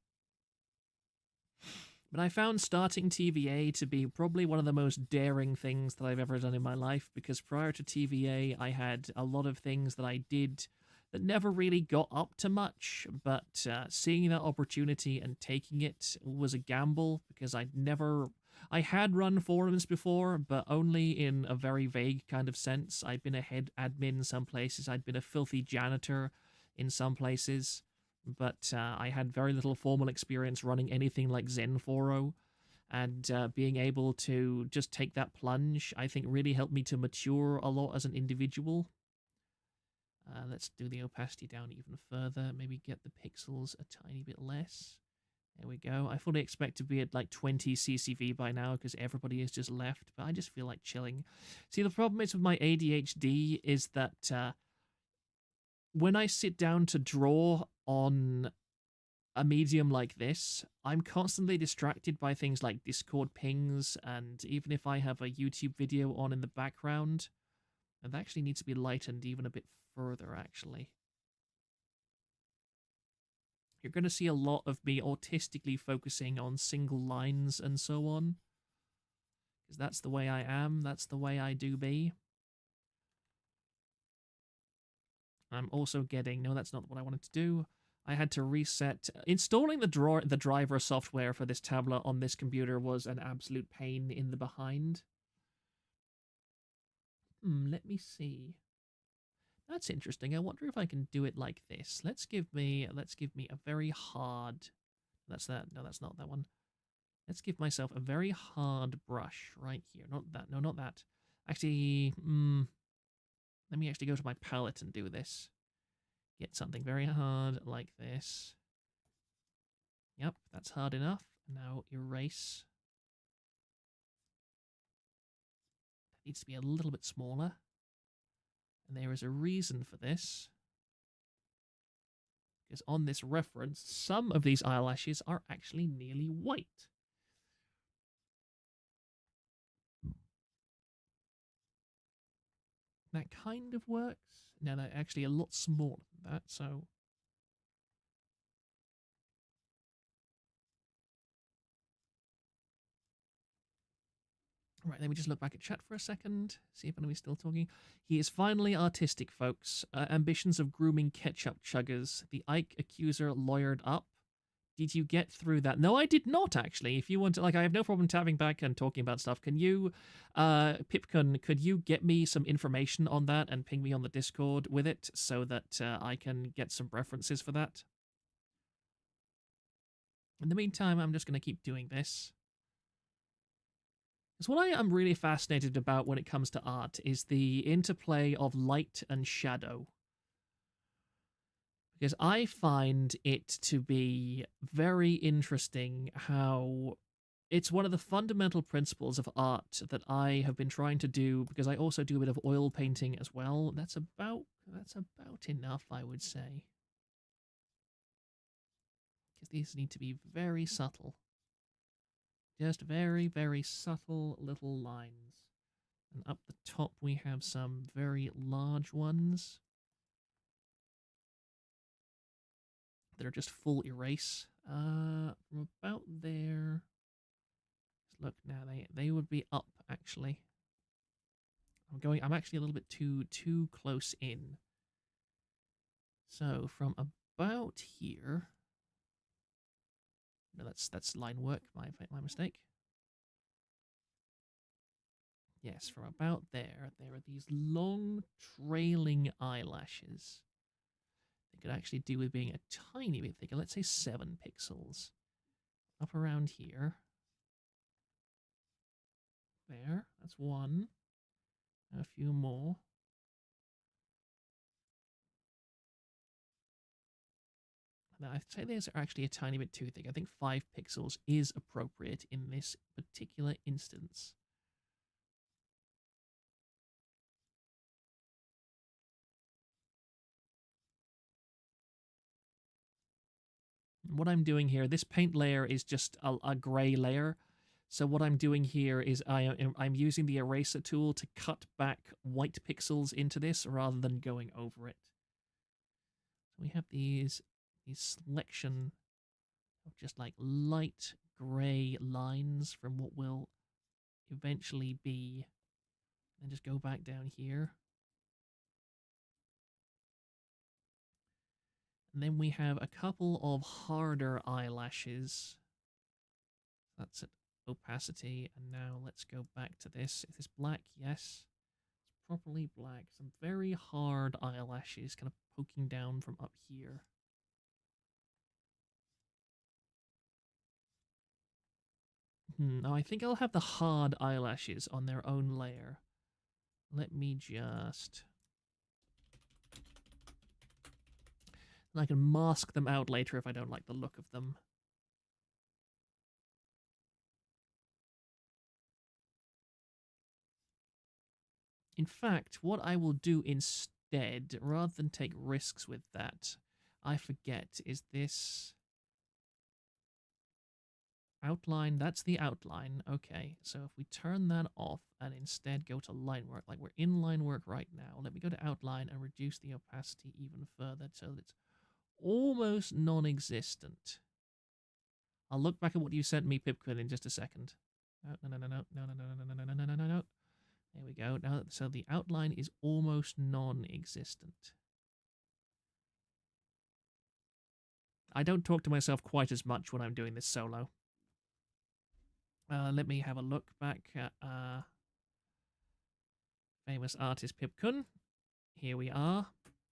But I found starting TVA to be probably one of the most daring things that I've ever done in my life, because prior to TVA, I had a lot of things that I did that never really got up to much, but seeing that opportunity and taking it was a gamble, because I had run forums before, but only in a very vague kind of sense. I'd been a head admin in some places, I'd been a filthy janitor in some places, but I had very little formal experience running anything like Zenforo, and being able to just take that plunge, I think really helped me to mature a lot as an individual. Let's do the opacity down even further, maybe get the pixels a tiny bit less. There we go. I fully expect to be at like 20 CCV by now because everybody has just left, but I just feel like chilling. See, the problem is with my ADHD is that when I sit down to draw on a medium like this, I'm constantly distracted by things like Discord pings, and even if I have a YouTube video on in the background, and that actually needs to be lightened even a bit further, actually. You're going to see a lot of me autistically focusing on single lines and so on. Because that's the way I am, that's the way I do be. I'm also getting... No, that's not what I wanted to do. I had to reset... Installing the driver software for this tablet on this computer was an absolute pain in the behind. Let me see. That's interesting. I wonder if I can do it like this. Let's give me a very hard... That's that. No, that's not that one. Let's give myself a very hard brush right here. Not that. No, not that. Actually, let me actually go to my palette and do this. Get something very hard like this. Yep, that's hard enough. Now erase. That needs to be a little bit smaller. And there is a reason for this. Because on this reference, some of these eyelashes are actually nearly white. That kind of works. Now they're actually a lot smaller than that, so... Right, let me just look back at chat for a second, see if anybody's still talking. He is finally artistic, folks. Ambitions of grooming ketchup chuggers. The Ike accuser lawyered up. Did you get through that? No, I did not, actually. If you want to, like, I have no problem tapping back and talking about stuff. Can you, Pipkun, could you get me some information on that and ping me on the Discord with it so that I can get some references for that? In the meantime, I'm just going to keep doing this. Because what I am really fascinated about when it comes to art is the interplay of light and shadow. Because I find it to be very interesting how it's one of the fundamental principles of art that I have been trying to do, because I also do a bit of oil painting as well. That's about enough, I would say. Because these need to be very subtle. Just very, very subtle little lines. And up the top we have some very large ones that are just full erase. From about there. Look now, they would be up actually. I'm actually a little bit too close in. So from about here. No, that's line work, my mistake. Yes, from about there are these long trailing eyelashes. They could actually do with being a tiny bit thicker, let's say 7 pixels. Up around here. There, that's one. A few more. Now, I'd say these are actually a tiny bit too thick. I think 5 pixels is appropriate in this particular instance. What I'm doing here, this paint layer is just a gray layer. So what I'm doing here is I'm using the eraser tool to cut back white pixels into this rather than going over it. So we have these selection of just like light gray lines from what will eventually be, and just go back down here. And then we have a couple of harder eyelashes. That's at opacity. And now let's go back to this. Is this black? Yes. It's properly black. Some very hard eyelashes kind of poking down from up here. No, I think I'll have the hard eyelashes on their own layer. Let me just... And I can mask them out later if I don't like the look of them. In fact, what I will do instead, rather than take risks with that, I forget, is this outline? That's the outline. Okay, so if we turn that off and instead go to line work, like we're in line work right now, let me go to outline and reduce the opacity even further so that it's almost non-existent. I'll look back at what you sent me, Pipkin, in just a second. No. There we go. Now, so the outline is almost non-existent. I don't talk to myself quite as much when I'm doing this solo. Let me have a look back at famous artist Pipkin. Here we are.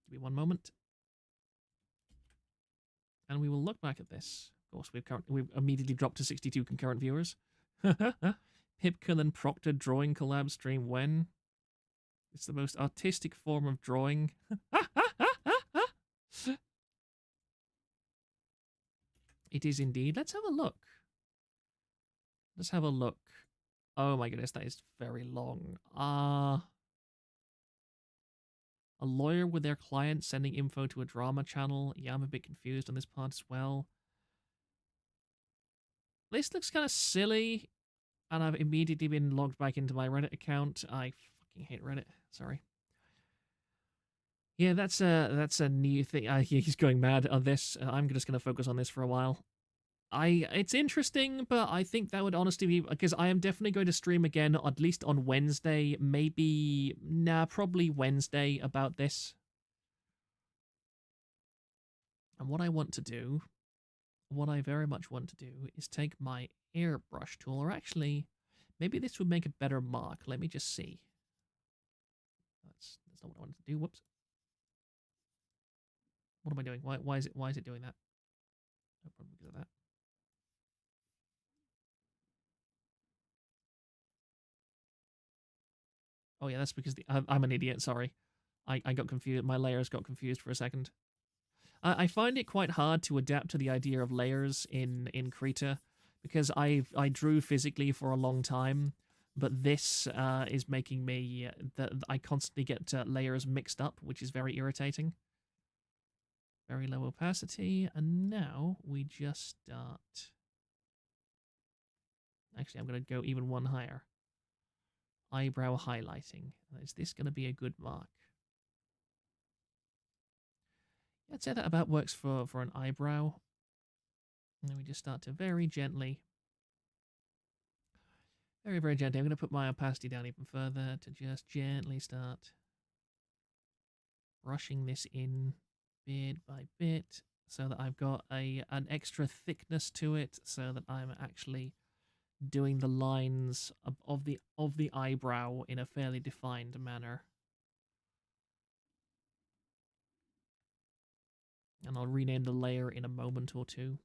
Give me one moment. And we will look back at this. Of course, we've immediately dropped to 62 concurrent viewers. Pipkin and Proctor drawing collab stream when? It's the most artistic form of drawing. It is indeed. Let's have a look. Let's have a look. Oh my goodness, that is very long. A lawyer with their client sending info to a drama channel. Yeah, I'm a bit confused on this part as well. This looks kind of silly, and I've immediately been logged back into my Reddit account. I fucking hate Reddit. Sorry. Yeah, that's a new thing. He's going mad on this. I'm just going to focus on this for a while. It's interesting, but I think that would honestly be, because I am definitely going to stream again, at least on Wednesday, maybe, probably Wednesday about this. And what I want to do what I very much want to do is take my airbrush tool, or actually, maybe this would make a better mark. Let me just see. That's not what I wanted to do. Whoops. What am I doing? Why is it doing that? No problem because of that. Oh yeah, that's because I'm an idiot. Sorry, I got confused. My layers got confused for a second. I find it quite hard to adapt to the idea of layers in Krita because I drew physically for a long time, but this is making me that I constantly get layers mixed up, which is very irritating. Very low opacity, and now we just start. Actually, I'm going to go even one higher. Eyebrow highlighting. Is this going to be a good mark? Yeah, I'd say that about works for an eyebrow. And then we just start to very gently, very gently. I'm going to put my opacity down even further to just gently start brushing this in bit by bit so that I've got an extra thickness to it so that I'm actually doing the lines of the eyebrow in a fairly defined manner. And I'll rename the layer in a moment or two.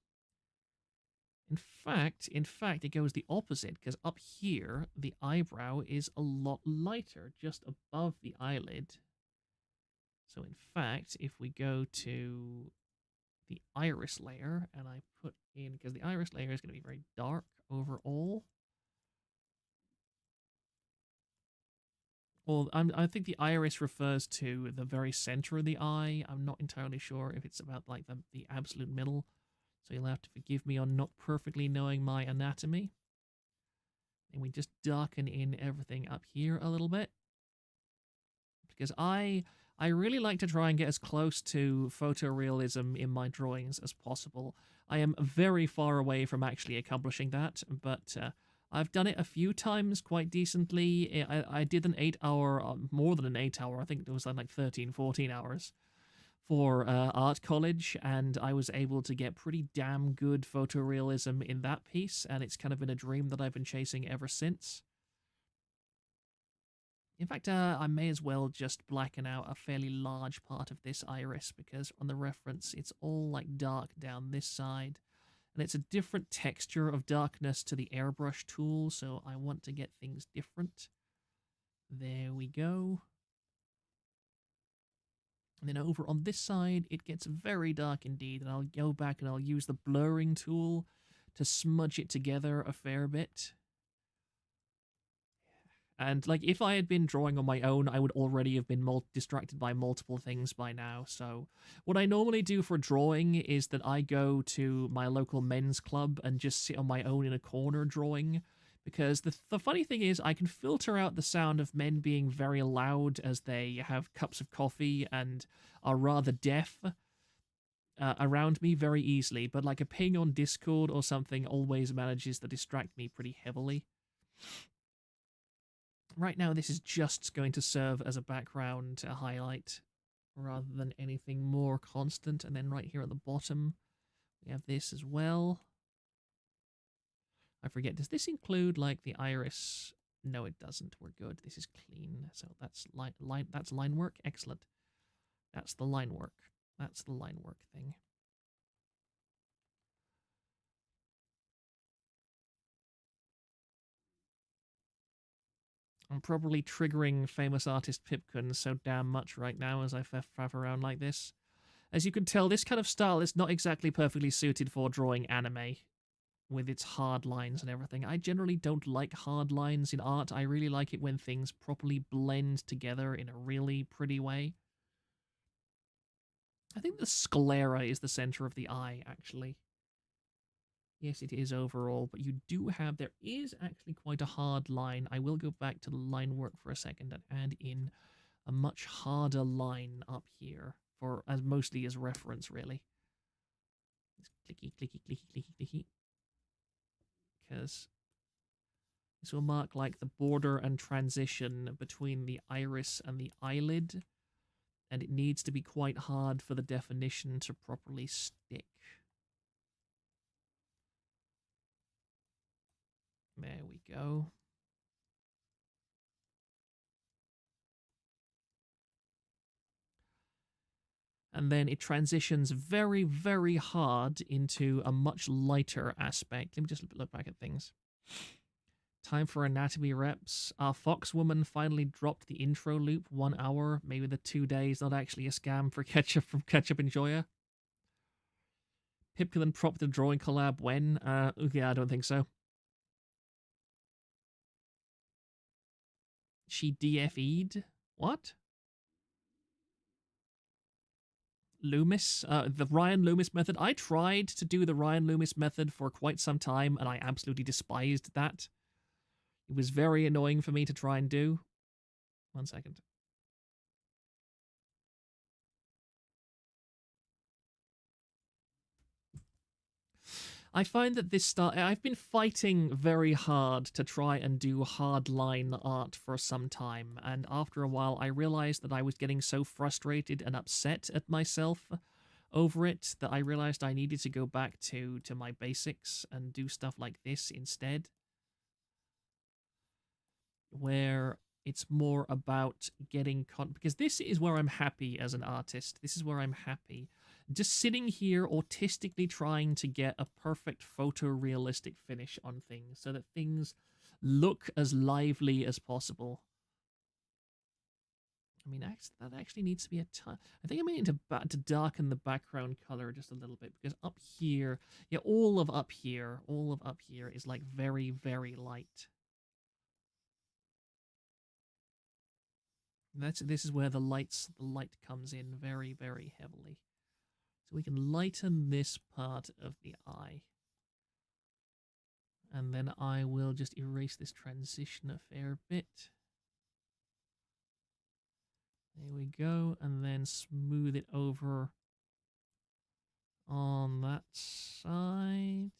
In fact, it goes the opposite, because up here, the eyebrow is a lot lighter, just above the eyelid. So in fact, if we go to the iris layer, and I put in, because the iris layer is going to be very dark overall. Well, I think the iris refers to the very center of the eye. I'm not entirely sure if it's about like the absolute middle. So you'll have to forgive me on not perfectly knowing my anatomy. And we just darken in everything up here a little bit. Because I really like to try and get as close to photorealism in my drawings as possible. I am very far away from actually accomplishing that, but I've done it a few times quite decently. I did an 8-hour, more than an 8-hour, I think it was like 13, 14 hours for art college, and I was able to get pretty damn good photorealism in that piece, and it's kind of been a dream that I've been chasing ever since. In fact, I may as well just blacken out a fairly large part of this iris, because on the reference, it's all like dark down this side. And it's a different texture of darkness to the airbrush tool, so I want to get things different. There we go. And then over on this side, it gets very dark indeed, and I'll go back and I'll use the blurring tool to smudge it together a fair bit. And, like, if I had been drawing on my own, I would already have been distracted by multiple things by now. So what I normally do for drawing is that I go to my local men's club and just sit on my own in a corner drawing. Because the funny thing is, I can filter out the sound of men being very loud as they have cups of coffee and are rather deaf around me very easily. But, like, a ping on Discord or something always manages to distract me pretty heavily. Right now, this is just going to serve as a background highlight rather than anything more constant. And then right here at the bottom, we have this as well. I forget, does this include like the iris? No, it doesn't. We're good. This is clean. So that's that's line work. Excellent. That's the line work. That's the line work thing. I'm probably triggering famous artist Pipkin so damn much right now as I faff around like this. As you can tell, this kind of style is not exactly perfectly suited for drawing anime, with its hard lines and everything. I generally don't like hard lines in art. I really like it when things properly blend together in a really pretty way. I think the sclera is the center of the eye, actually. Yes, it is overall, but you do have, there is actually quite a hard line. I will go back to the line work for a second and add in a much harder line up here, for as mostly as reference, really. Just clicky, clicky, clicky, clicky, clicky. Because this will mark like the border and transition between the iris and the eyelid, and it needs to be quite hard for the definition to properly stick. There we go. And then it transitions very, very hard into a much lighter aspect. Let me just look back at things. Time for anatomy reps. Our Foxwoman finally dropped the intro loop 1 hour, maybe the 2 days, not actually a scam for Ketchup from Ketchup Enjoyer. Pipulin propped the drawing collab when? Yeah, I don't think so. She DFE'd? What? Loomis? The Ryan Loomis method? I tried to do the Ryan Loomis method for quite some time, and I absolutely despised that. It was very annoying for me to try and do. 1 second. I find that I've been fighting very hard to try and do hardline art for some time, and after a while I realized that I was getting so frustrated and upset at myself over it that I realized I needed to go back to my basics and do stuff like this instead, where it's more about getting because this is where I'm happy as an artist. This is where I'm happy. Just sitting here autistically trying to get a perfect photorealistic finish on things so that things look as lively as possible. I mean, that actually needs to be a ton. I think I may need to darken the background color just a little bit, because up here, yeah, all of up here is like very, very light. This is where the light comes in very, very heavily. So we can lighten this part of the eye. And then I will just erase this transition a fair bit. There we go. And then smooth it over on that side.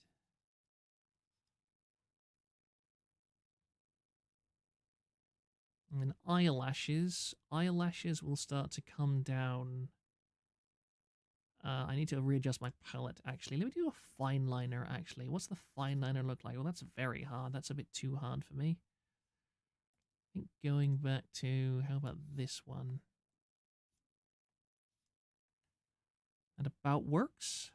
And then eyelashes. Eyelashes will start to come down. I need to readjust my palette, actually. Let me do a fine liner, actually. What's the fine liner look like? Well, that's very hard. That's a bit too hard for me. I think going back to, how about this one? That about works.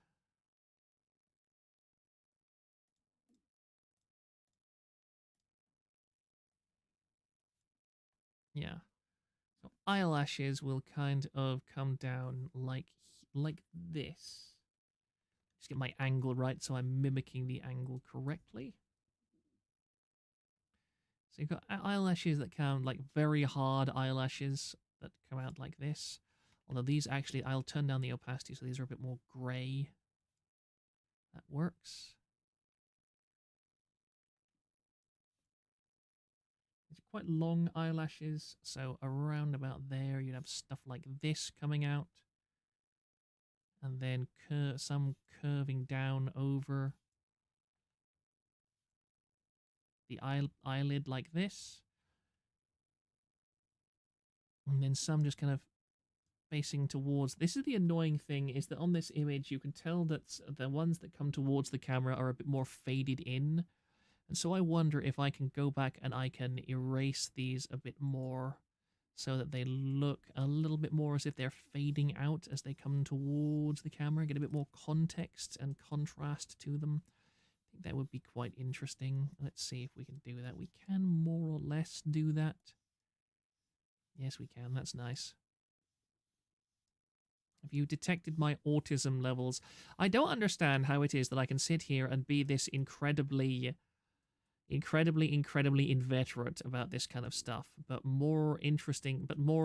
Yeah. So eyelashes will kind of come down like this. Just get my angle right so I'm mimicking the angle correctly. So you've got eyelashes that come like very hard eyelashes that come out like this. Although these actually, I'll turn down the opacity so these are a bit more grey. That works. It's quite long eyelashes, so around about there you'd have stuff like this coming out. And then some curving down over the eyelid like this. And then some just kind of facing towards. This is the annoying thing, is that on this image you can tell that the ones that come towards the camera are a bit more faded in. And so I wonder if I can go back and I can erase these a bit more so that they look a little bit more as if they're fading out as they come towards the camera, get a bit more context and contrast to them. I think that would be quite interesting. Let's see if we can do that. We can more or less do that. Yes, we can. That's nice. Have you detected my autism levels? I don't understand how it is that I can sit here and be this incredibly inveterate about this kind of stuff, but more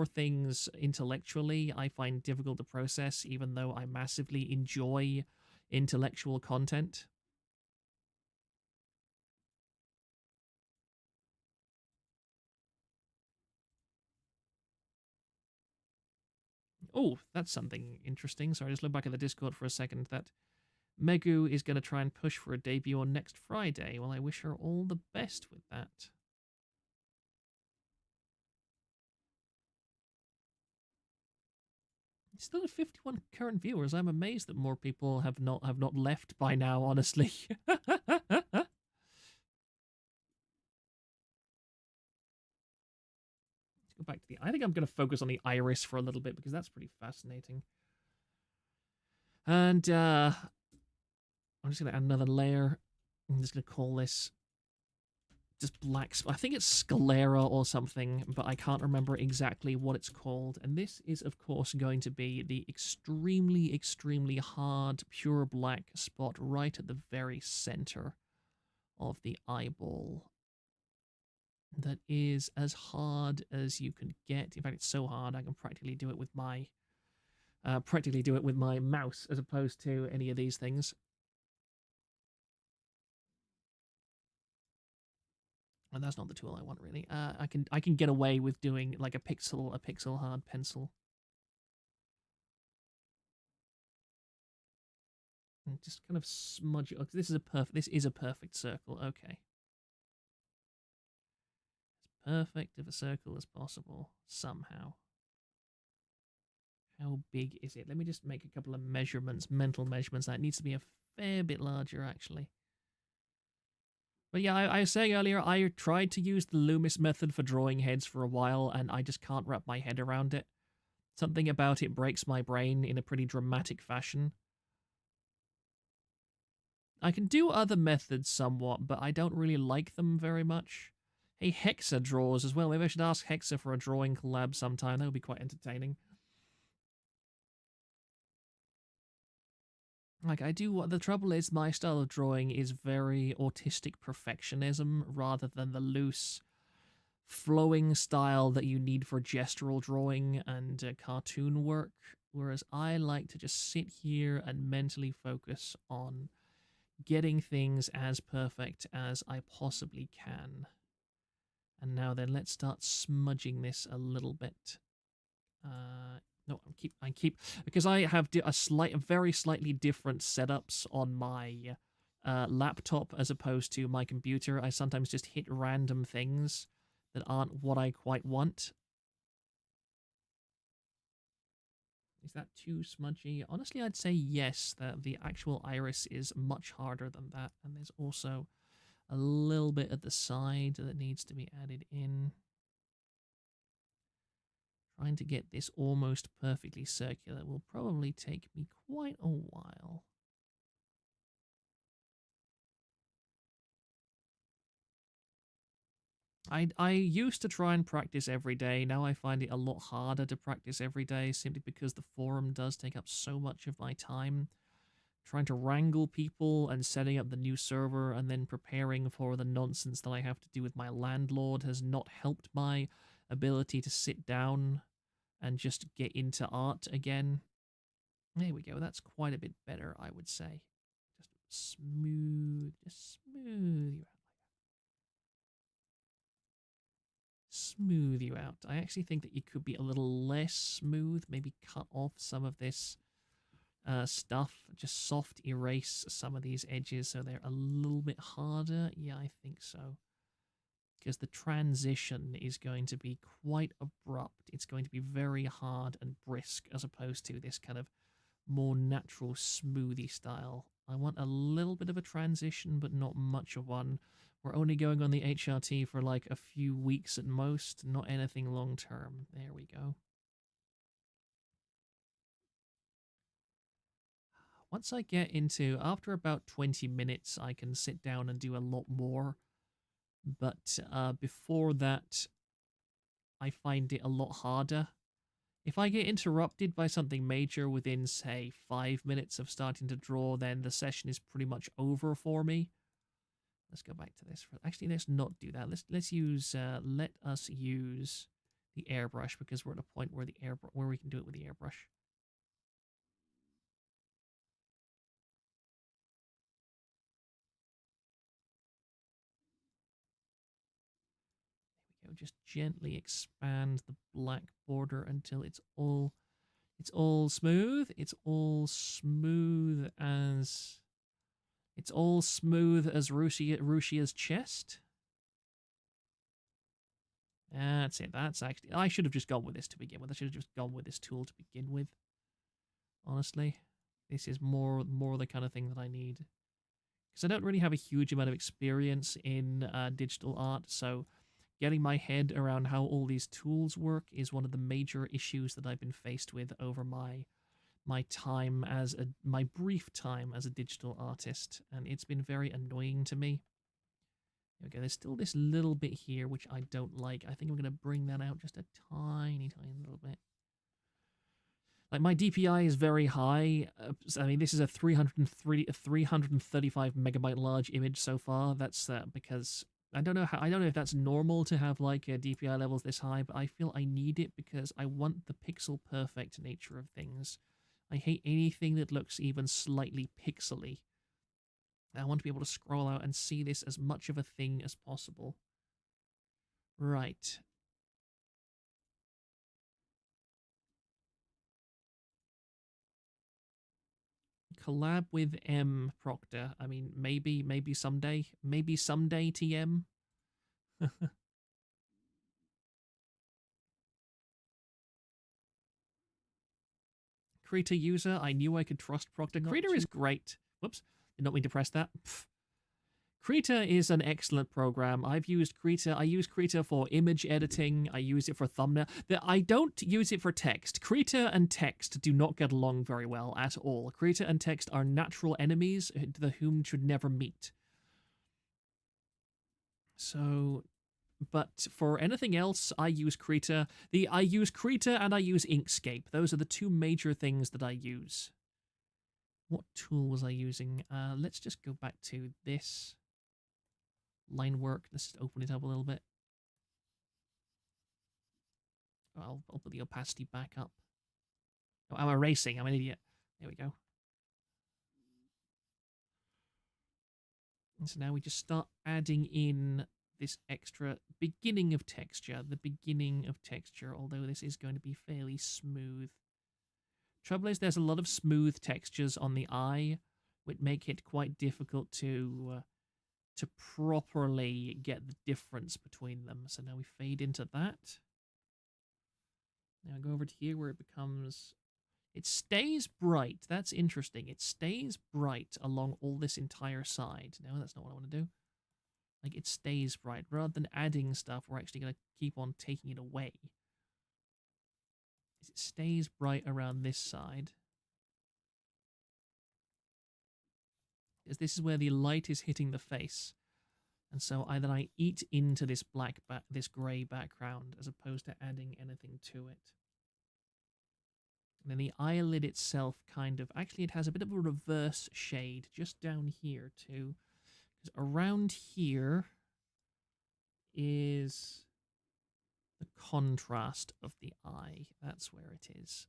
things intellectually I find difficult to process, even though I massively enjoy intellectual content. Oh, that's something interesting. Sorry, just look back at the Discord for a second. That Megu is going to try and push for a debut on next Friday. Well, I wish her all the best with that. Still at 51 current viewers. I'm amazed that more people have not left by now, honestly. back to the... I think I'm going to focus on the iris for a little bit because that's pretty fascinating. And I'm just going to add another layer. I'm just going to call this just black... I think it's sclera or something, but I can't remember exactly what it's called. And this is, of course, going to be the extremely, extremely hard, pure black spot right at the very center of the eyeball. That is as hard as you can get. In fact, it's so hard I can practically do it with my mouse as opposed to any of these things. And that's not the tool I want really. I can get away with doing like a pixel hard pencil. And just kind of smudge it. This is a perfect circle. Okay. As perfect of a circle as possible somehow. How big is it? Let me just make a couple of measurements, mental measurements. That needs to be a fair bit larger, actually. But yeah, I was saying earlier, I tried to use the Loomis method for drawing heads for a while, and I just can't wrap my head around it. Something about it breaks my brain in a pretty dramatic fashion. I can do other methods somewhat, but I don't really like them very much. Hey, Hexa draws as well. Maybe I should ask Hexa for a drawing collab sometime. That would be quite entertaining. Like, the trouble is my style of drawing is very autistic perfectionism rather than the loose, flowing style that you need for gestural drawing and cartoon work. Whereas I like to just sit here and mentally focus on getting things as perfect as I possibly can. And now then, let's start smudging this a little bit. No, I keep because I have very slightly different setups on my laptop as opposed to my computer. I sometimes just hit random things that aren't what I quite want. Is that too smudgy? Honestly, I'd say yes, that the actual iris is much harder than that. And there's also a little bit at the side that needs to be added in. Trying to get this almost perfectly circular will probably take me quite a while. I used to try and practice every day. Now I find it a lot harder to practice every day simply because the forum does take up so much of my time. Trying to wrangle people and setting up the new server and then preparing for the nonsense that I have to do with my landlord has not helped my ability to sit down and just get into art again. There we go. That's quite a bit better, I would say. Just smooth you out. Smooth you out. I actually think that you could be a little less smooth. Maybe cut off some of this stuff. Just soft erase some of these edges so they're a little bit harder. Yeah, I think so. Because the transition is going to be quite abrupt. It's going to be very hard and brisk as opposed to this kind of more natural smoothie style. I want a little bit of a transition, but not much of one. We're only going on the HRT for like a few weeks at most, not anything long term. There we go. Once I get into, after about 20 minutes, I can sit down and do a lot more. But before that, I find it a lot harder. If I get interrupted by something major within, say, 5 minutes of starting to draw, then the session is pretty much over for me. Let's go back to this. Actually, let's not do that. Let's use. Let us use the airbrush because we're at a point where where we can do it with the airbrush. There we go. Just gently expand the black border until it's all smooth. It's all smooth as Ruchia's chest. That's it. That's actually... I should have just gone with this to begin with. I should have just gone with this tool to begin with. Honestly, this is more the kind of thing that I need. Because I don't really have a huge amount of experience in digital art, so getting my head around how all these tools work is one of the major issues that I've been faced with over my time my brief time as a digital artist, and it's been very annoying to me. Okay, there's still this little bit here which I don't like. I think I'm going to bring that out just a tiny little bit. Like, my DPI is very high. I mean, this is a 335 megabyte large image so far. That's because I don't know if that's normal to have like DPI levels this high, but I feel I need it because I want the pixel perfect nature of things. I hate anything that looks even slightly pixely. I want to be able to scroll out and see this as much of a thing as possible. Right. Collab with M Proctor. I mean, maybe someday. Maybe someday, TM. Krita user, I knew I could trust Proctor. Krita is great. Whoops, did not mean to press that. Pff. Krita is an excellent program. I've used Krita. I use Krita for image editing. I use it for thumbnail. I don't use it for text. Krita and text do not get along very well at all. Krita and text are natural enemies, the whom should never meet. So, but for anything else, I use Krita. I use Krita and I use Inkscape. Those are the two major things that I use. What tool was I using? Let's just go back to this. Line work. Let's just open it up a little bit. I'll put the opacity back up. Oh, I'm erasing. I'm an idiot. There we go. And so now we just start adding in this extra beginning of texture. The beginning of texture, although this is going to be fairly smooth. Trouble is, there's a lot of smooth textures on the eye, which make it quite difficult to properly get the difference between them. So now we fade into that. Now go over to here where it becomes... It stays bright. That's interesting. It stays bright along all this entire side. No, that's not what I want to do. Like, it stays bright. Rather than adding stuff, we're actually going to keep on taking it away. It stays bright around this side. Because this is where the light is hitting the face. And so I eat into this this grey background as opposed to adding anything to it. And then the eyelid itself actually it has a bit of a reverse shade just down here too. Because around here is the contrast of the eye. That's where it is.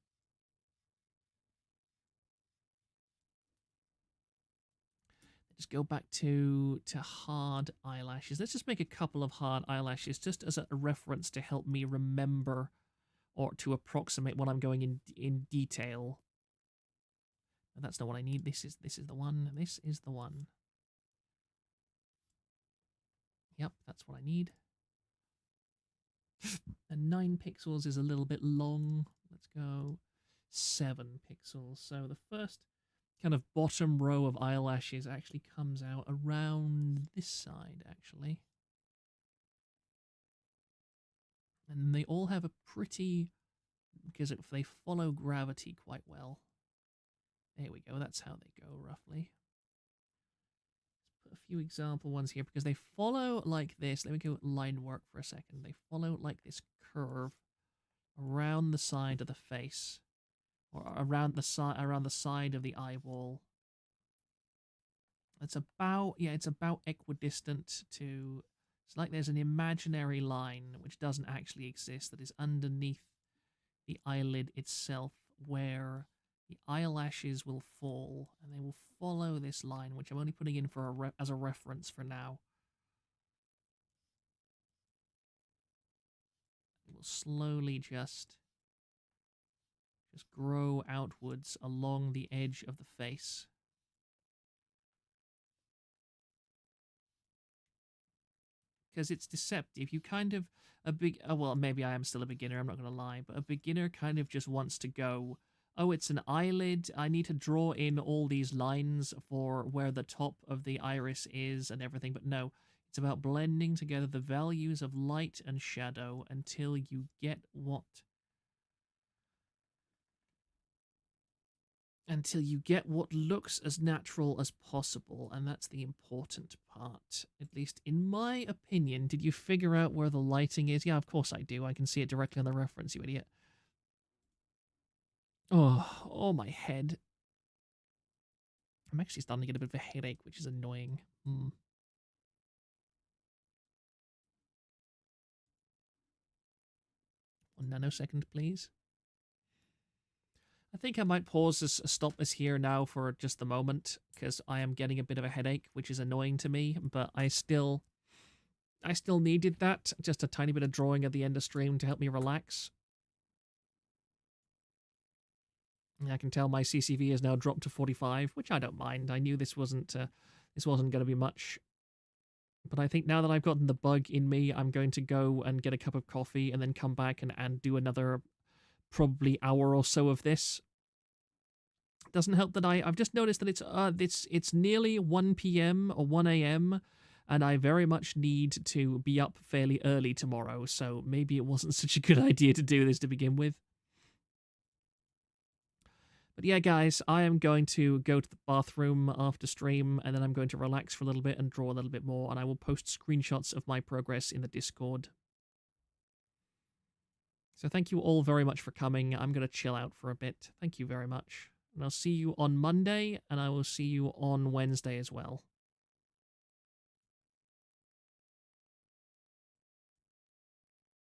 Just go back to hard eyelashes. Let's just make a couple of hard eyelashes just as a reference to help me remember or to approximate what I'm going in detail. No, that's not what I need. This is the one. This is the one. Yep, that's what I need. And 9 pixels is a little bit long. Let's go 7 pixels. So the first kind of bottom row of eyelashes actually comes out around this side, actually. And they all have a pretty... because they follow gravity quite well. There we go, that's how they go, roughly. Let's put a few example ones here, because they follow like this. Let me go line work for a second. They follow like this curve around the side of the face. Or around the side of the eyeball. It's about equidistant to... It's like there's an imaginary line which doesn't actually exist that is underneath the eyelid itself where the eyelashes will fall, and they will follow this line, which I'm only putting in for as a reference for now. It will slowly just grow outwards along the edge of the face. Because it's deceptive. You kind of, well, maybe I am still a beginner, I'm not going to lie, but a beginner kind of just wants to go, oh, it's an eyelid, I need to draw in all these lines for where the top of the iris is and everything, but no, It's about blending together the values of light and shadow until you get what? Until you get what looks as natural as possible, and that's the important part, at least in my opinion. Did you figure out where the lighting is? Yeah, of course I do. I can see it directly on the reference, you idiot. Oh, my head. I'm actually starting to get a bit of a headache, which is annoying. 1 nanosecond, please. I think I might stop this here now for just the moment, because I am getting a bit of a headache, which is annoying to me, but I still needed that, just a tiny bit of drawing at the end of stream to help me relax. I can tell my CCV has now dropped to 45, which I don't mind. I knew this wasn't going to be much. But I think now that I've gotten the bug in me, I'm going to go and get a cup of coffee and then come back and do another probably hour or so of this. It doesn't help that I've just noticed that it's nearly 1 p.m. or 1 a.m. and I very much need to be up fairly early tomorrow, so maybe it wasn't such a good idea to do this to begin with. But yeah, guys, I am going to go to the bathroom after stream, and then I'm going to relax for a little bit and draw a little bit more, and I will post screenshots of my progress in the Discord. So thank you all very much for coming. I'm going to chill out for a bit. Thank you very much. And I'll see you on Monday, and I will see you on Wednesday as well.